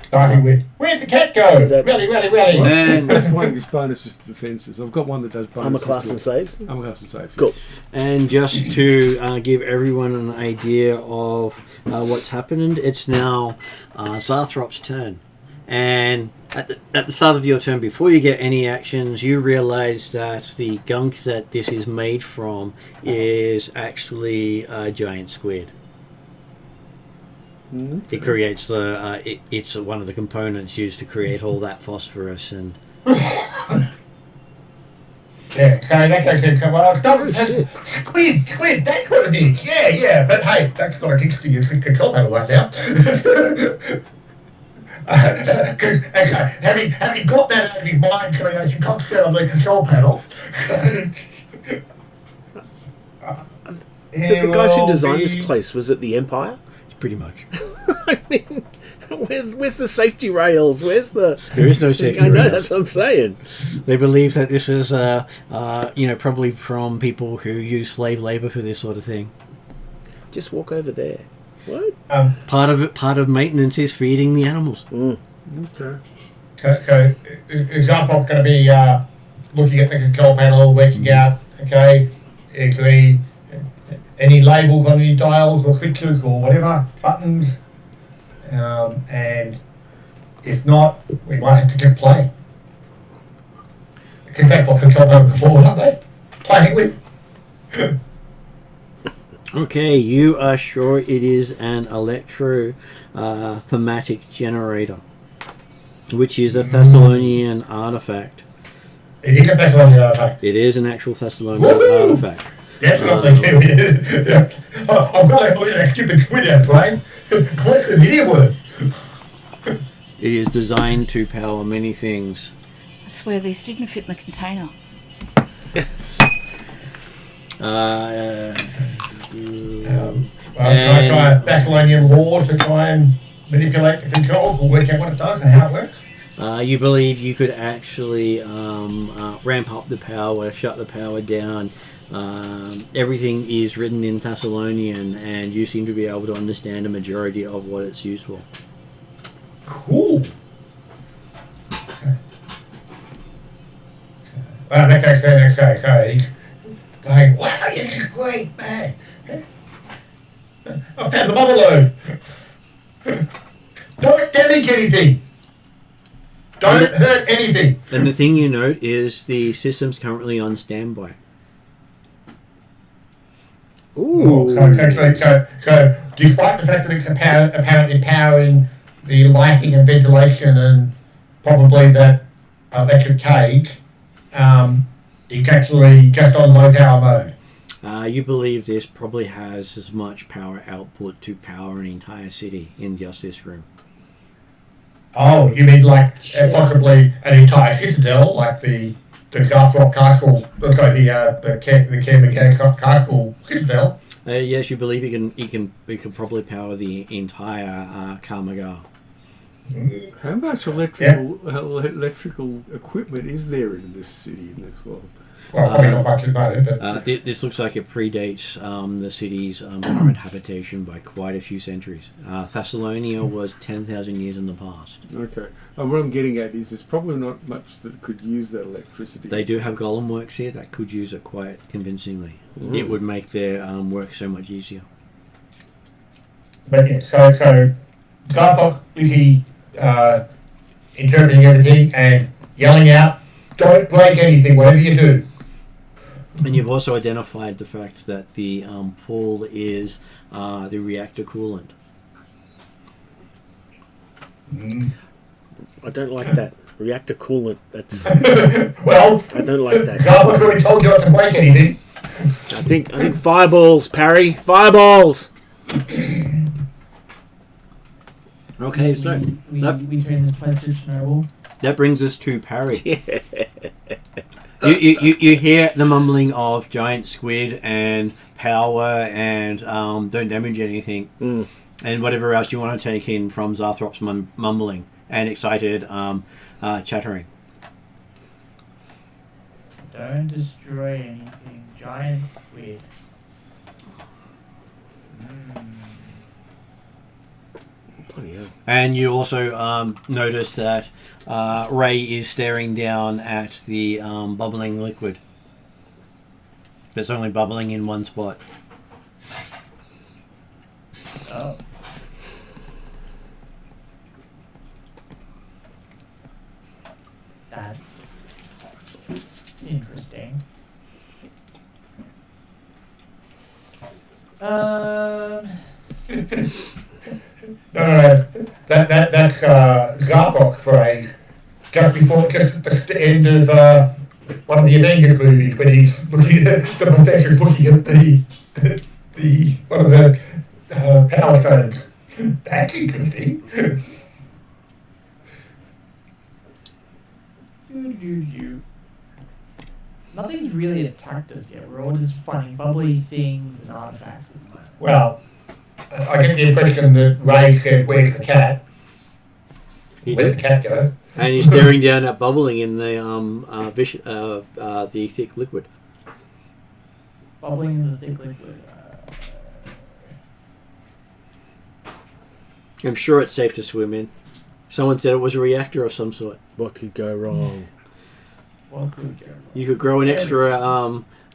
Starting with, where's the cat go? Rally. And That's one of his bonuses to defences. I've got one that does bonuses. Armor class and saves. Armor class and saves. Cool. And just to give everyone an idea of what's happened, it's now Zathrop's turn. And at the start of your turn, before you get any actions, you realise that the gunk that this is made from is actually a giant squid. Okay. It creates it's one of the components used to create all that phosphorus and. Yeah, so that goes into what I was talking about. Squid, that's what it is. Yeah, but hey, that's not an interesting control panel right now. Because having got that out of his mind, so I can concentrate on the control panel. The guys who designed this place, was it the Empire? Pretty much. I mean, where's the safety rails? Where's the... There is no safety I know, rails. that's what I'm saying. They believe that this is, probably from people who use slave labour for this sort of thing. Just walk over there. What? Part of maintenance is feeding the animals. Okay. So Zarfov's going to be looking at the control panel, working out, okay, is there any labels on any dials or switches or whatever, buttons, and if not, we might have to just play. Because that's what control over the forward, aren't they? Playing with. Okay, you are sure it is an electro thematic generator, which is a Thassilonian artifact. It is a Thassilonian artifact. It is an actual Thassilonian Woohoo! artifact. Definitely. I'm glad I got that stupid squid out playing. Collect an idiot word. It is designed to power many things. I swear these didn't fit in the container. Can I try a Thassilonian law to try and manipulate the controls or work out what it does and how it works? You believe you could actually ramp up the power, shut the power down. Everything is written in Thassilonian, and you seem to be able to understand a majority of what it's used for. Cool. Well, next guy, so he's going, wow, this is great, man. I found the mother load. Don't damage anything. Don't hurt anything. And the thing you note is the system's currently on standby. Ooh. So despite the fact that it's apparently powering the lighting and ventilation and probably that electric cage, it's actually just on low power mode. You believe this probably has as much power output to power an entire city in just this room. Oh, you mean like possibly an entire citadel, like the Garthrop Castle, sorry, the Kermagag Castle citadel? Yes, you believe it can probably power the entire Karmagar. How much electrical equipment is there in this city, in this world? Well, probably not much about it, but... This looks like it predates the city's current habitation by quite a few centuries. Thessalonia was 10,000 years in the past. Okay. And what I'm getting at is there's probably not much that could use that electricity. They do have golem works here that could use it quite convincingly. It would make their work so much easier. But yeah, so Garthok is he interpreting everything and yelling out, don't break anything, whatever you do. And you've also identified the fact that the pool is the reactor coolant. I don't like that. Reactor coolant. That's. Well, I don't like that. Garthok's already told you not to break anything. I think fireballs, Parry. Fireballs. Okay, so we turn this place to Chernobyl. that brings us to Parry. You hear the mumbling of giant squid and power and don't damage anything and whatever else you want to take in from Zarthrop's mumbling and excited chattering. Don't destroy anything. Giant squid. Bloody hell. And you also notice that Ray is staring down at the bubbling liquid. That's only bubbling in one spot. Oh. That's interesting. No. That's Zarthok's phrase. Just at the end of one of the Avengers movies when he's looking at the professor's looking at the one of the power stones. That's interesting. Nothing's really attacked us yet. We're all just finding bubbly things and artifacts at the moment. Well, I get the impression that Ray said, "Where's the cat?" Where'd the cat go? And he's staring down at bubbling in the thick liquid. Bubbling in the thick liquid. I'm sure it's safe to swim in. Someone said it was a reactor of some sort. What could go wrong? What could go wrong? You could grow an extra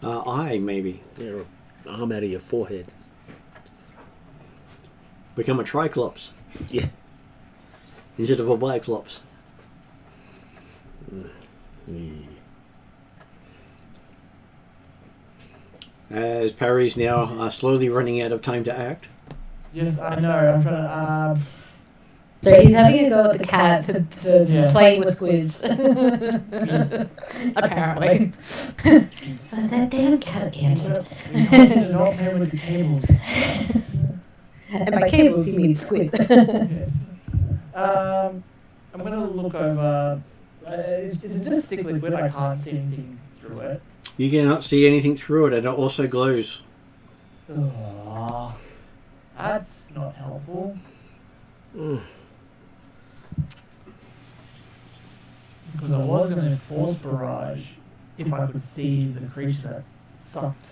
eye, maybe. Yeah, arm out of your forehead. Become a Triclops. Yeah. instead of a Biclops. As Parry's now slowly running out of time to act. Yes, I know. I'm trying to. So he's having a go at the cat for Yeah. playing with squids. Apparently. So that damn cat again. We told you to not play with the cables. And by cables, you mean squid. Yes. I'm gonna look over. Is it just thick liquid? I can't see anything through it. You cannot see anything through it, and it also glows. Oh, that's not helpful. Because I was going to force barrage if I could see the creature that sucked.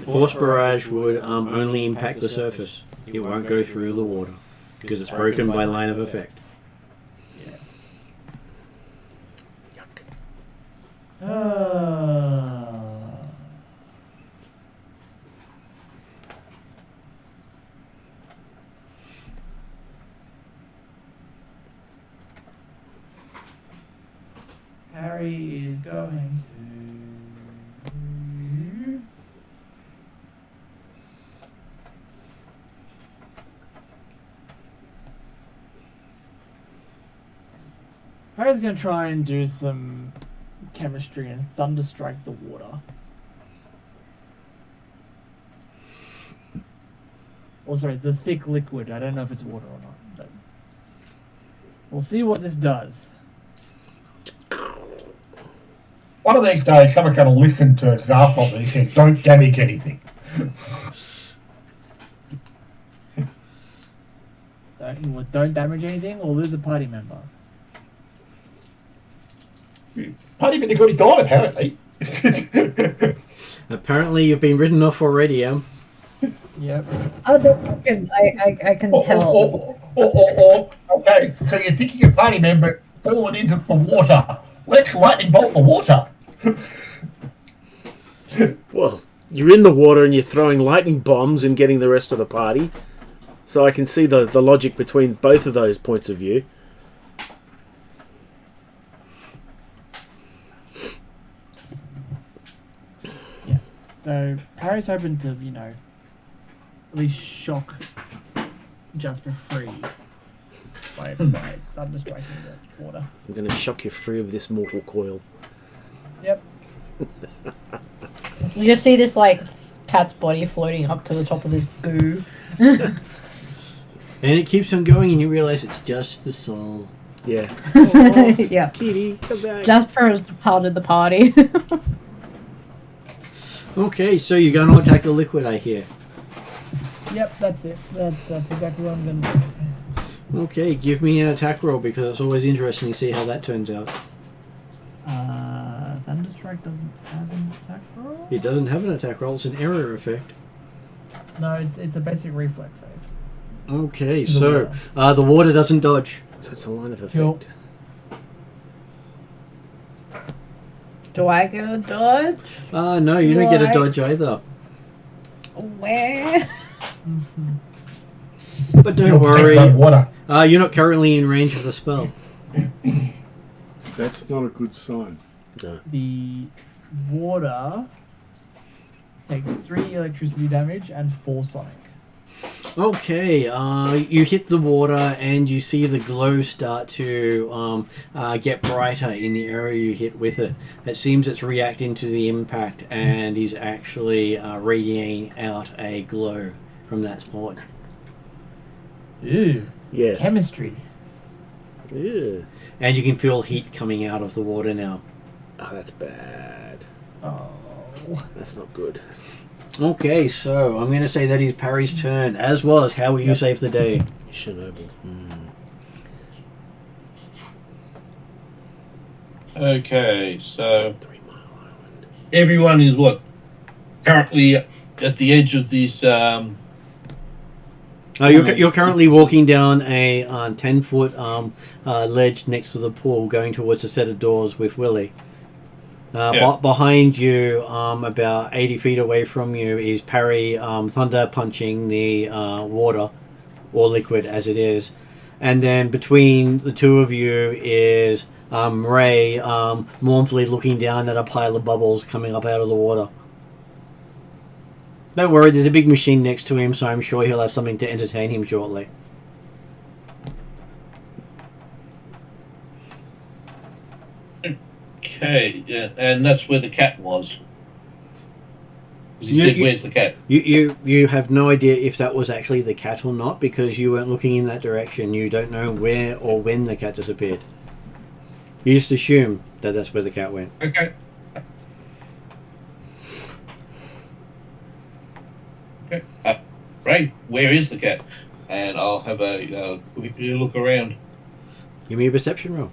Force barrage would only impact the surface. It won't go through the water because it's broken by line of effect. Yes. Yuck. Harry is going to. Harry's going to try and do some chemistry and thunderstrike the water. Oh, sorry, the thick liquid. I don't know if it's water or not, but we'll see what this does. One of these days, someone's going to listen to Zarthop and he says, "Don't damage anything." Don't damage anything or lose a party member. Party member's already gone, apparently. Apparently, you've been written off already, Em. Yep. Oh, I can tell. Okay, so you're thinking your party member fallen into the water. Let's lightning bolt the water. Well, you're in the water and you're throwing lightning bombs and getting the rest of the party. So I can see the logic between both of those points of view. Yeah. So Harry's hoping to, at least shock Jasper free by thunder striking the water. I'm going to shock you free of this mortal coil. Yep. You just see this cat's body floating up to the top of this goo. And it keeps on going, and you realise it's just the soul. Yeah. Yeah. Kitty, come back. Jasper has departed the party. Okay, so you're going to attack the liquid, I hear. Yep, that's it. That's exactly what I'm going to do. Okay, give me an attack roll because it's always interesting to see how that turns out. Thunderstrike doesn't have an attack roll? It doesn't have an attack roll, it's an error effect. No, it's a basic reflex save. Okay, so the water doesn't dodge. So it's a line of effect. Cool. Do I get a dodge? No, you don't get a dodge either. Where? But don't worry, you're not currently in range of the spell. That's not a good sign. No. The water takes 3 electricity damage and 4 sonic. Okay, you hit the water and you see the glow start to get brighter in the area you hit with it. It seems it's reacting to the impact and is actually radiating out a glow from that spot. Ew. Yes. Chemistry. Ew. And you can feel heat coming out of the water now. Oh, that's bad. Oh. That's not good. Okay, so I'm going to say that is Parry's turn, as well as how will you save the day? Chernobyl. Okay, so 3 Mile Island. everyone is currently at the edge of this. You're currently walking down a 10-foot ledge next to the pool, going towards a set of doors with Willie. Behind you, about 80 feet away from you, is Parry thunder punching the water, or liquid as it is. And then between the two of you is Ray mournfully looking down at a pile of bubbles coming up out of the water. Don't worry, there's a big machine next to him, so I'm sure he'll have something to entertain him shortly. Okay, yeah, and that's where the cat was. 'Cause he said, "Where's the cat?" You have no idea if that was actually the cat or not because you weren't looking in that direction. You don't know where or when the cat disappeared. You just assume that that's where the cat went. Okay. Okay. Ray, where is the cat? And I'll have a look around. Give me a perception roll.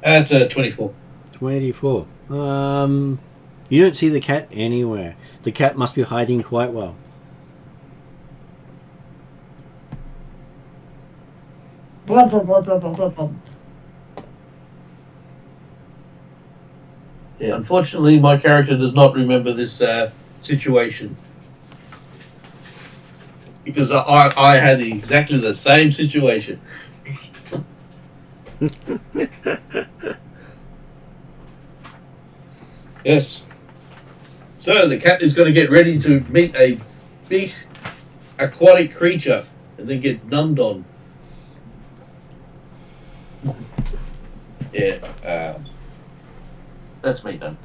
That's a 24. 24. You don't see the cat anywhere. The cat must be hiding quite well. Blah, blah, blah, blah, blah, blah, blah. Yeah, unfortunately, my character does not remember this situation. Because I had exactly the same situation. Yes. So the cat is going to get ready to meet a big aquatic creature and then get numbed on. Yeah, that's me done.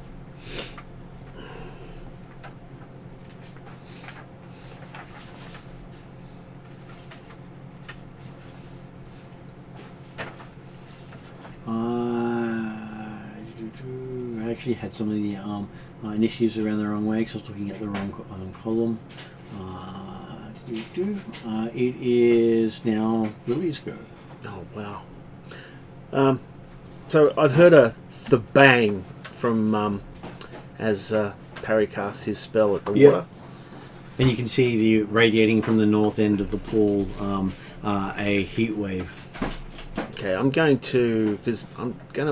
I actually had some of the initiatives around the wrong way because I was looking at the wrong column. It is now Lily's go. Oh, wow. So I've heard the bang from as Parry casts his spell at the water. And you can see the radiating from the north end of the pool a heat wave. Okay, I'm going to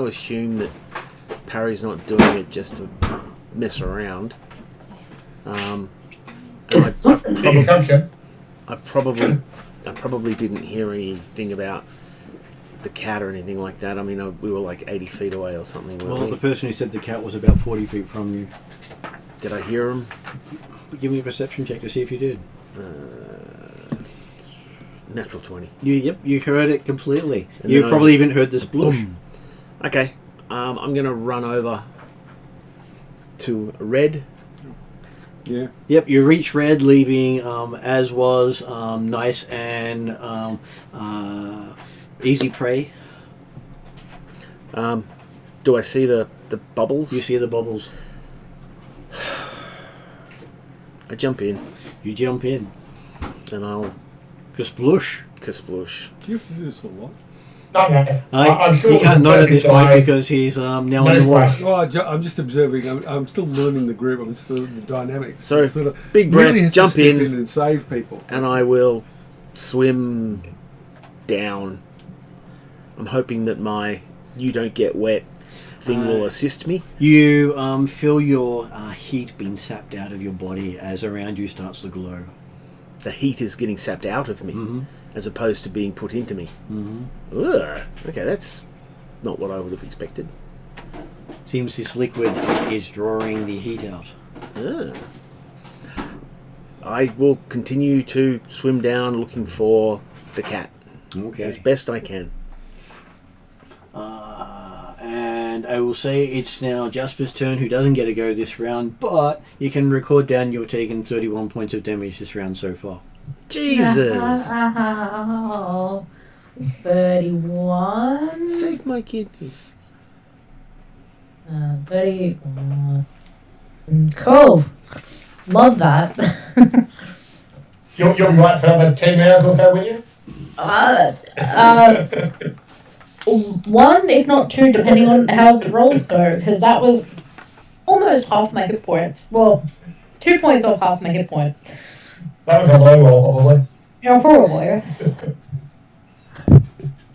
assume that Parry's not doing it just to mess around. And Big assumption. I probably didn't hear anything about the cat or anything like that. I mean, we were like 80 feet away or something. Well, the person who said the cat was about 40 feet from you. Did I hear him? Give me a perception check to see if you did. Natural 20. You heard it completely. And You then probably even heard the sploosh. Okay, I'm going to run over to Red. Yeah. Yep, you reach Red, leaving as was Nice and Easy Prey. Do I see the bubbles? You see the bubbles. I jump in You jump in. and I'll Kasplush. kasploosh. Do you have to do this a lot? No. I'm sure You it was can't a note at perfect this point dive. because he's now in No the water. splash. Well, I'm just observing. I'm still learning the group. I'm still the dynamics. So, It's sort of, big breath, really has to jump step in. and save people. And I will swim down. I'm hoping that my "you don't get wet" thing will assist me. You feel your heat being sapped out of your body as around you starts to glow. The heat is getting sapped out of me, Mm-hmm. as opposed to being put into me. Mm-hmm. Ugh. Okay, that's not what I would have expected. Seems this liquid is drawing the heat out. Ugh. I will continue to swim down looking for the cat as Okay. best I can. And I will say it's now Jasper's turn, who doesn't get a go this round, but you can record down you've taken 31 points of damage this round so far. Jesus! 31. Save my kidney. 30. Cool. Love that. You'll be right for another 10 hours or so, will you? One, if not two, depending on how the rolls go, because that was almost half my hit points. Well, 2 points off half my hit points. That was a low roll, probably. Yeah, probably.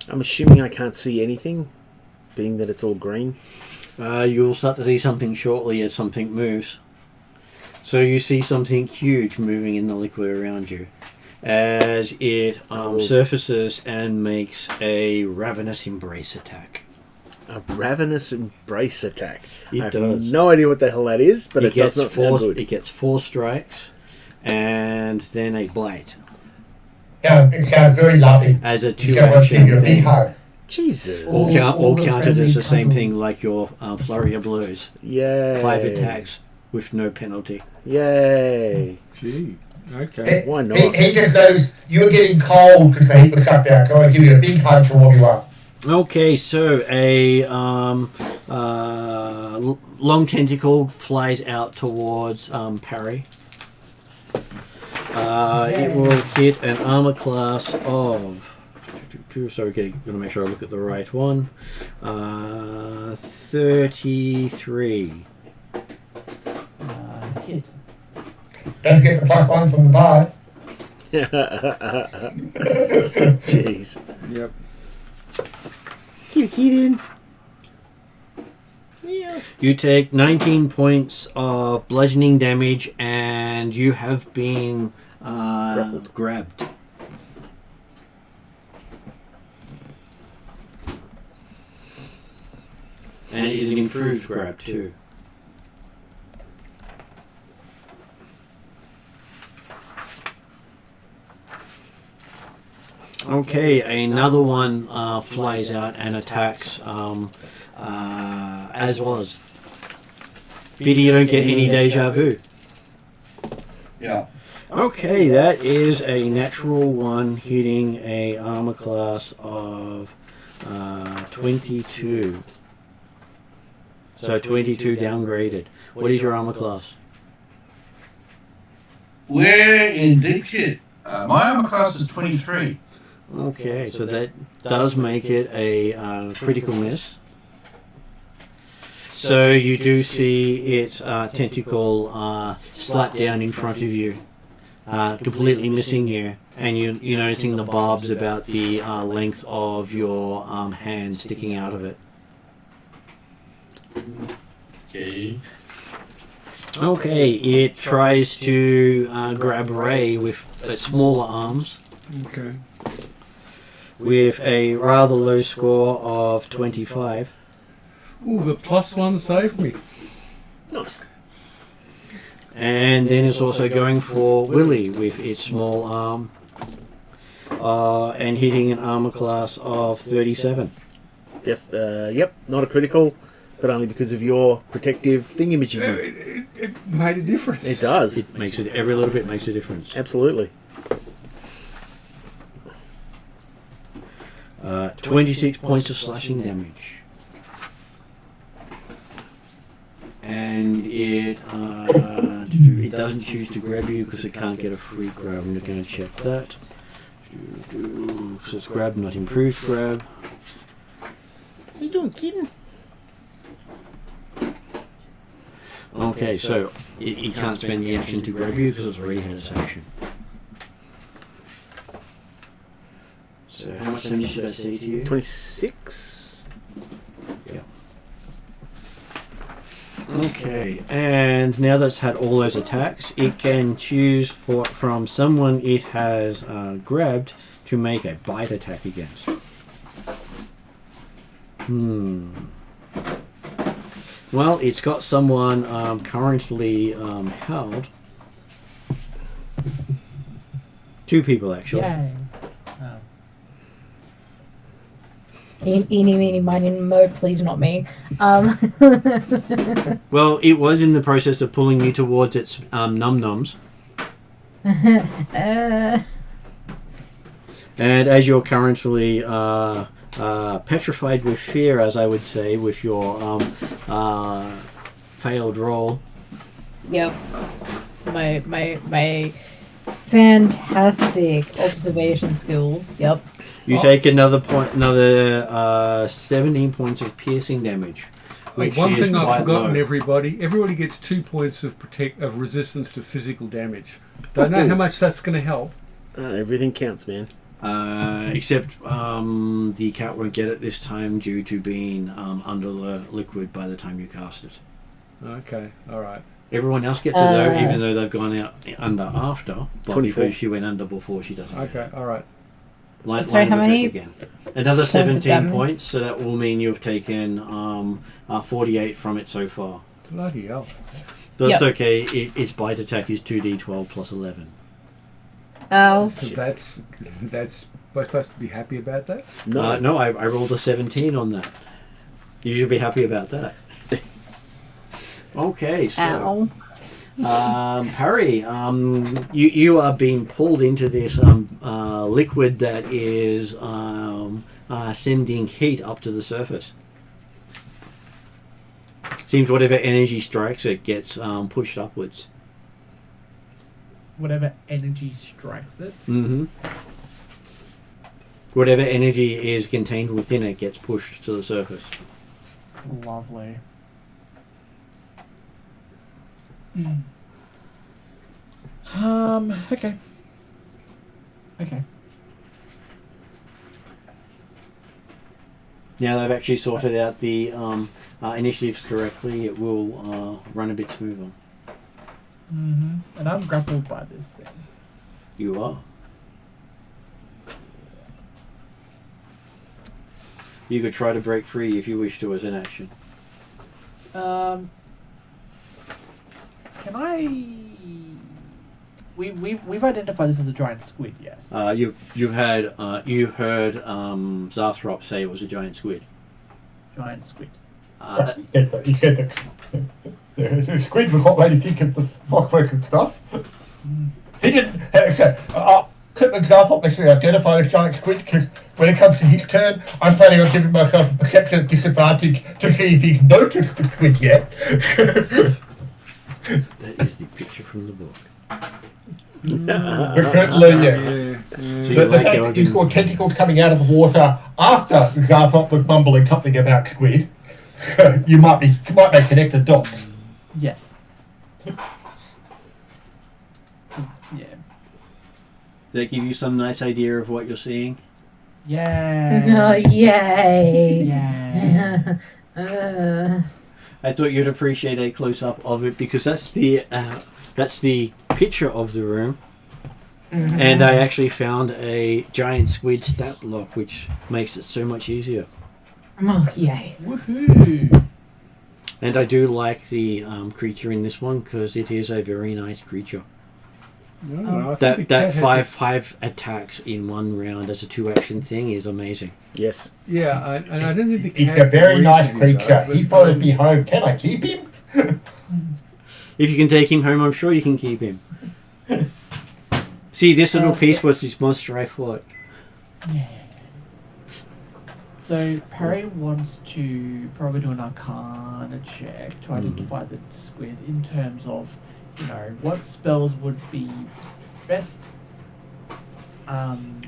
I'm assuming I can't see anything. being that it's all green? You'll start to see something shortly as something moves. So you see something huge moving in the liquid around you as it surfaces and makes a ravenous embrace attack. A ravenous embrace attack. It I have does. no idea what the hell that is, but it does not sound good. It gets 4 strikes and then a blight Yeah, it sounds very lovely. as a You can give 2-action you a big thing. hug. Jesus. All the counted as the same friendly thing like your flurry of blows. Yay. 5 attacks with no penalty. Yay. Gee. Okay. Why not? He just knows you were getting cold because the heat was shut down, so I give you a big hug to warm you up. Okay, so a long tentacle flies out towards Parry. It will hit an armor class of. Sorry, going to make sure I look at the right one. 33. Hit. Don't forget the +1 from the bard. Jeez. Yep. Keep kidding. Yeah. You take 19 points of bludgeoning damage, and you have been grabbed. And it is an improved grab too. Okay, another one flies out and attacks as was. Pity you don't get any deja vu. Yeah. Okay, that is a natural one hitting a armor class of 22. So 22 downgraded. What is your armor class? We're in deep shit. My armor class is 23. Okay, so that does make it a critical miss. So you do see its tentacle slap down in front of you, completely missing you, and you're noticing the barbs about the length of your hand sticking out of it. Okay. Okay, it tries to grab Ray with its smaller arms Okay. with a rather low score of 25. Ooh, the +1 saved me. Nice. And then it's also going for Willy with its small arm and hitting an armor class of 37. Yep, not a critical, but only because of your protective thingamajig. It made a difference. It does. It makes it every little bit makes a difference. Absolutely. 26 points of slashing damage. And it doesn't choose to grab you because it can't get a free grab. I'm just going to check that. So it's grab, not improved grab. What are you doing, kidding? Okay, so it can't spend the action to grab you because it's already had its action. So how much damage should I say to you? 26. Yeah. Okay, and now that's had all those attacks, it can choose from someone it has grabbed to make a bite attack against. Well, it's got someone currently held. 2 people actually. Yay. Eeny, meeny, miny, mo, please not me. Well, it was in the process of pulling you towards its num-nums. And as you're currently petrified with fear, as I would say, with your failed roll. Yep. My fantastic observation skills. Yep. You take another 17 points of piercing damage. Which One is thing I've quite forgotten, low. everybody gets 2 points of resistance to physical damage. Don't know how much that's going to help. Everything counts, man. Except the cat won't get it this time due to being under the liquid by the time you cast it. Okay, all right. Everyone else gets it though, even though they've gone out under after. But 24. because she went under before, she doesn't. Okay, all right. Sorry, how many Again. Another of 17 damage? points, so that will mean you've taken 48 from it so far. Bloody hell. That's Yep. okay. Its bite attack is 2d12 plus 11. Oh, So that's we're supposed to be happy about that? No. No, I rolled a 17 on that. You should be happy about that. Okay, so ow. Parry, you are being pulled into this liquid that is sending heat up to the surface. Seems whatever energy strikes it gets pushed upwards. Whatever energy strikes it. Mm-hmm. Whatever energy is contained within it gets pushed to the surface. Lovely. Okay. Okay. Now they've actually sorted out the initiatives correctly, it will run a bit smoother. And I'm grappled by this thing. You are. You could try to break free if you wish to as an action. Can I? We've identified this as a giant squid, yes. You've heard Zarthrop say it was a giant squid. Giant squid. He said that the squid was what made him think of the phosphorus and stuff. He didn't. Zarthrop necessarily identify a giant squid because when it comes to his turn, I'm planning on giving myself a perception disadvantage to see if he's noticed the squid yet. That is the picture from the book. Certainly, yes. So you The like fact that you going- saw tentacles coming out of the water after Zarthrop was mumbling something about squid, so you might make connected dots. Yes. Yeah. Does that give you some nice idea of what you're seeing? Yeah. Oh, yay. Yeah. I thought you'd appreciate a close up of it because that's the picture of the room, and I actually found a giant squid stat block, which makes it so much easier. Oh, yay. Woohoo. And I do like the creature in this one because it is a very nice creature. No, I think the That cat has five attacks in one round as a 2-action thing is amazing. Yes. Yeah, and I don't think the He's cat a very nice agrees with you, creature. though, He but, followed me home. Can I keep him? If you can take him home, I'm sure you can keep him. See, this little piece was this monster I fought. Yeah. So Perry wants to probably do an Arcana check to identify the squid in terms of, what spells would be best.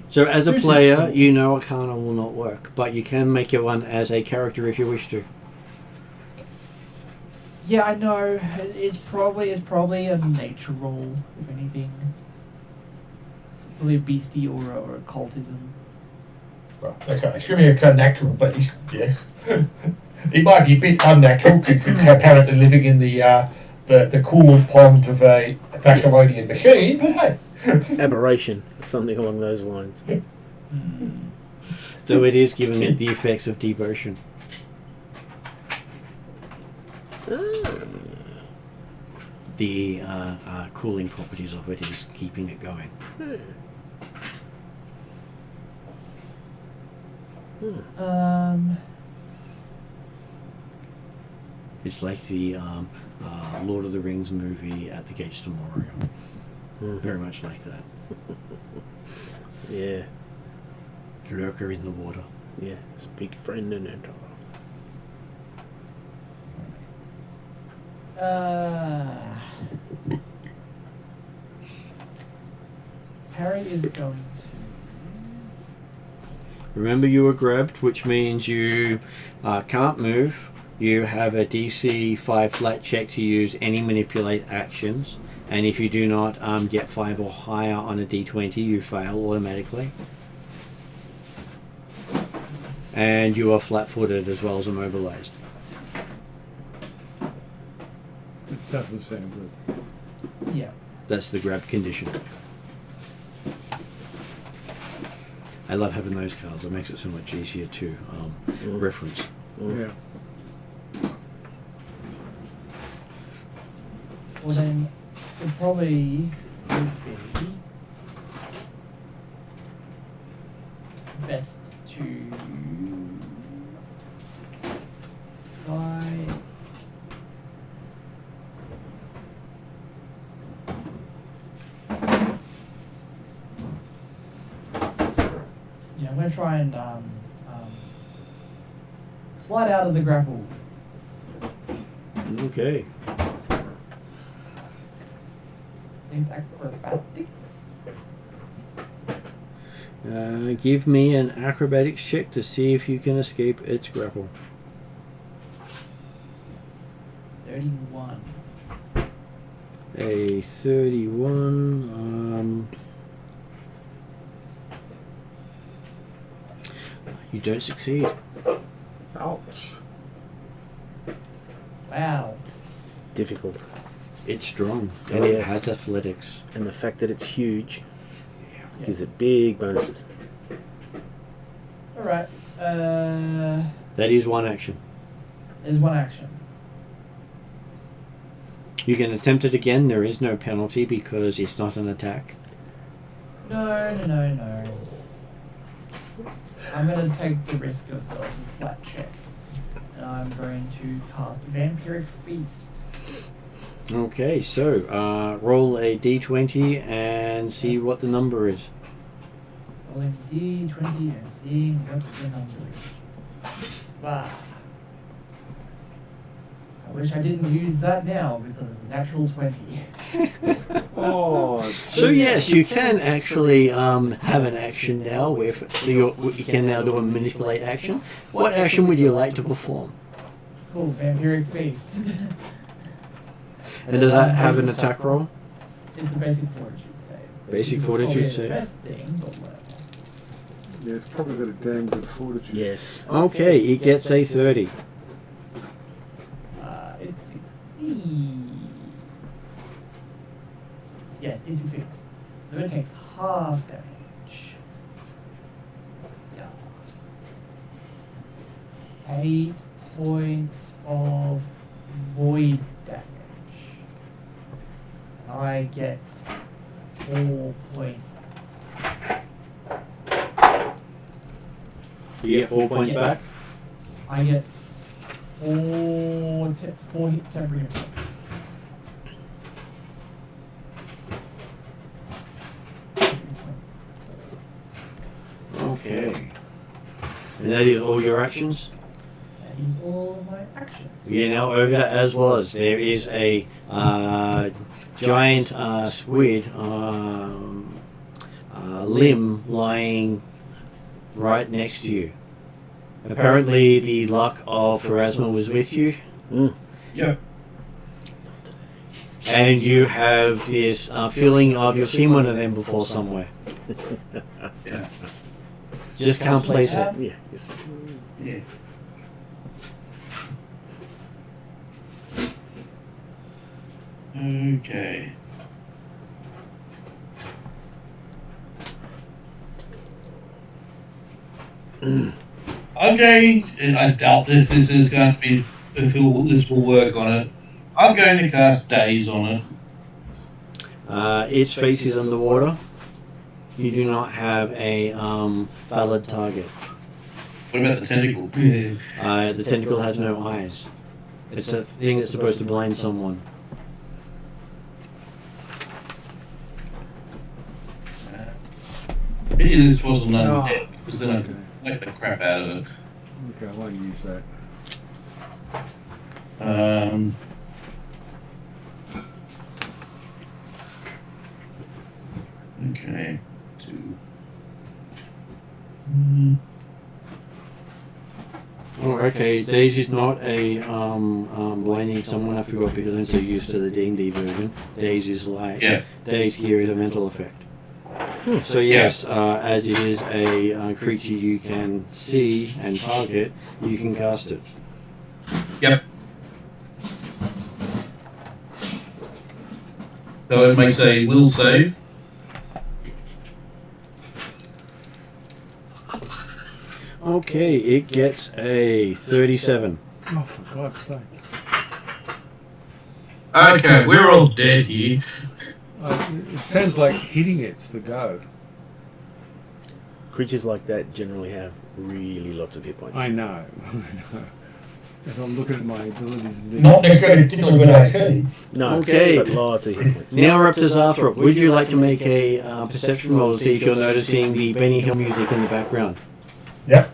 So as a Suited player, for- you know Arcana will not work, but you can make it one as a character if you wish to. Yeah, I know. It's probably a nature roll, if anything. Probably a beastie or occultism. Well, okay, assuming it's unnatural, but yes. It might be a bit unnatural because it's apparently living in the cool pond of a Thassilonian machine, but hey. Aberration, something along those lines. So it is giving it the effects of deep ocean. The cooling properties of it is keeping it going. It's like the Lord of the Rings movie At the Gates to Moria. Very much like that. Yeah. Lurker in the water. Yeah. Speak friend and enter. Harry is going to. Remember you were grabbed, which means you can't move. You have a DC 5 flat check to use any manipulate actions. And if you do not get 5 or higher on a D20, you fail automatically. And you are flat-footed as well as immobilized. It doesn't sound good. Yeah. That's the grab condition. I love having those cards. It makes it so much easier to reference. Yeah. Well then, it probably would be best to try. Yeah, I'm gonna try and slide out of the grapple. Okay. Things acrobatics. Give me an acrobatics check to see if you can escape its grapple. 31. A 31. You don't succeed. Ouch. Wow. Difficult. It's strong. Yeah. And it has athletics. And the fact that it's huge gives it big bonuses. Alright. That is one action. There's one action. You can attempt it again. There is no penalty because it's not an attack. No. I'm going to take the risk of the flat check. And I'm going to cast Vampiric Feast. Okay, so roll a d20 and see what the number is. Rolling D20 and seeing what the number is. Wow. I wish I didn't use that now because natural 20. Oh. So yes, you can actually have an action now with you can now do a manipulate action. What action would you like to perform? Cool, Vampiric Feast. And does that have an attack roll? It's a basic fortitude save. Basic Probably fortitude the save. best thing, but whatever. Yeah, it's probably got a damn good fortitude. Yes. Okay, it gets a 30. It succeeds. Yes, it succeeds. So it takes half damage. Yeah. 8 points of void damage. I get 4 points. You get 4 points Yes. back. I get 4 temporary hit points. Okay. And that is all your actions? That is all of my action. We're now over to as was. There is a giant squid limb lying right next to you. Apparently the luck of Pharasma was with you. Yep. And you have this feeling of you've seen one of them before somewhere. Yeah. Just can't place it. Yeah. Yes. Yeah. Okay. Okay, I doubt this is going to be, this will work on it. I'm going to cast Daze on it. Its face is underwater. You do not have a valid target. What about the tentacle? The tentacle has no eyes. It's a thing that's supposed to blind someone. Maybe this wasn't undead, because then I could whack the crap out of it. Okay, I won't use that. Okay. 2. Oh, okay. Daisy's not a blinding someone. I forgot because I'm so used to the D&D version. Daisy's like Yeah. Daze here is a mental effect. So yes, as it is a creature you can see and target, you can cast it. Yep. So it makes a will save. Okay, it gets a 37. Oh, for God's sake. Okay, we're all dead here. It sounds like hitting it's the go. Creatures like that generally have really lots of hit points. I know. As I'm looking at my abilities and Not necessarily particularly good AC. No, Okay. but lots of hit points. Now we're up to Zathrop. Would you like to make a perception roll to see if you're noticing the Benny Hill music in the background? Yep.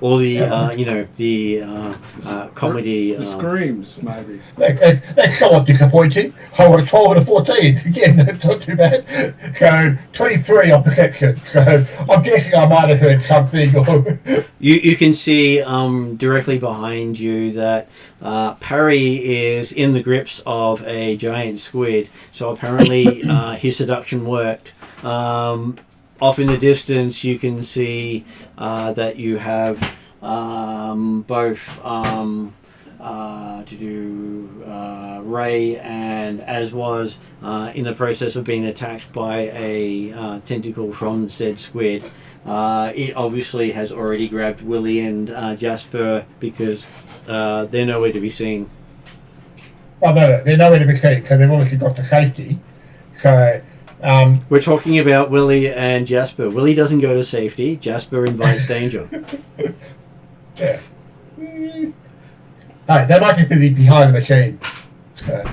Or the, comedy... the screams, maybe. That's somewhat disappointing. I got a 12 and a 14. Again, that's not too bad. So, 23 on perception. So, I'm guessing I might have heard something. Or You can see directly behind you that Parry is in the grips of a giant squid. So apparently his seduction worked. Off in the distance, you can see that you have both Ray and As was in the process of being attacked by a tentacle from said squid. It obviously has already grabbed Willie and Jasper because they're nowhere to be seen. Oh, no, they're nowhere to be seen, so they've obviously got to safety. So, we're talking about Willie and Jasper. Willie doesn't go to safety. Jasper invites danger. yeah. No, they might just be behind the machine. So,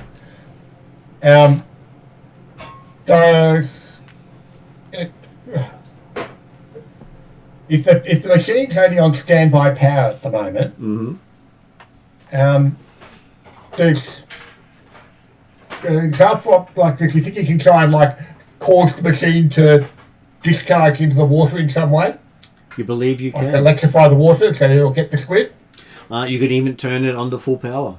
if the machine's only on standby power at the moment, there's Zathrop, like, if you think you can try and cause the machine to discharge into the water in some way, You believe you can? electrify the water so it'll get the squid. You could even turn it on to full power.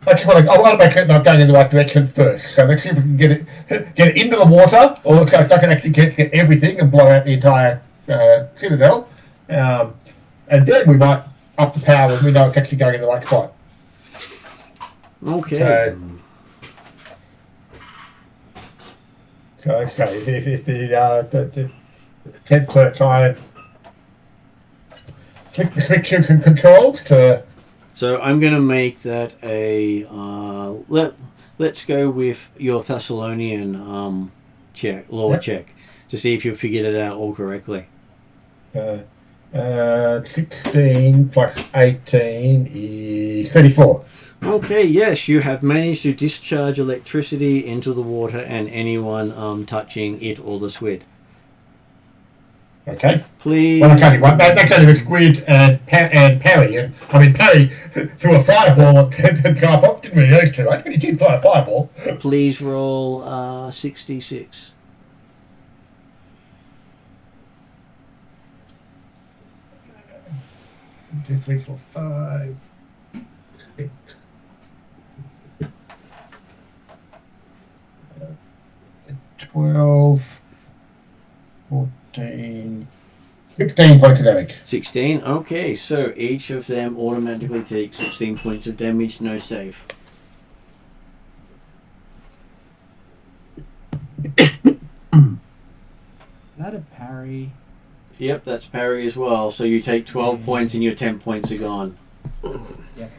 I want to make sure I'm going in the right direction first. So let's see if we can get it into the water, or so I can actually get everything and blow out the entire citadel. And then we might up the power when we know it's actually going in the right spot. Okay. So if the Ted clerk try and click the switches and controls to. So I'm going to make that a let's go with your Thassilonian check to see if you figured it out all correctly. 16 plus 18 is 34. Okay, yes, you have managed to discharge electricity into the water and anyone touching it or the squid. Okay. Please. Well, that's only the squid and Parry. And I mean, Parry threw a fireball at Zathrop, didn't really those two, right? But he did fire a fireball. Please roll 66. 2, 3, 4, 5, 6. 12, 14, 16 points of damage. 16. Okay, so each of them automatically takes 16 points of damage, no save. That a parry. Yep, that's parry as well. So you take 12 points and your 10 points are gone. Yep.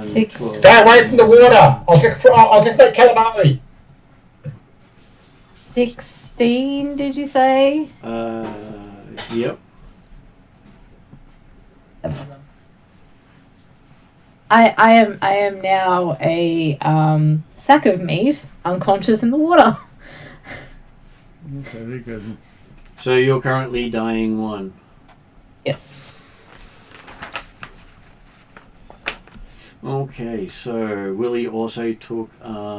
6. 12. Stay away from the water. I'll just make calamari. 16, did you say? Yep. I am now a sack of meat, unconscious in the water. Okay, very good. So you're currently dying 1. Yes. Okay, so Willie also took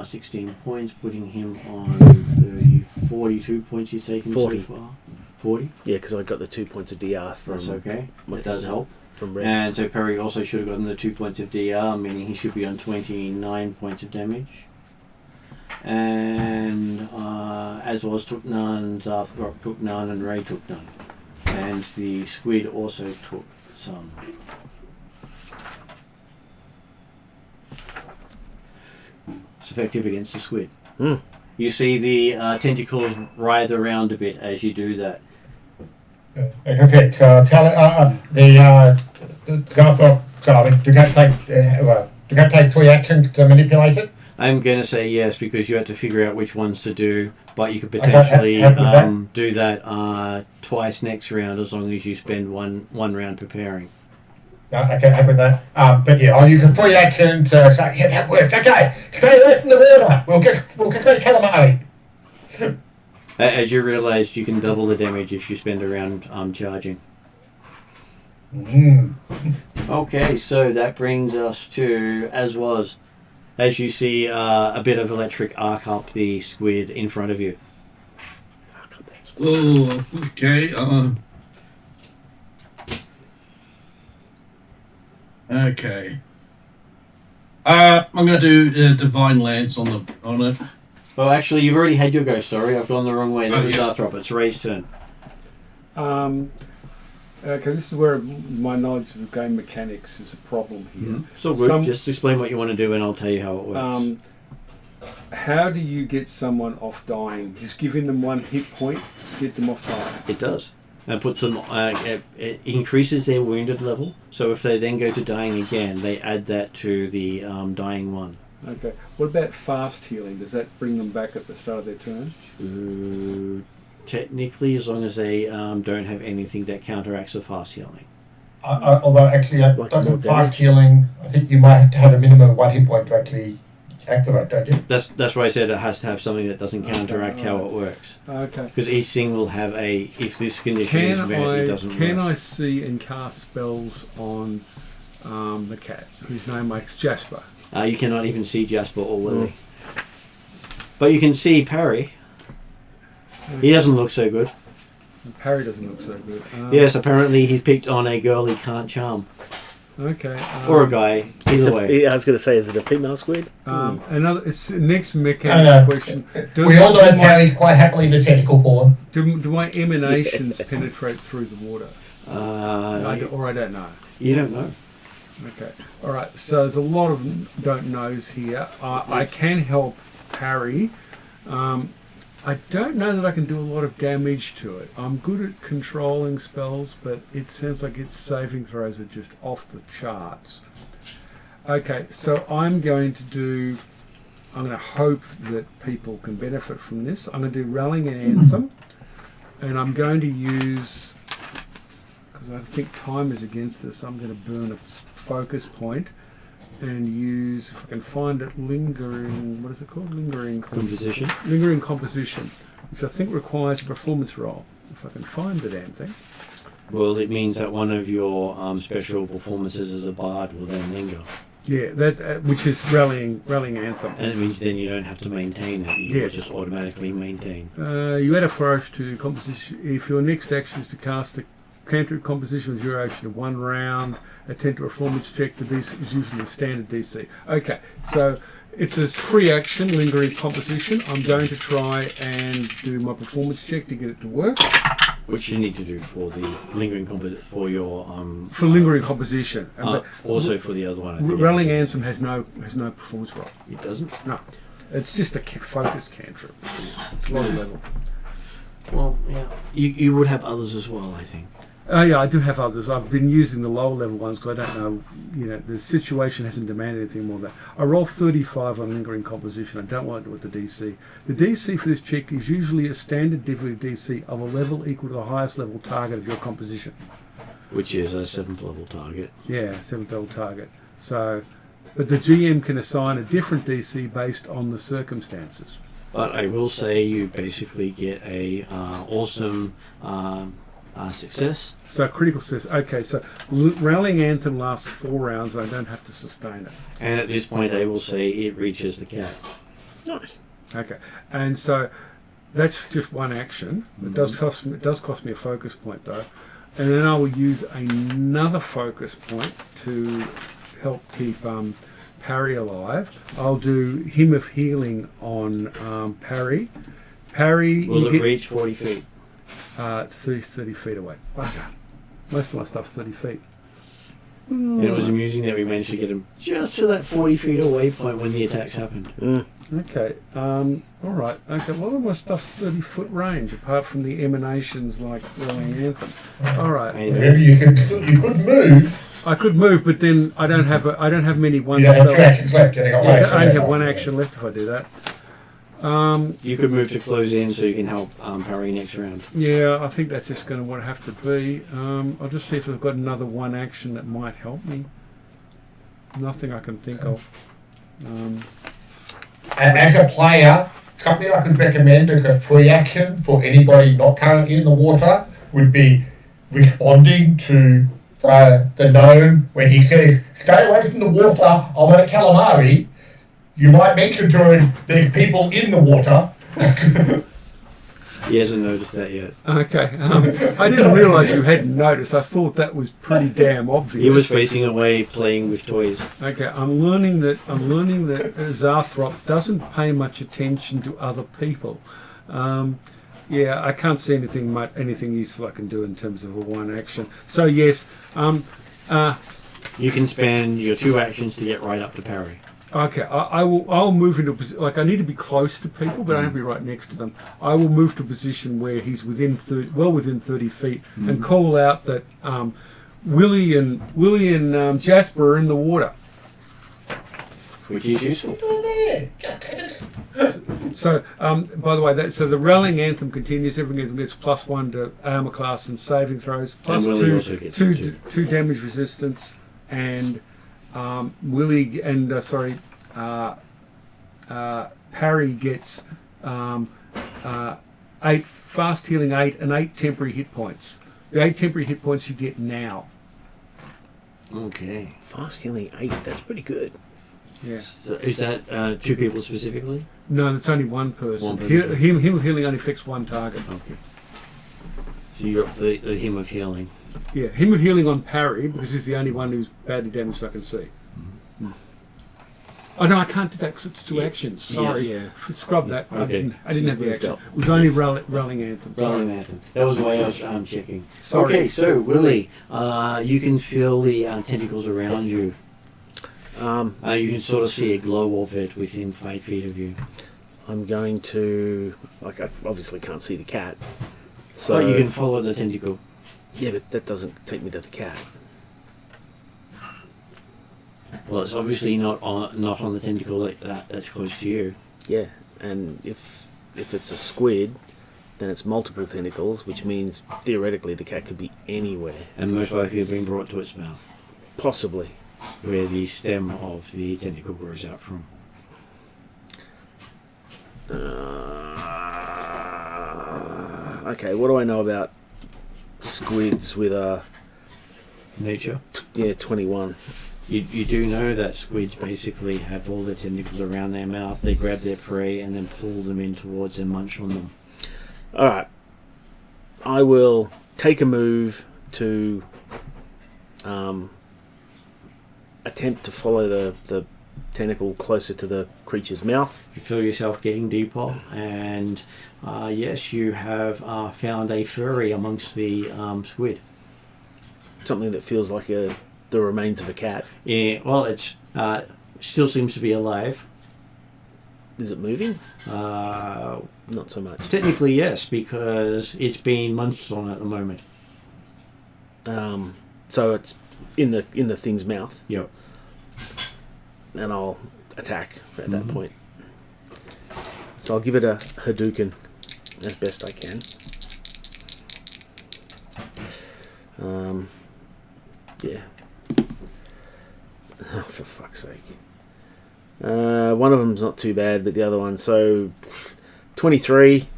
16 points, putting him on 42 points he's taken 40. so far. 40? Yeah, because I got the 2 points of DR from. That's okay. That what's does his help. from red. And so Perry also should have gotten the 2 points of DR, meaning he should be on 29 points of damage. And as was took none, Zarthrop took none, and Ray took none. And the Squid also took some. It's effective against the Squid. Mm. You see the tentacles writhe around a bit as you do that. Okay, so tell the Zarthrop, sorry, do you take 3 actions to manipulate it? I'm going to say yes because you had to figure out which ones to do, but you could potentially do that twice next round as long as you spend one round preparing. Okay, happy with that. But yeah, I'll use a 3 action to say, yeah, that worked. Okay, stay away from the water. We'll just go calamari. As you realise, you can double the damage if you spend a round charging. Okay, so that brings us to as you see a bit of electric arc up the Squid in front of you. Oh, okay. Okay. I'm going to do Divine Lance on it. Well, actually, you've already had your go. Sorry, I've gone the wrong way. That was yeah. Zarthrop. It's Ray's turn. Okay, this is where my knowledge of the game mechanics is a problem here. So good. Just explain what you want to do, and I'll tell you how it works. How do you get someone off dying? Just giving them 1 hit point, get them off dying. It does. And puts them. It increases their wounded level. So if they then go to dying again, they add that to the dying one. Okay. What about fast healing? Does that bring them back at the start of their turn? Technically, as long as they don't have anything that counteracts the fast healing. Although actually, doesn't fast healing, I think you might have to have a minimum of 1 hit point to actually activate, don't you? That's why I said it has to have something that doesn't counteract how it works. Okay. Because each thing will have if this condition is met, it doesn't work. Can I see and cast spells on the cat, whose name makes Jasper? You cannot even see Jasper or Willie. But you can see Parry. He doesn't look so good. Parry doesn't look so good. Yes, apparently he picked on a girl he can't charm. Okay. Or a guy. Either way. I was going to say, is it a female Squid? It's next mechanical question. We all know Parry's quite happily into tentacle porn. Do my emanations penetrate through the water? Or I don't know. You don't know. Okay. All right. So there's a lot of don't knows here. I can help Parry. I don't know that I can do a lot of damage to it. I'm good at controlling spells, but it sounds like its saving throws are just off the charts. Okay, so I'm going to hope that people can benefit from this. I'm going to do Rallying Anthem, and I'm going to use, because I think time is against us, I'm going to burn a focus point and use, if I can find it, Lingering Composition, which I think requires a performance roll. If I can find the damn thing. Well, it means that one of your special performances as a bard will then linger. Yeah, that which is rallying Anthem. And it means then you don't have to maintain it. You just automatically maintain. You add a flourish to composition. If your next action is to cast a cantrip composition with duration of 1 round, attempt a performance check. The DC is usually the standard DC. Okay, so it's a free action, lingering composition. I'm going to try and do my performance check to get it to work. Which you need to do for the lingering composition for your for lingering composition. Also for the other one. Rallying Anthem has no performance roll. It doesn't. No, it's just a focus cantrip. It's low level. Well, yeah, you would have others as well, I think. Yeah, I do have others. I've been using the lower level ones because I don't know, the situation hasn't demanded anything more than that. I roll 35 on lingering composition. I don't want to do it with the DC. The DC for this check is usually a standard difficulty DC of a level equal to the highest level target of your composition. Which is a 7th level target. Yeah, 7th level target. So, but the GM can assign a different DC based on the circumstances. But I will say you basically get a awesome success. So critical success. Okay, so Rallying Anthem lasts 4 rounds. I don't have to sustain it. And at this point, I will say it reaches the cat. Nice. Okay, and so that's just one action. It does cost me a focus point though, and then I will use another focus point to help keep Parry alive. I'll do Hymn of Healing on Parry. Parry. Will it reach 40 feet? It's 30 feet away. Bugger. Most of my stuff's 30 feet. And it was amusing that we managed to get him just to that 40 feet away point when the attacks happened. Okay. All right. Okay. Well, all my stuff's 30-foot range, apart from the emanations like Rolling Anthem. All right. Maybe you could move. I could move, but then I don't have many one You don't have spell. 2 actions left. You only got 1 action I only left. have 1 action left if I do that. You could move to close in so you can help Parry next round. Yeah, I think that's just going to have to be. I'll just see if I've got another 1 action that might help me. Nothing I can think of. As a player, something I could recommend as a free action for anybody not currently in the water would be responding to the gnome when he says, "Stay away from the water, I want a calamari." You might mention to him there's people in the water. He hasn't noticed that yet. Okay. I didn't realise you hadn't noticed. I thought that was pretty damn obvious. He was facing away playing with toys. Okay, I'm learning that Zarthrop doesn't pay much attention to other people. Yeah, I can't see anything useful I can do in terms of a 1 action. So yes, You can spend your 2 actions to get right up to Parry. okay, I'll move into a position, like I need to be close to people, but I have to be right next to them. I will move to a position where he's within 30 feet, and call out that Willie and Jasper are in the water. Which is useful. So, by the way, so the Rallying Anthem continues. Everyone gets +1 to armor class and saving throws, plus And Willie also gets it two damage resistance, and Willie and Parry gets 8 fast healing 8 and 8 temporary hit points. The 8 temporary hit points you get now. Okay. Fast healing 8, that's pretty good. Yeah. So is that 2 people specifically? No, it's only 1 person. One person. Him healing only affects 1 target. Okay. So you got the Hymn of Healing. Yeah, Hymn of Healing on Parry, because he's the only one who's badly damaged I can see. Oh no, I can't do that because it's 2 actions. Sorry, Yes. Scrub that. Okay. I didn't have the Moved action. up. It was only Rallying Anthem. Rolling Anthem. That was the way I was checking. Sorry. Okay, so Willie, you can feel the tentacles around you. You can sort of see a glow of it within 5 feet of you. I'm going to... I obviously can't see the cat. So So you can follow the tentacle. Yeah, but that doesn't take me to the cat. Well, it's obviously not on the tentacle that's close to you. Yeah, and if it's a squid, then it's multiple tentacles, which means theoretically the cat could be anywhere. And most likely being brought to its mouth, Possibly. where the stem of the tentacle grows out from. Okay, what do I know about squids with a... Nature. 21. You do know that squids basically have all their tentacles around their mouth. They grab their prey and then pull them in towards and munch on them. Alright. I will take a move to attempt to follow the tentacle closer to the creature's mouth. You feel yourself getting deeper, and yes, you have found a furry amongst the squid. Something that feels like the remains of a cat. Yeah, well, it's still seems to be alive. Is it moving? Uh, Not so much. Technically, yes, because it's being munched on at the moment. So it's in the thing's mouth, Yep. and I'll attack at that point. So I'll give it a Hadouken as best I can. Yeah. Oh, for fuck's sake. One of them's not too bad, but the other one, so 23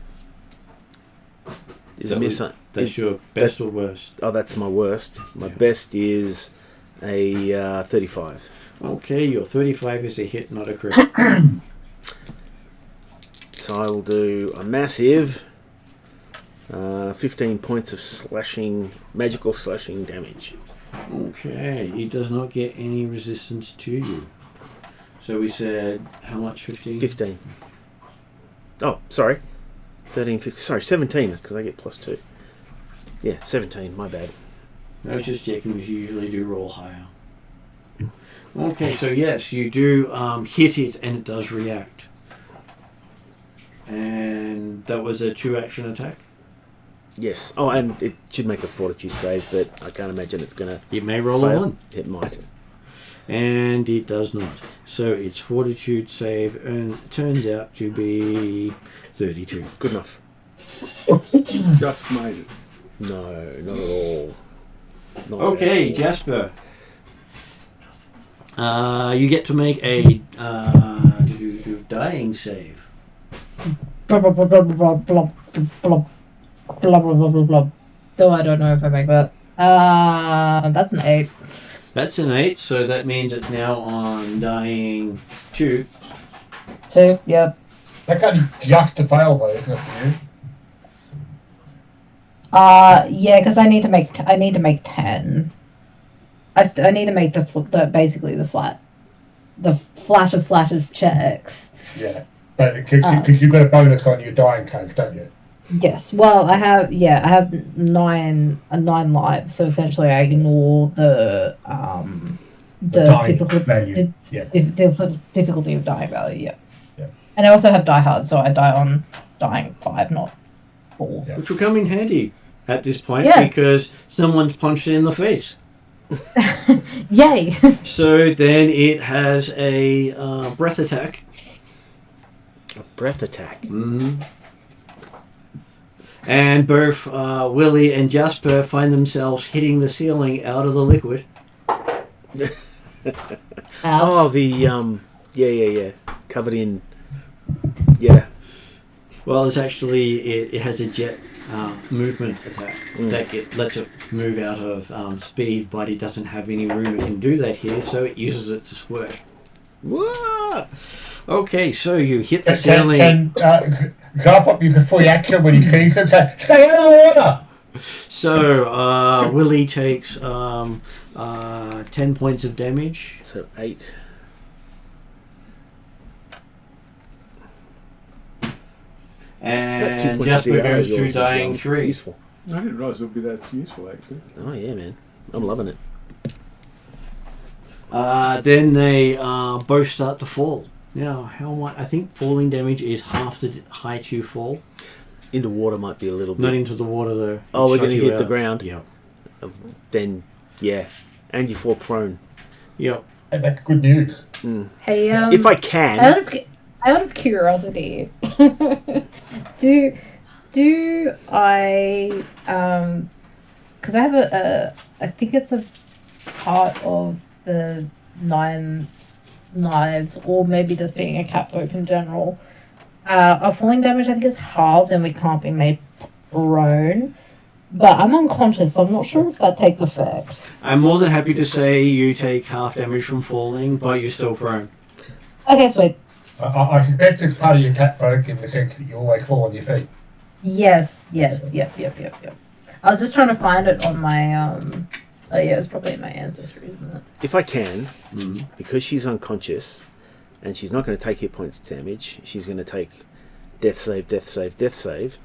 is a miss. That's your best or worst. Oh, that's my worst. My best is a 35. Okay, your 35 is a hit, not a crit. So I will do a massive 15 points of slashing, magical slashing damage. Okay, he does not get any resistance to you. So we said, how much, 15? 15. Oh, sorry. 13, 15, sorry, 17, because I get +2. Yeah, 17, my bad. I was just checking because you usually do roll higher. Okay, so yes, you do hit it and it does react. And that was a 2-action attack? Yes. Oh, and it should make a fortitude save, but I can't imagine it's going to It may roll fail. a 1. It might. And it does not. So its fortitude save turns out to be 32. Good enough. Just made it. No, not at all. Not Okay, at all. Jasper. You get to make a dying save. Blah, blah, blah, blah, blah, blah, blah, blah, blah, blah, blah. So I don't know if I make that. That's an 8. That's an 8, so that means it's now on dying 2. 2, yep. That got just to fail though, isn't it for you? Yeah, because I need to make 10. I need to make basically the flat of flattest checks. Yeah. But because you've got a bonus on your dying saves, don't you? Yes. Well, I have 9 lives, so essentially I ignore the dying difficult value. Yeah. difficulty of dying value. Yeah. Yeah. And I also have die hard, so I die on dying 5, not 4. Yeah. Which will come in handy at this point Yeah. because someone's punched it in the face. Yay! So then it has a breath attack. A breath attack. Mm-hmm. And both Willie and Jasper find themselves hitting the ceiling out of the liquid. Oh, the yeah, covered in, yeah. Well, it's actually it has a jet movement attack that lets it move out of speed, but it doesn't have any room it can do that here, so it uses it to squirt. Whoa! Okay, so you hit the ceiling. Can Zarthop use a free action when he sees them? Say, stay out of the water! So Willie takes 10 points of damage. So 8. And Jasper goes to dying 3. Useful. I didn't realise it would be that useful, actually. Oh yeah, man, I'm loving it. Then they both start to fall. Now, how much? I think falling damage is half the height you fall. Into water might be a little bit. Not into the water though. Oh, we're Shut going to you hit out. the ground. Yeah. Then, yeah, and you fall prone. Yep. Hey, that's good news. Hey, If I can. out of curiosity, do I because I have I think it's a part of the 9 lives, or maybe just being a cat folk in general. Our falling damage I think is halved and we can't be made prone. But I'm unconscious, so I'm not sure if that takes effect. I'm more than happy to say you take half damage from falling, but you're still prone. Okay, sweet. I suspect it's part of your cat folk in the sense that you always fall on your feet. Yes, yep. I was just trying to find it on my oh yeah, it's probably in my ancestry, isn't it? If I can, because she's unconscious, and she's not going to take hit points damage, she's going to take death save.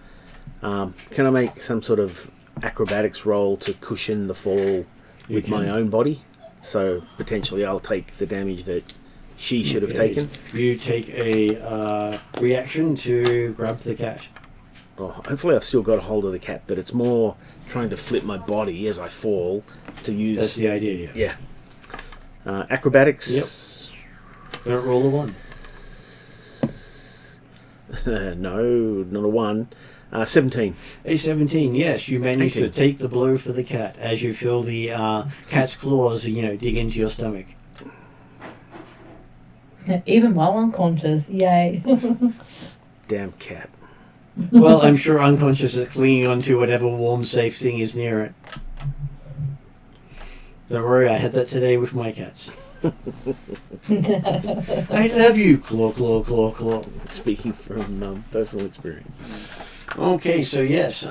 Can I make some sort of acrobatics roll to cushion the fall with my own body? So potentially I'll take the damage that she should have taken. You take a reaction to grab the cat. Oh, hopefully I've still got a hold of the cat, but it's more trying to flip my body as I fall to use... That's the idea, yeah. Acrobatics? Yep. Don't roll a 1. No, not a 1. 17. A 17, yes. You manage to 18. take the blow for the cat as you feel the cat's claws, dig into your stomach. Even while unconscious, yay. Damn cat. Well, I'm sure unconscious is clinging onto whatever warm, safe thing is near it. Don't worry, I had that today with my cats. I love you, claw, claw, claw, claw. Speaking from personal experience. Okay, so yes,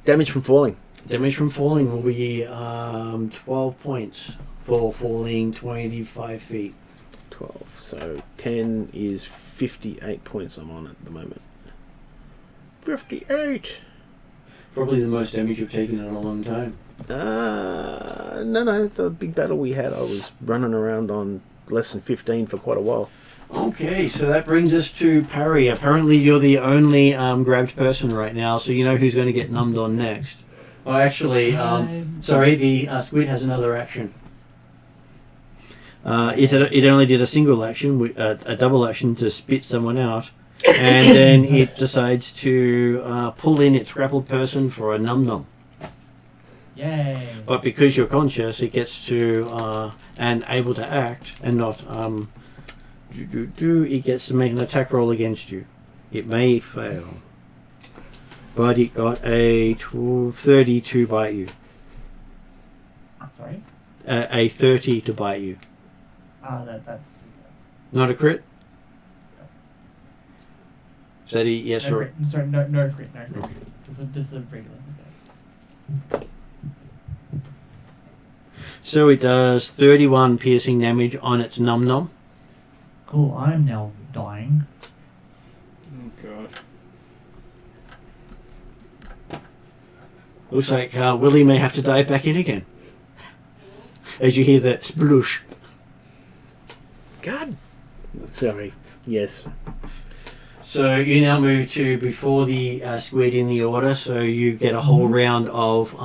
Damage from falling. damage from falling will be 12 points for falling 25 feet. 12. So 10 is 58 points I'm on at the moment. 58! Probably the most damage you've taken in a long time. No. The big battle we had, I was running around on less than 15 for quite a while. Okay, so that brings us to parry. Apparently you're the only grabbed person right now, so you know who's going to get numbed on next. Oh, actually, sorry, the squid has another action. It only did a single action, a double action to spit someone out, and then it decides to pull in its grappled person for a num-num. Yay. But because you're conscious, it gets to and able to act and not it gets to make an attack roll against you. It may fail, but it got a 30 to bite you. Sorry? A 30 to bite you. That's Not a crit? Is that a yes no or crit. Sorry, no crit. This is a regular success. So it does 31 piercing damage on its num-num. Cool, I'm now dying. Oh god. Looks like Willie may have to dive back in again. As you hear that sploosh. God! Sorry. Yes. So you now move to before the squid in the order, so you get a whole round of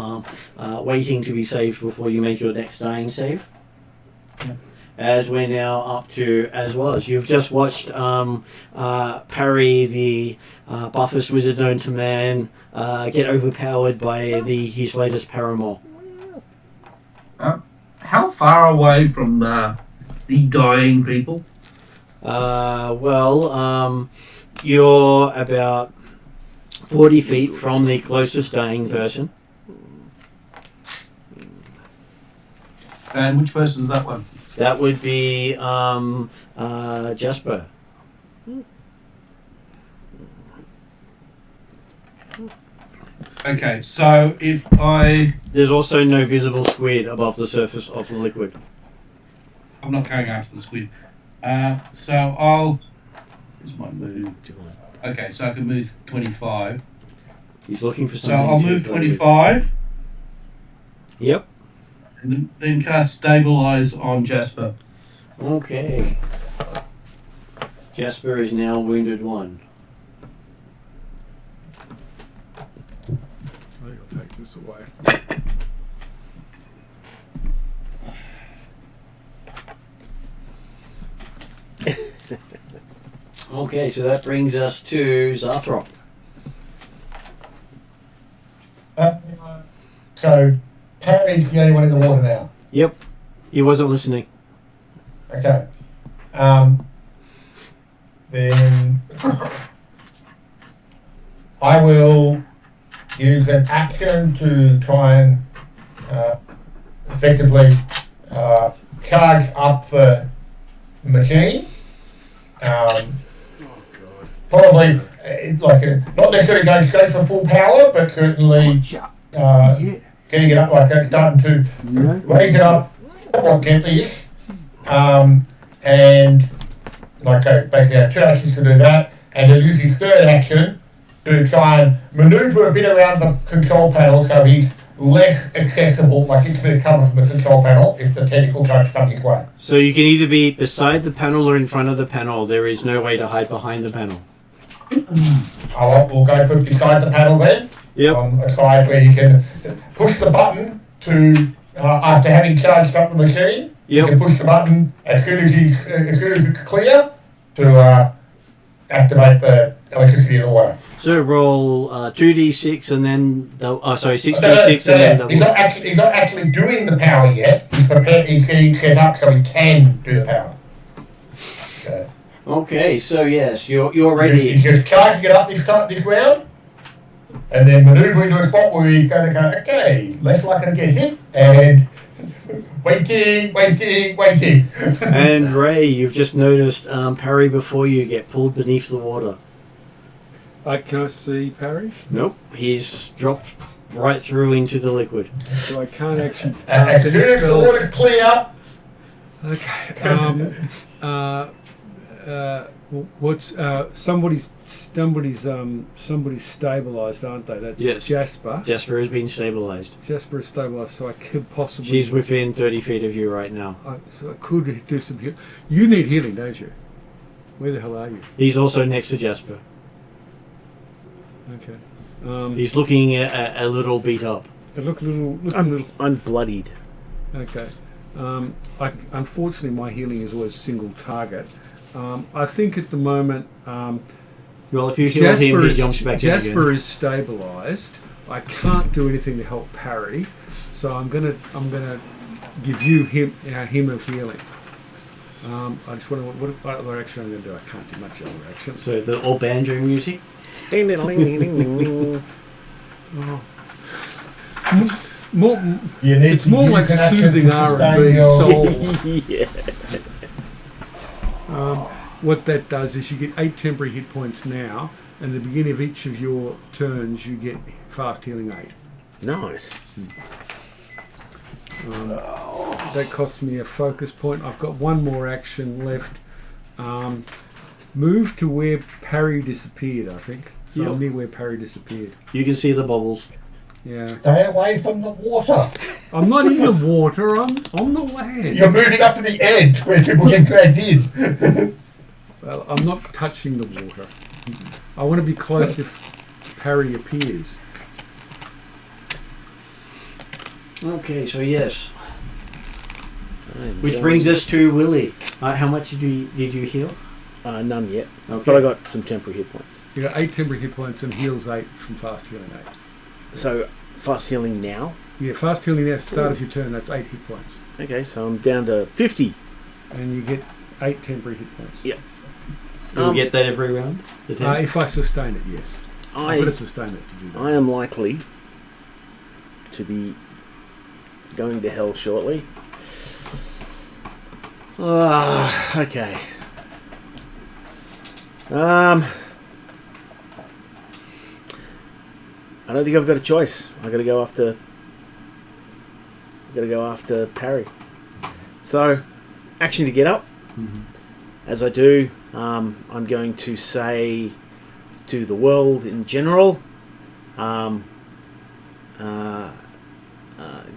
waiting to be saved before you make your next dying save. Yep. As we're now up to, as well as you've just watched Parry, the buffest wizard known to man, get overpowered by his latest paramour. How far away from the dying people? You're about 40 feet from the closest dying person. And which person is that one? That would be Jasper. Okay, so if I... There's also no visible squid above the surface of the liquid. I'm not going after the squid. So I'll... Here's my move. Okay, so I can move 25. He's looking for So something. I'll to move play with. 25. Yep. And then cast Stabilize on Jasper. Okay. Jasper is now wounded 1. I think I'll take this away. Okay, so that brings us to Zarthrop. So, Parry's the only one in the water now. Yep. He wasn't listening. Okay. Then I will use an action to try and effectively charge up the machine. Probably not necessarily going straight for full power, but certainly getting it up like that, starting to raise it up somewhat gently-ish. And basically have 2 actions to do that, and he'll use his 3rd action to try and manoeuvre a bit around the control panel so he's less accessible, like it's a bit of cover from the control panel if the tentacle tries to come his way. So you can either be beside the panel or in front of the panel. There is no way to hide behind the panel. We'll go for beside the panel then. Yep. On a side where you can push the button to, after having charged up the machine, you can push the button as soon as it's clear to activate the electricity in the water. So roll 2d6 and then 6d6 and then double. He's not actually doing the power yet. He's prepared. He's getting set up so he can do the power. So, Okay, so yes, you're ready. He's just charging it up this round, and then manoeuvring to a spot where he's going to go. Okay, less likely to get hit, and waiting. And Ray, you've just noticed Parry before you get pulled beneath the water. Can I see Parry? Nope. He's dropped right through into the liquid. So I can't actually As cast soon any as the spells. water's clear, Okay. What's somebody's stabilised, aren't they? That's Yes. Jasper. Jasper has been stabilized. Jasper is stabilised, so I could possibly. She's within 30 feet of you right now. So I could do some healing. You need healing, don't you? Where the hell are you? He's also next to Jasper. Okay. He's looking a little beat up. Look a little. I'm bloodied. Okay. Unfortunately, my healing is always single target. I think at the moment, Well, if you heal him, he jumps back in Jasper again. is stabilised. I can't do anything to help Parry, so I'm gonna give you him of healing. I just want to. What other action I'm going to do? I can't do much other action. So the old banjo music. Ding, ding, ding, ding, ding, ding. Oh. More, you need it's to more use like an action soothing to sustain R&B your- soul. What that does is you get 8 temporary hit points now, and at the beginning of each of your turns you get fast healing 8. Nice. That costs me a focus point. I've got one more action left. Move to where Parry disappeared, I think. So Yep. I'm near where Parry disappeared. You can see the bubbles. Yeah. Stay away from the water. I'm not in the water, I'm on the land. You're moving up to the edge where people get dragged in. Well, I'm not touching the water. I want to be close if Parry appears. Okay, so yes. I'm Which going- brings us to Willie. How much did you heal? None yet. Okay. But I got some temporary hit points. You got 8 temporary hit points and heals 8 from fast healing 8. So fast healing now. Yeah, fast healing at the start of your turn, that's 8 hit points. Okay, so I'm down to 50. And you get 8 temporary hit points. Yeah. You'll get that every round? The 10? If I sustain it, yes. I've got to sustain it to do that. I am likely to be going to hell shortly. Okay. I don't think I've got a choice. I got to go after Parry. So, action to get up. Mm-hmm. As I do, I'm going to say to the world in general,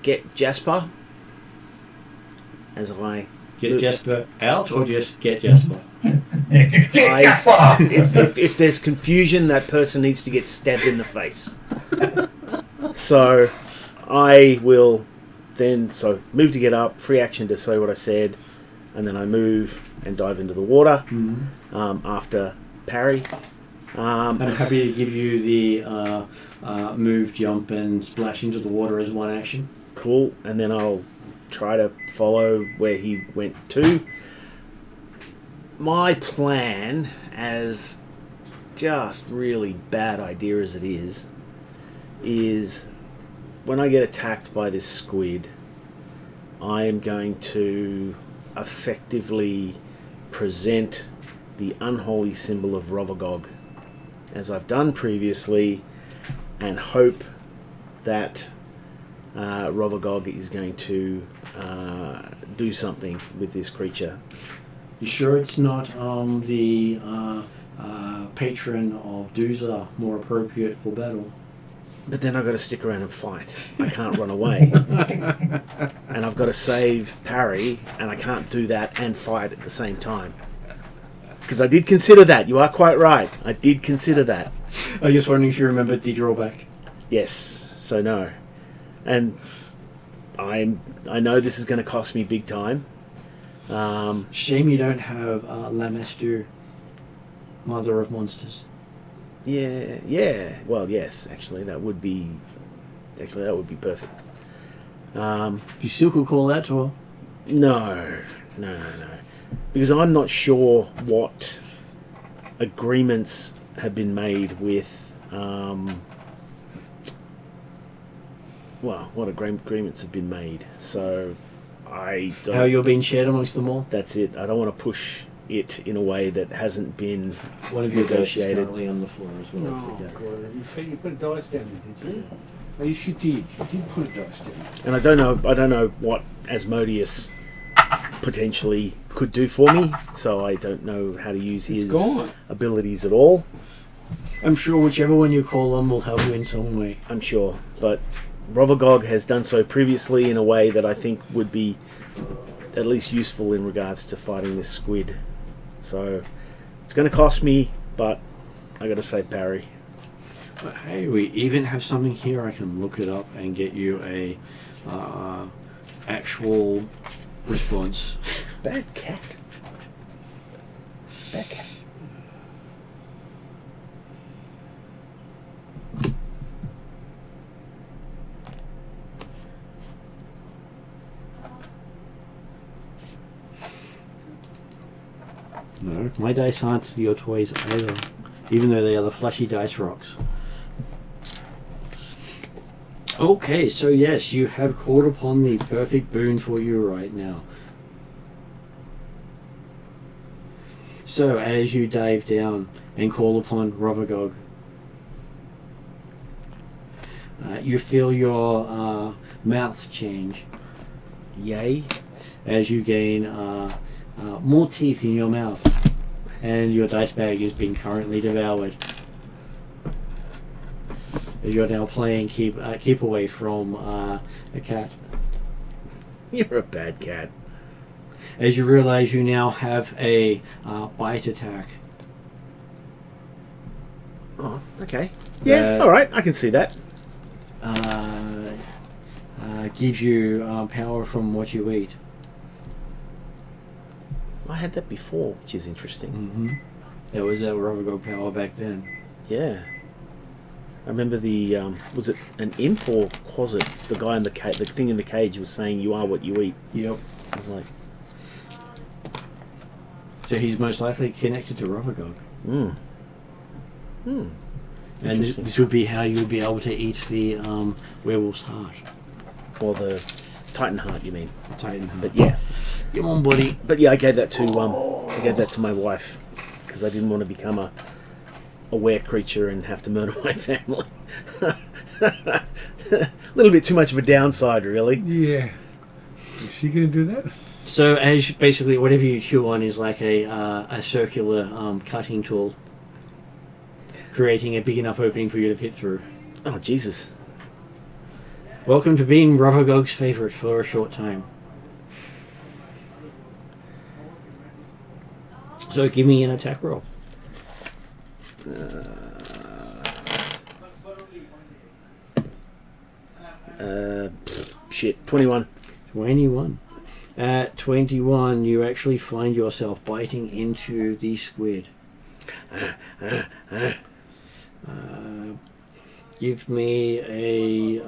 get Jasper. As I Get Jasper out or just get Jasper? if there's confusion, that person needs to get stabbed in the face. So I will then move to get up, free action to say what I said, and then I move and dive into the water after Parry. I'm happy to give you the move, jump, and splash into the water as one action. Cool, and then I'll try to follow where he went to. My plan, as just really bad idea as it is when I get attacked by this squid, I am going to effectively present the unholy symbol of Rovagog, as I've done previously, and hope that Rovagog is going to do something with this creature. You sure it's not the patron of Dooza more appropriate for battle? But then I've got to stick around and fight. I can't run away. And I've got to save Parry, and I can't do that and fight at the same time. Because I did consider that. You are quite right. I did consider that. I was just wondering if you remembered the drawback. Yes, so no. And I know this is going to cost me big time. Shame you don't have Lamester, Mother of Monsters. Yeah. Well, yes, actually, that would be perfect. You still could call that to her. No. Because I'm not sure what agreements have been made with, what agreements have been made. So I don't... How you're being shared amongst them all? That's it. I don't want to push it in a way that hasn't been One of your ghosts is negotiated. currently on the floor as well. Oh, Yeah. God. You put a dice down there, did you? Oh, yes, you did. You did put a dice down. And I don't know what Asmodeus potentially could do for me, so I don't know how to use It's his gone. abilities at all. I'm sure whichever one you call on will help you in some way. I'm sure, but Rovagog has done so previously in a way that I think would be at least useful in regards to fighting this squid. So it's going to cost me, but I got to say parry. But hey, we even have something here. I can look it up and get you a actual response. Bad cat. Bad cat. No, my dice aren't your toys either, even though they are the flashy dice rocks. Okay, so yes, you have called upon the perfect boon for you right now. So as you dive down and call upon Rovagog, you feel your mouth change. Yay. As you gain more teeth in your mouth, and your dice bag is being currently devoured. As you're now playing keep away from a cat. You're a bad cat. As you realize you now have a bite attack. Oh, okay. Yeah, alright, I can see that. Gives you power from what you eat. I had that before, which is interesting. Mm-hmm. That was our Rovagog power back then. Yeah. I remember the, was it an imp or was it the guy in the cage, the thing in the cage was saying you are what you eat. Yep. I was like, So he's most likely connected to Rovagog. And Interesting. this would be how you would be able to eat the werewolf's heart. or the Titan heart, you mean. Titan heart. But yeah. Come on, buddy. But yeah, I gave that to my wife because I didn't want to become a were creature and have to murder my family. A little bit too much of a downside, really. Yeah. Is she going to do that? So as basically whatever you chew on is like a circular cutting tool, creating a big enough opening for you to fit through. Oh, Jesus. Welcome to being Rovagog's favorite for a short time. So give me an attack roll. Shit, 21. 21. At 21, you actually find yourself biting into the squid. Give me a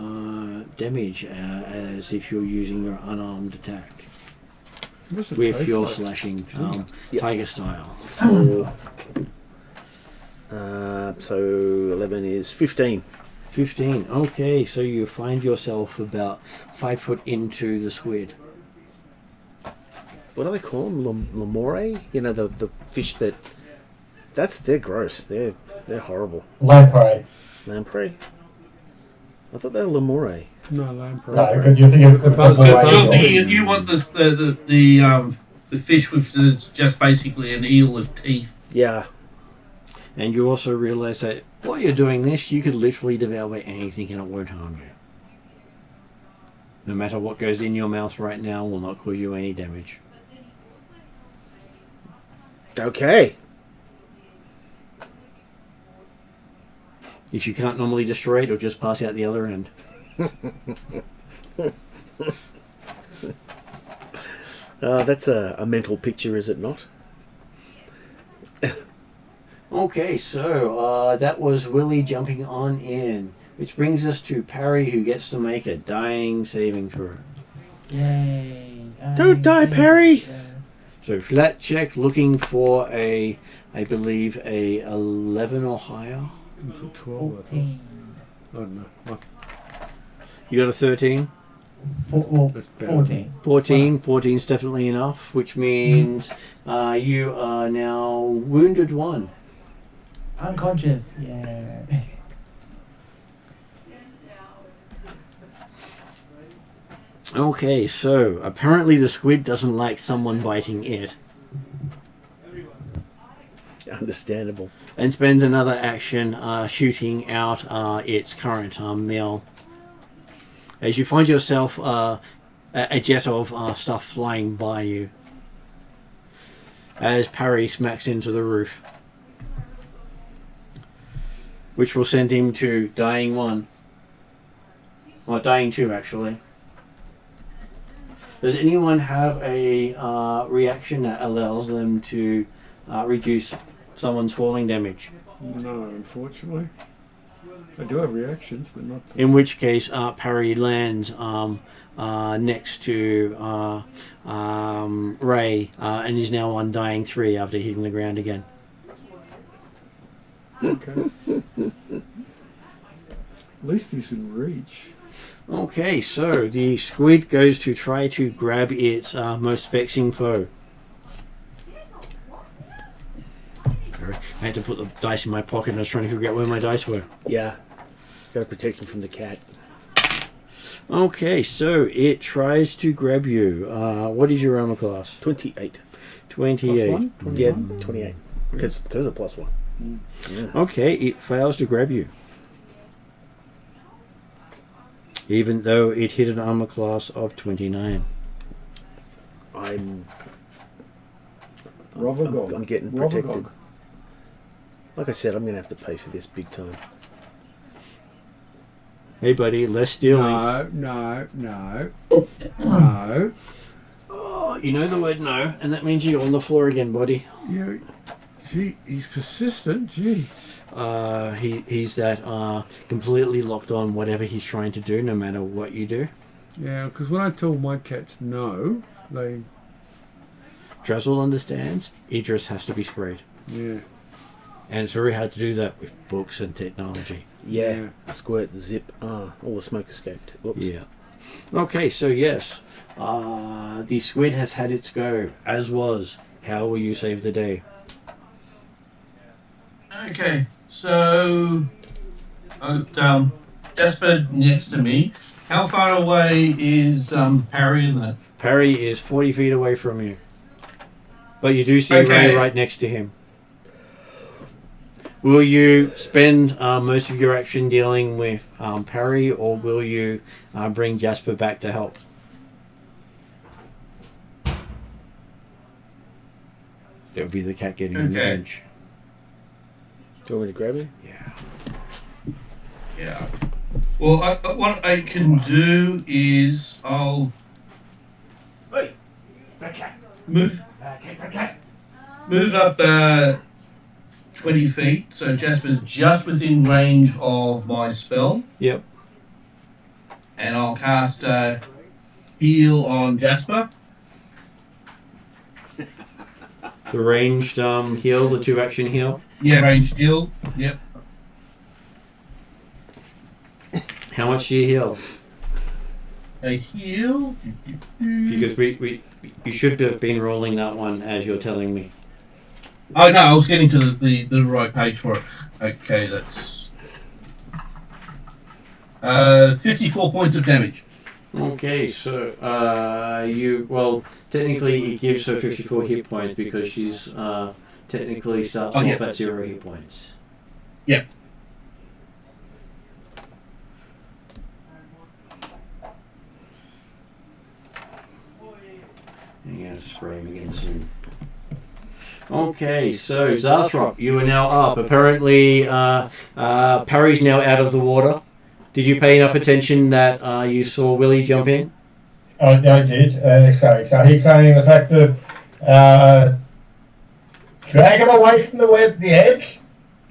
damage as if you're using your unarmed attack. What's it With taste your like? slashing, Yep. tiger style. 4. So 11 is 15. 15. Okay, so you find yourself about 5 foot into the squid. What do they call them? Lemure? You know, the fish that... They're gross. They're horrible. Lamprey. Lamprey? I thought they were Lemure. No, lamprey. No, because you're thinking of the But- So Right. you're thinking you want the fish with just basically an eel of teeth. Yeah. And you also realize that while you're doing this, you could literally devour anything and it won't harm you. No matter what goes in your mouth right now will not cause you any damage. Okay. If you can't normally destroy it, it'll just pass out the other end. That's a mental picture, is it not? Okay, so that was Willie jumping on in. Which brings us to Parry, who gets to make a dying saving throw. Yay. Don't die, Perry! So flat check, looking for I believe, a 11 or higher. It's a 12, I thought. 14. I don't know. What? You got a 13? That's better. 14. 14. 14 is definitely enough, which means you are now wounded 1. Unconscious, yeah. Okay, so apparently the squid doesn't like someone biting it. Understandable. And spends another action shooting out its current male. As you find yourself a jet of stuff flying by you. As Parry smacks into the roof. Which will send him to dying 1. Or dying 2, actually. Does anyone have a reaction that allows them to reduce someone's falling damage? No, unfortunately. I do have reactions, but not... In which case, Parry lands next to Ray and is now on dying 3 after hitting the ground again. Okay. At least he's in reach. Okay, so the squid goes to try to grab its most vexing foe. I had to put the dice in my pocket and I was trying to figure out where my dice were. Yeah. Got to protect him from the cat. Okay, so it tries to grab you. What is your armor class? 28. 28. Yeah, 28. Because of +1. Yeah. Okay, it fails to grab you. Even though it hit an armor class of 29. I'm Rovagog. I'm getting protected. Rovagog. Like I said, I'm going to have to pay for this big time. Hey buddy, less stealing. No. Oh, you know the word no, and that means you're on the floor again, buddy. Yeah, gee, he's persistent, gee. He's that completely locked on whatever he's trying to do, no matter what you do. Yeah, because when I tell my cats no, they... Drazzle understands, Idris has to be sprayed. Yeah. And it's very hard to do that with books and technology. Yeah. Squirt, zip. All the smoke escaped. Whoops. Yeah. Okay, so yes, the squid has had its go, as was. How will you save the day? Okay, so I've got Jasper next to me. How far away is Parry in that? Parry is 40 feet away from you. But you do see Okay. Ray right next to him. Will you spend most of your action dealing with Parry, or will you bring Jasper back to help? That would be the cat getting on the Okay. bench. Do you want me to grab him? Yeah. Yeah. Well, what I can do is I'll move up 20 feet, so Jasper's just within range of my spell, Yep. and I'll cast Heal on Jasper. The ranged heal, the 2-action heal. Yeah, ranged heal. Yep. How much do you heal? A heal. Because you should have been rolling that one as you're telling me. Oh no, I was getting to the right page for it. Okay, that's 54 points of damage. Okay, so technically it gives her 54 hit points because she's technically starts off at 0 hit points. Yep. I'm going to spray him again soon. Okay, so Zarthrop, you are now up. Apparently, Parry's now out of the water. Did you pay enough attention that you saw Willie jump in? I did. So he's saying the fact that drag him away from the edge.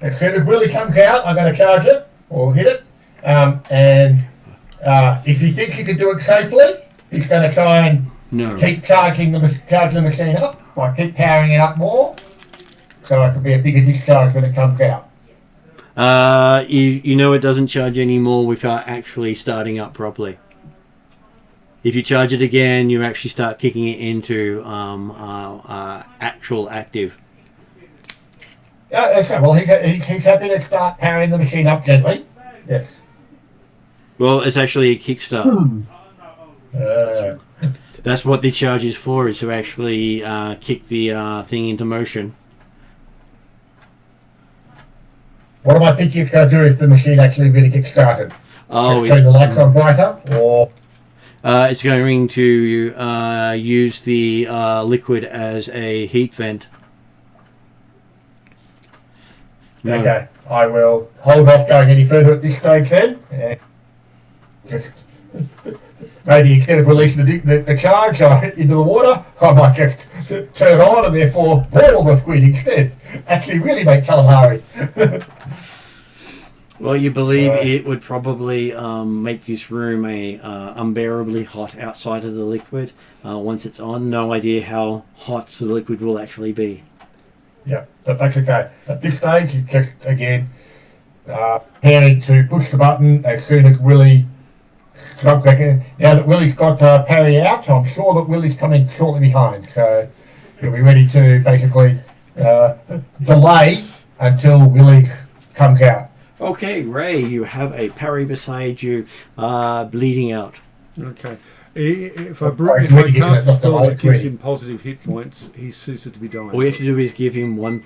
As soon as Willie comes out, I'm going to charge it or hit it. And if he thinks he can do it safely, he's going to try and keep charging the machine up. Like keep powering it up more, so it could be a bigger discharge when it comes out. You know it doesn't charge anymore without actually starting up properly. If you charge it again, you actually start kicking it into actual active. Yeah, okay. Well, he's happy to start powering the machine up gently. Yes. Well, it's actually a kickstart. That's what the charge is for, is to actually kick the thing into motion. What do I think it's going to do if the machine actually really gets started? Oh, just turn the lights on brighter, or it's going to use the liquid as a heat vent. No. Okay, I will hold off going any further at this stage then. Just maybe instead of releasing the charge into the water, I might just turn on and therefore boil the squid instead. Actually, really make calamari. Well, you believe it would probably make this room unbearably hot outside of the liquid once it's on. No idea how hot the liquid will actually be. Yeah, that's okay. At this stage, it's just, again, preparing to push the button as soon as Willie comes back in. Now that Willie's got Parry out, I'm sure that Willie's coming shortly behind. So he'll be ready to basically delay until Willie comes out. Okay, Ray, you have a parry beside you, bleeding out. Okay. If I cast a spell that gives him positive hit points, he ceases to be dying. All you have to do is give him 1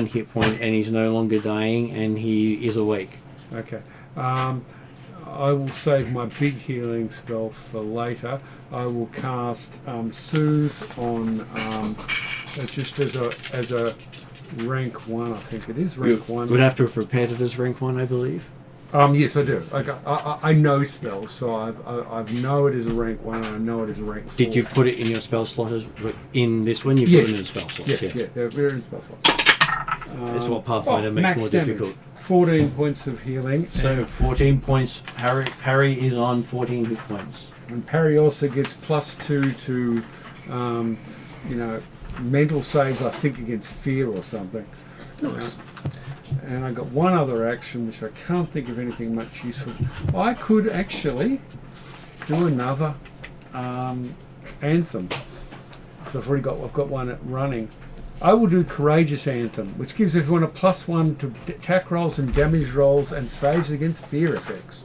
hit point, and he's no longer dying, and he is awake. Okay. I will save my big healing spell for later. I will cast Soothe on just as a rank 1, I think it is rank 1. You would have to have prepared it as rank 1, I believe. Yes, I do. I know spells, so I know it is a rank 1 and I know it is a rank 4. Did you put it in your spell slot in this one? You Yes. put it in the spell slots. Yeah, they're in spell slots. That's what Pathfinder makes more damage. difficult. 14 points of healing. So 14 points. Parry is on 14 hit points. And parry also gets +2 to, mental saves, I think, against fear or something. Nice. And I got one other action, which I can't think of anything much useful. I could actually do another anthem. So I've got one running. I will do Courageous Anthem, which gives everyone a +1 to attack rolls and damage rolls and saves against fear effects.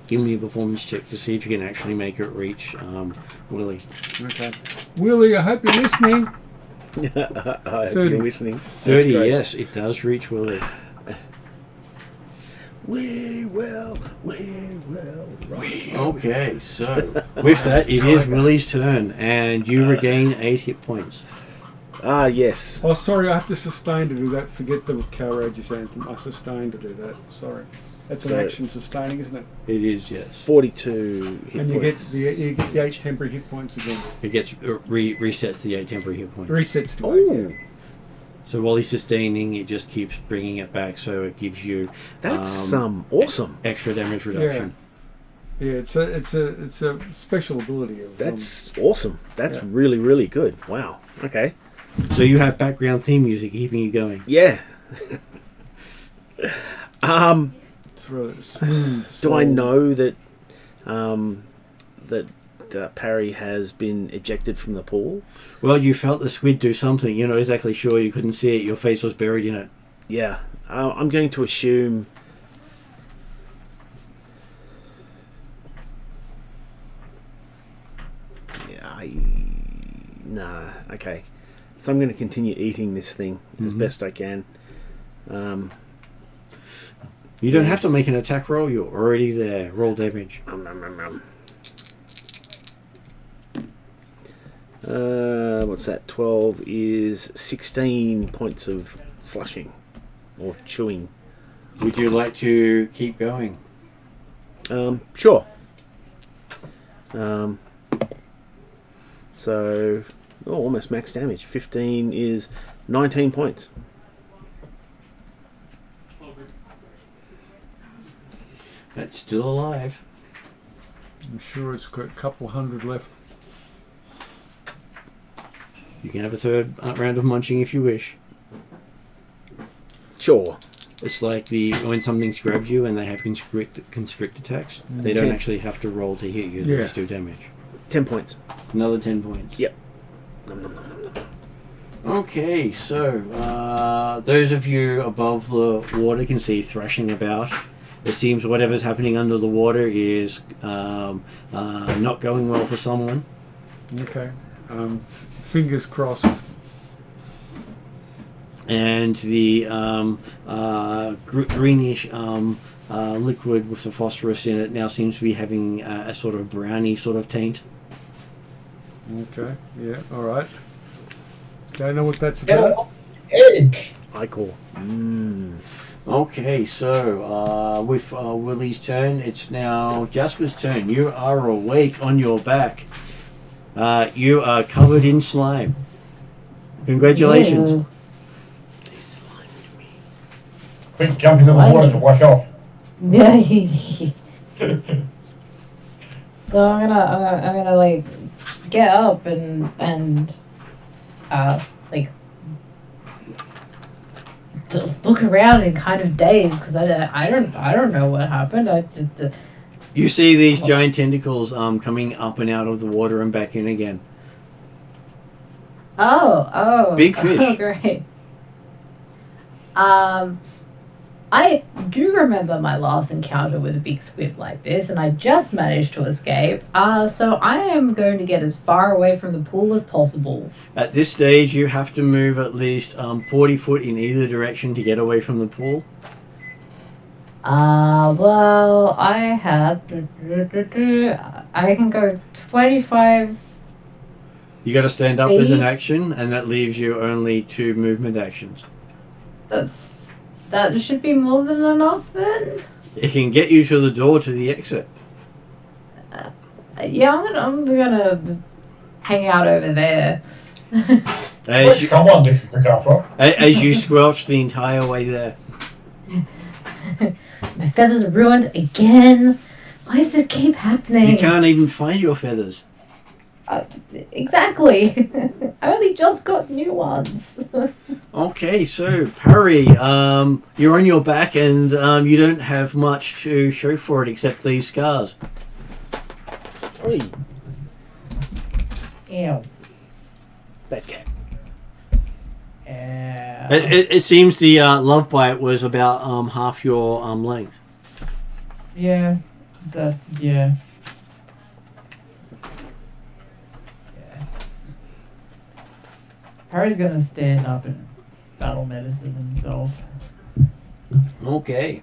Give me a performance check to see if you can actually make it reach Willie. Okay. Willie, I hope you're listening. I hope 30. you're listening. 30, yes, it does reach Willie. We will. Okay, so with that, it is Willie's turn, and you regain 8 hit points. Ah, yes. Oh, sorry, I have to sustain to do that. Forget the Courageous Anthem. I sustain to do that. Sorry. That's an action sustaining, isn't it? It is, yes. 42 hit And you get points. the 8 temporary hit points again. It gets resets the 8 temporary hit points. Resets to 8. Oh, Yeah. So while he's sustaining, it just keeps bringing it back, so it gives you that's awesome. extra damage reduction. Yeah, it's a special ability of. That's awesome. That's Yeah. really, really good. Wow. Okay. So you have background theme music keeping you going. Yeah. Smooth. Do I know that Parry has been ejected from the pool? Well, you felt the squid do something. You're not exactly sure. You couldn't see it. Your face was buried in it. Yeah. I'm going to assume. Nah. Okay. So I'm going to continue eating this thing as best I can. You don't have to make an attack roll. You're already there. Roll damage. What's that? 12 is 16 points of slushing or chewing. Would you like to keep going? Sure. So, almost max damage. 15 is 19 points. That's still alive. I'm sure it's got a couple hundred left. You can have a third round of munching if you wish. Sure. It's like when something's grabbed you and they have constrict attacks. They don't actually have to roll to hit you. They just do damage. 10 points. Another 10 points. Yep. Okay, so those of you above the water can see thrashing about. It seems whatever's happening under the water is not going well for someone. Okay. Fingers crossed. And the greenish liquid with the phosphorus in it now seems to be having a sort of browny sort of taint. Okay. Yeah. All right. Don't know what that's Get about. off the edge. Ichor. Okay, so with Willie's turn, it's now Jasper's turn. You are awake on your back. You are covered in slime. Congratulations. Ew. They slimed me. Quick, jump into the water to wash off. Yeah. So I'm gonna like get up and like look around and kind of dazed because I don't know what happened. I just You see these giant tentacles coming up and out of the water and back in again. oh Big fish. Oh, great. I do remember my last encounter with a big squid like this, and I just managed to escape. So I am going to get as far away from the pool as possible. At this stage, you have to move at least 40 foot in either direction to get away from the pool. Well, I have. I can go 25. You got to stand up as an action, and that leaves you only 2 movement actions. That should be more than enough then. It can get you to the door to the exit. Yeah, I'm gonna hang out over there. Someone this is this after. As you squelch the entire way there. My feathers are ruined again. Why does this keep happening? You can't even find your feathers. Exactly. I only just got new ones. Okay, so Parry, you're on your back and you don't have much to show for it except these scars. Oi. Ew. Bad cat. It seems the love bite was about half your length. Yeah. Yeah. Harry's gonna stand up and battle medicine himself. Okay.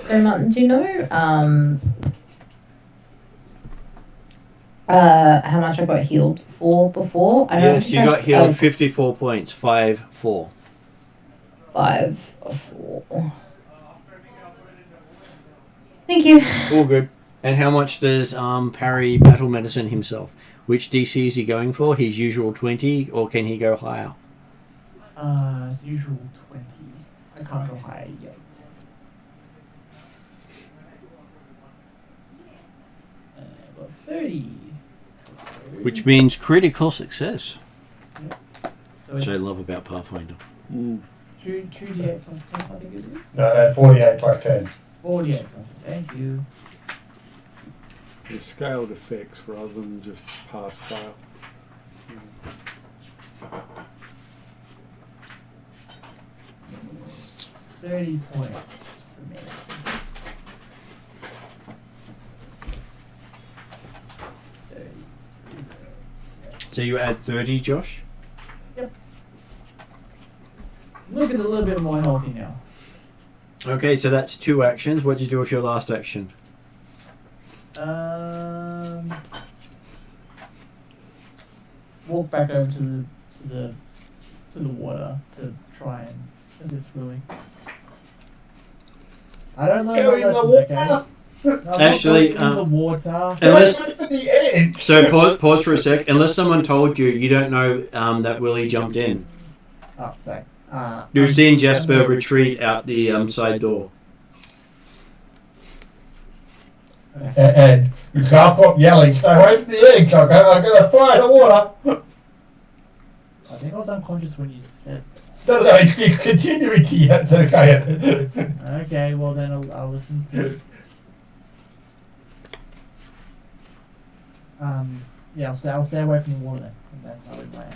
So, Martin, do you know how much I got healed for before? I Yes, you got healed 54 points. 5-4. 5 or 4. Thank you. All good. And how much does Parry battle medicine himself? Which DC is he going for? His usual 20, or can he go higher? As usual 20. I can't go higher yet. I've got 30. Which means critical success. So Which I it's love about Pathfinder. 2d8 plus 10, I think it is. No, 48 plus 10. 48 plus 10. Thank you. The scaled effects rather than just pass fail. 30 points for me. So you add 30, Josh? Looking a little bit more healthy now. Okay, so that's 2 actions. What did you do with your last action? Walk back over to the water to try and assist Willie. I don't know. Go in the water. No, Actually, in the water. Unless, Go for the edge. so pause for a sec. Unless someone told you, you don't know that Willie jumped in. Oh, sorry. You've seen Jasper retreat out the side door. And you can't stop yelling, stay away from the edge, I'm going to fly in the water. I think I was unconscious when you said No, it's continuing to say it. Okay, well then I'll listen to. Yeah, I'll stay away from the water then, and then I'll leave my hand.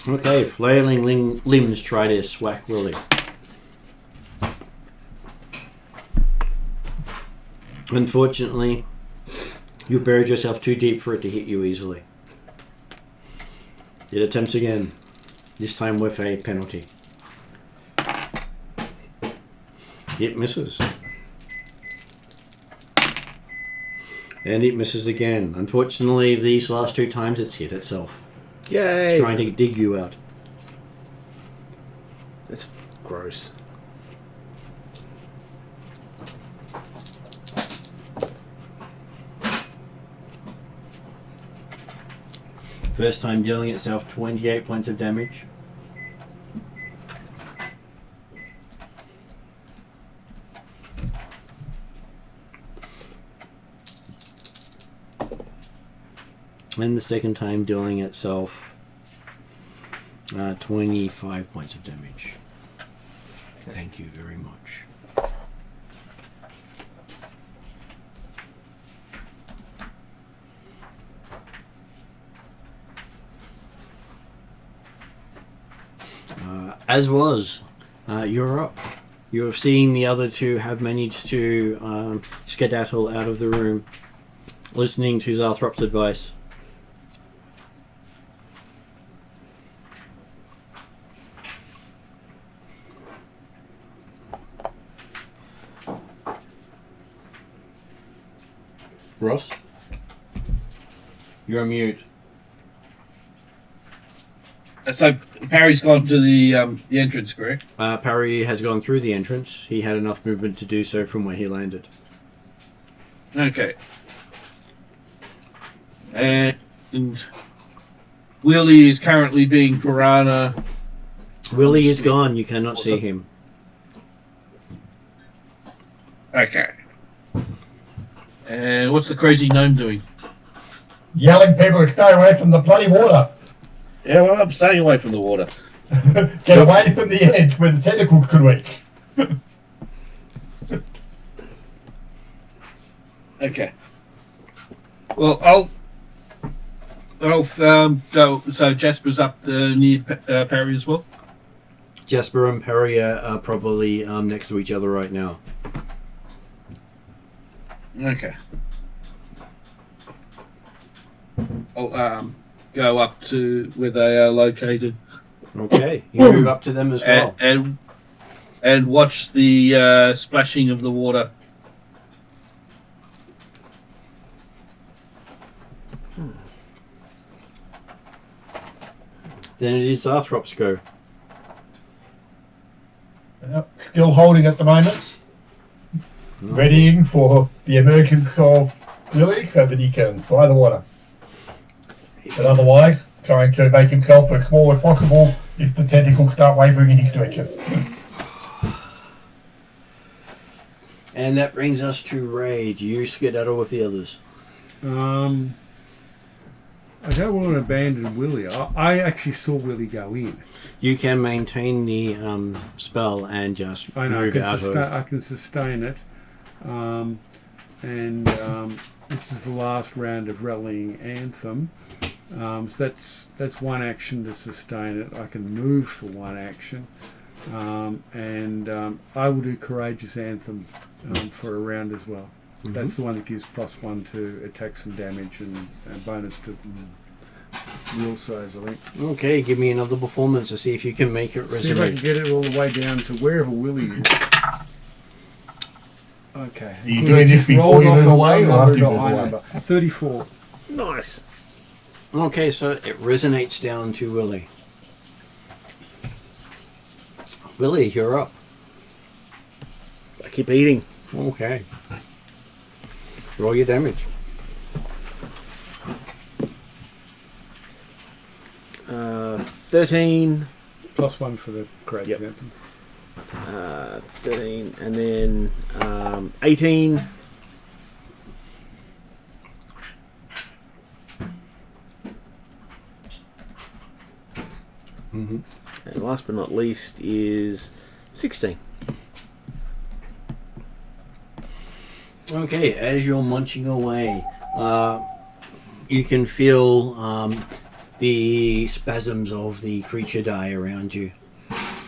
Okay, flailing limbs try to swack Willie. Unfortunately, you buried yourself too deep for it to hit you easily. It attempts again, this time with a penalty. It misses. And it misses again. Unfortunately, these last 2 times it's hit itself. Yay! Trying to dig you out. That's gross. First time dealing itself 28 points of damage. And the second time dealing itself 25 points of damage. Thank you very much. As was, you're up. You're seeing the other two have managed to skedaddle out of the room, listening to Zarthrop's advice. Ross? You're on mute. So Parry's gone to the entrance, correct? Parry has gone through the entrance. He had enough movement to do so from where he landed. Okay. And Willie is currently being piranha. Willie is gone. You cannot see him. Okay. And what's the crazy gnome doing? Yelling people to stay away from the bloody water. Yeah, well, I'm staying away from the water. Get away from the edge where the tentacles could reach. Okay. Well, I'll go. So Jasper's up near Parry as well. Jasper and Parry are probably next to each other right now. Okay. I'll go up to where they are located. Okay, you move up to them as well. And watch the splashing of the water. Then it is Zarthrop's go. Yep, still holding at the moment. Readying for the emergence of Willie so that he can fly the water. But otherwise, trying to make himself as small as possible if the tentacles start wavering in his direction. And that brings us to Raid. You skedaddle with the others. I don't want to abandon Willie. I actually saw Willie go in. You can maintain the spell and just move out of... I can sustain it. This is the last round of Rallying Anthem. So that's one action to sustain it. I can move for one action. I will do Courageous Anthem for a round as well. Mm-hmm. That's the one that gives +1 to attacks and damage and bonus to will saves, I think. Okay, give me another performance to see if you can make it resonate. See if I can get it all the way down to wherever Willie is. Okay. Are you doing this before you move away or after you move away? 34. Nice. Okay, so it resonates down to Willie. Willie, you're up. I keep eating. Okay. Roll your damage. 13. +1 for the Courageous Yep. Anthem. 13, and then 18. Mm-hmm. And last but not least is 16. Okay, as you're munching away, you can feel the spasms of the creature die around you,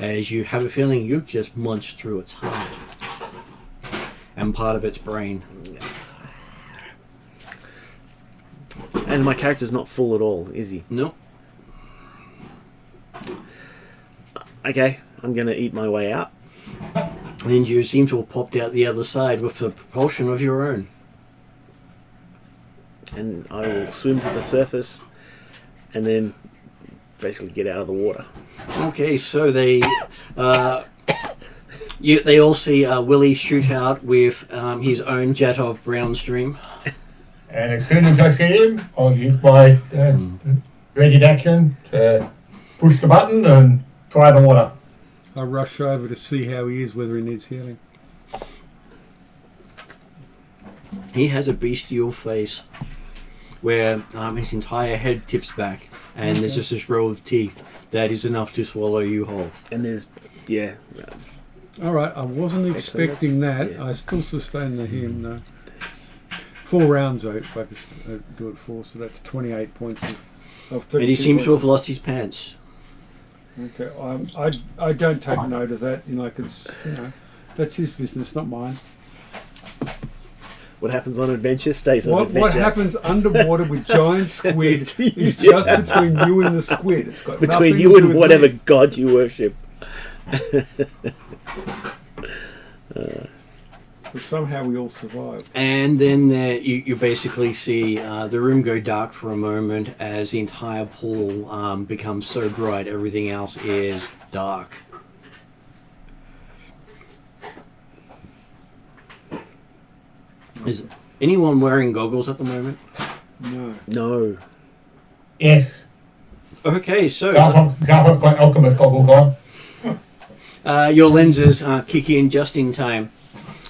as you have a feeling you've just munched through its heart and part of its brain. And my character's not full at all, is he? Nope. Okay, I'm going to eat my way out. And you seem to have popped out the other side with a propulsion of your own. And I will swim to the surface and then basically get out of the water. Okay, so they they all see Willie shoot out with his own jet of brown stream. And as soon as I see him, I'll use my ready action to push the button and try the water. I rush over to see how he is, whether he needs healing. He has a bestial face where his entire head tips back and there's just this row of teeth that is enough to swallow you whole. And there's, yeah. All right, I wasn't expecting that. Yeah. I still sustain the him, though. 4 rounds out, if I could do it 4, so that's 28 points of 32. And he seems to have points. lost his pants. Okay, I don't take note of that. It's that's his business, not mine. What happens on adventure stays on adventure. What happens underwater with giant squid is just between you and the squid. It's got between nothing you to do and with whatever me. god you worship. But somehow we all survived. And then you basically see the room go dark for a moment as the entire pool becomes so bright, everything else is dark. Is anyone wearing goggles at the moment? No. No. Yes. Okay, so Zarth's got alchemist goggles on. your lenses kick in just in time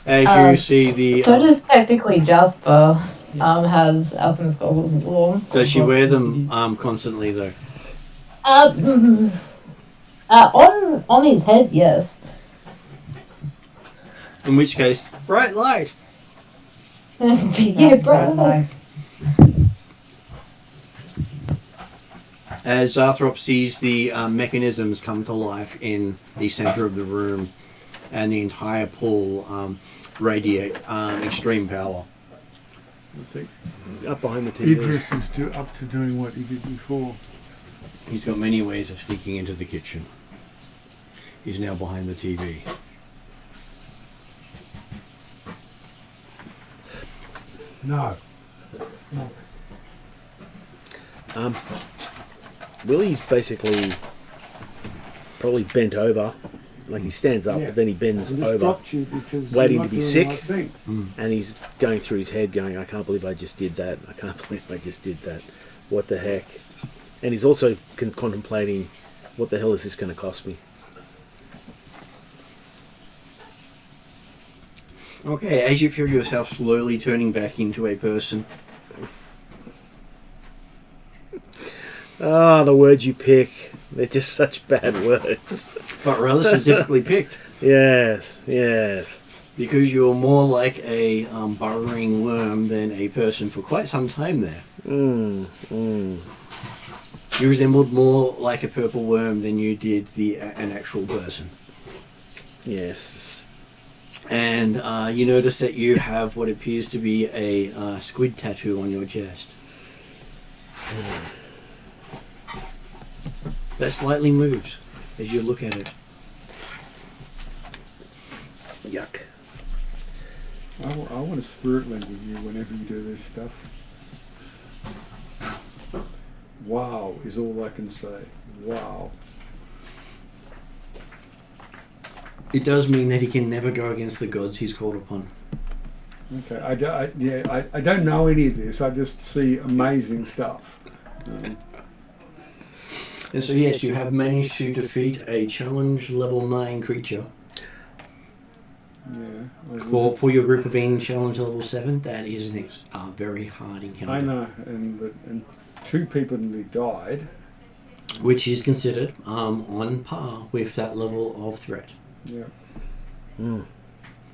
as you see the... So does technically Jasper has alchemist goggles as well. does she wear them constantly though? On his head, yes. In which case, bright light. Yeah, bro. As Zarthrop sees the mechanisms come to life in the center of the room and the entire pool radiate extreme power. I think Up behind the TV. Idris is up to doing what he did before. He's got many ways of sneaking into the kitchen. He's now behind the TV. No. Willie's basically probably bent over. Like he stands up, Yeah. but then he bends I just over. stopped you because waiting you're to be not doing sick. the right thing. And he's going through his head going, I can't believe I just did that. I can't believe I just did that. What the heck? And he's also contemplating, what the hell is this going to cost me? Okay, as you feel yourself slowly turning back into a person. Ah, the words you pick. They're just such bad words. But rather specifically picked. Yes, yes. Because you're more like a burrowing worm than a person for quite some time there. You resembled more like a purple worm than you did an actual person. Yes. And you notice that you have what appears to be a squid tattoo on your chest. That slightly moves as you look at it. Yuck. I want to spirit land with you whenever you do this stuff. Wow is all I can say. Wow. It does mean that he can never go against the gods he's called upon. Okay, I don't know any of this. I just see amazing stuff. And so yes, you have managed to defeat a challenge level 9 creature. Yeah. For your group of being challenge level 7, that is a very hard encounter. I know, and 2 people nearly died. which is considered on par with that level of threat. Yeah.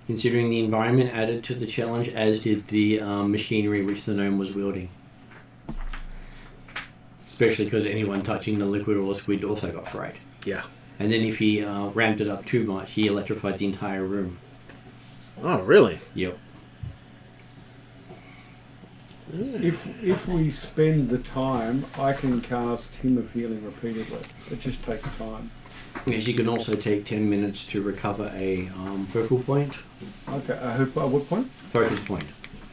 Considering the environment added to the challenge, as did the machinery which the gnome was wielding. Especially because anyone touching the liquid or squid also got fried. Yeah. And then if he ramped it up too much, he electrified the entire room. Oh, really? Yep. If we spend the time, I can cast Hymn of Healing repeatedly. It just takes time. Yes, you can also take 10 minutes to recover a focal point. Okay, what point? Focus point.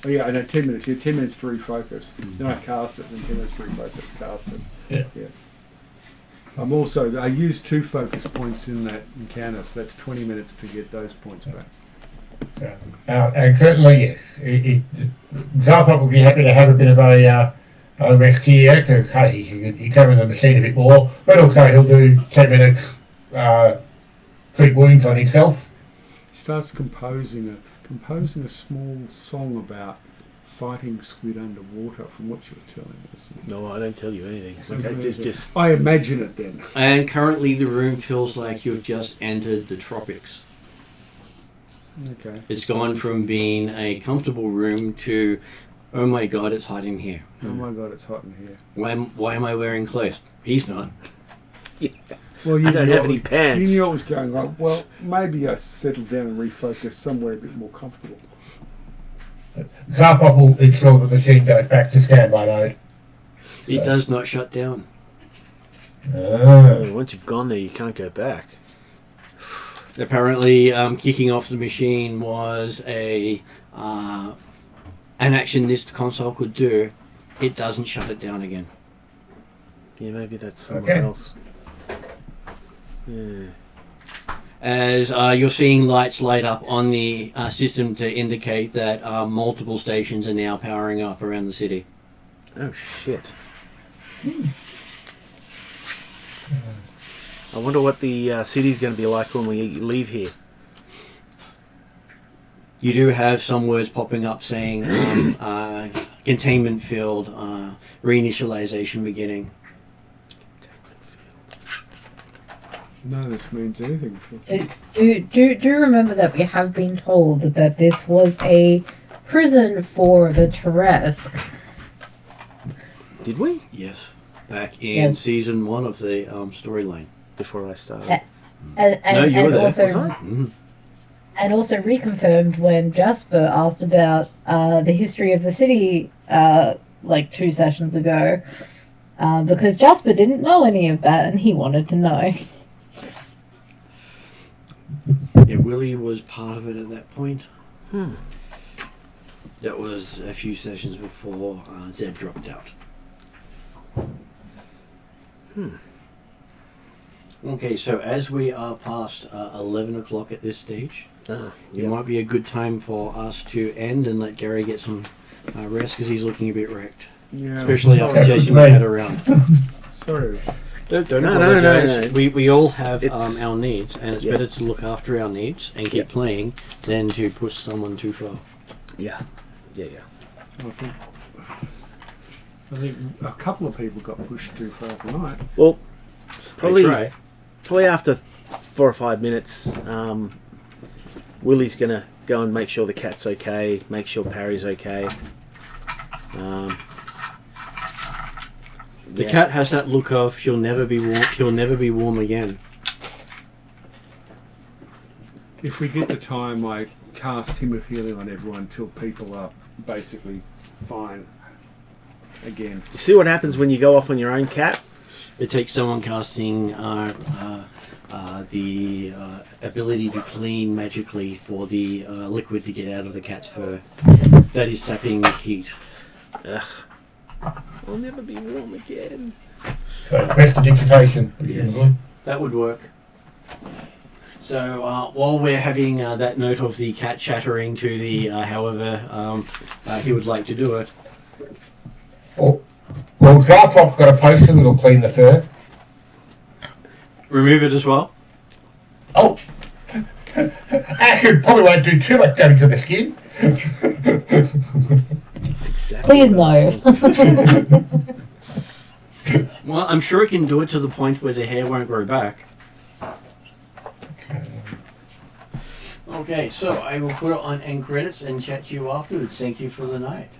Oh yeah, I know, 10 minutes. Yeah, 10 minutes to refocus. Then I cast it, and 10 minutes to refocus, cast it. Yeah. I use 2 focus points in that encounter, so that's 20 minutes to get those points back. And certainly, yes. Zarthop would be happy to have a bit of a rest here, because, hey, he can examine the machine a bit more, but also he'll do 10 minutes treat wounds on himself. He starts composing a small song about fighting squid underwater, from what you were telling us. No, I don't tell you anything. Okay, just I imagine it then. And currently the room feels like you've just entered the tropics. Okay. It's gone from being a comfortable room to, oh my god, it's hot in here. Oh my god, it's hot in here. Why am I wearing clothes? He's not. Well, I don't have any pants. You knew what was going on. Well, maybe I settled down and refocus somewhere a bit more comfortable. Zarthop will ensure the machine goes back to standby mode. It does not shut down. Once you've gone there, you can't go back. Apparently, kicking off the machine was an action this console could do. It doesn't shut it down again. Yeah, maybe that's somewhere else. Yeah. As you're seeing lights light up on the system to indicate that multiple stations are now powering up around the city. Oh, shit. I wonder what the city's going to be like when we leave here. You do have some words popping up saying containment field, reinitialization beginning. None of this means anything. Do remember that we have been told that this was a prison for the Tarrasque. Did we? Yes. Back in season 1 of the storyline. Before I started. No, you were there. Also, and also reconfirmed when Jasper asked about the history of the city like 2 sessions ago, because Jasper didn't know any of that and he wanted to know. Yeah, Willie was part of it at that point. That was a few sessions before Zeb dropped out. Okay, so as we are past 11 o'clock at this stage, it might be a good time for us to end and let Gary get some rest, because he's looking a bit wrecked. Yeah. Especially after chasing the cat around. Sorry. Don't No. apologize. We all have our needs, and it's better to look after our needs and keep playing than to push someone too far. Yeah. I think a couple of people got pushed too far tonight. Well, probably after 4 or 5 minutes, Willie's going to go and make sure the cat's okay, make sure Parry's okay. The cat has that look of she'll never be warm again. If we get the time, I cast Hymn of Healing on everyone until people are basically fine again. You see what happens when you go off on your own cat? It takes someone casting the ability to clean magically for the liquid to get out of the cat's fur. That is sapping heat. Ugh. I'll never be warm again. So, prestidigitation, presumably. That would work. So, while we're having that note of the cat chattering to the however he would like to do it. Well, Zarthrop's got a potion that'll clean the fur. Remove it as well? Oh! Acid probably won't do too much damage to the skin. That's exactly Please no. Well, I'm sure it can do it to the point where the hair won't grow back. Okay, so I will put it on end credits and chat to you afterwards. Thank you for the night.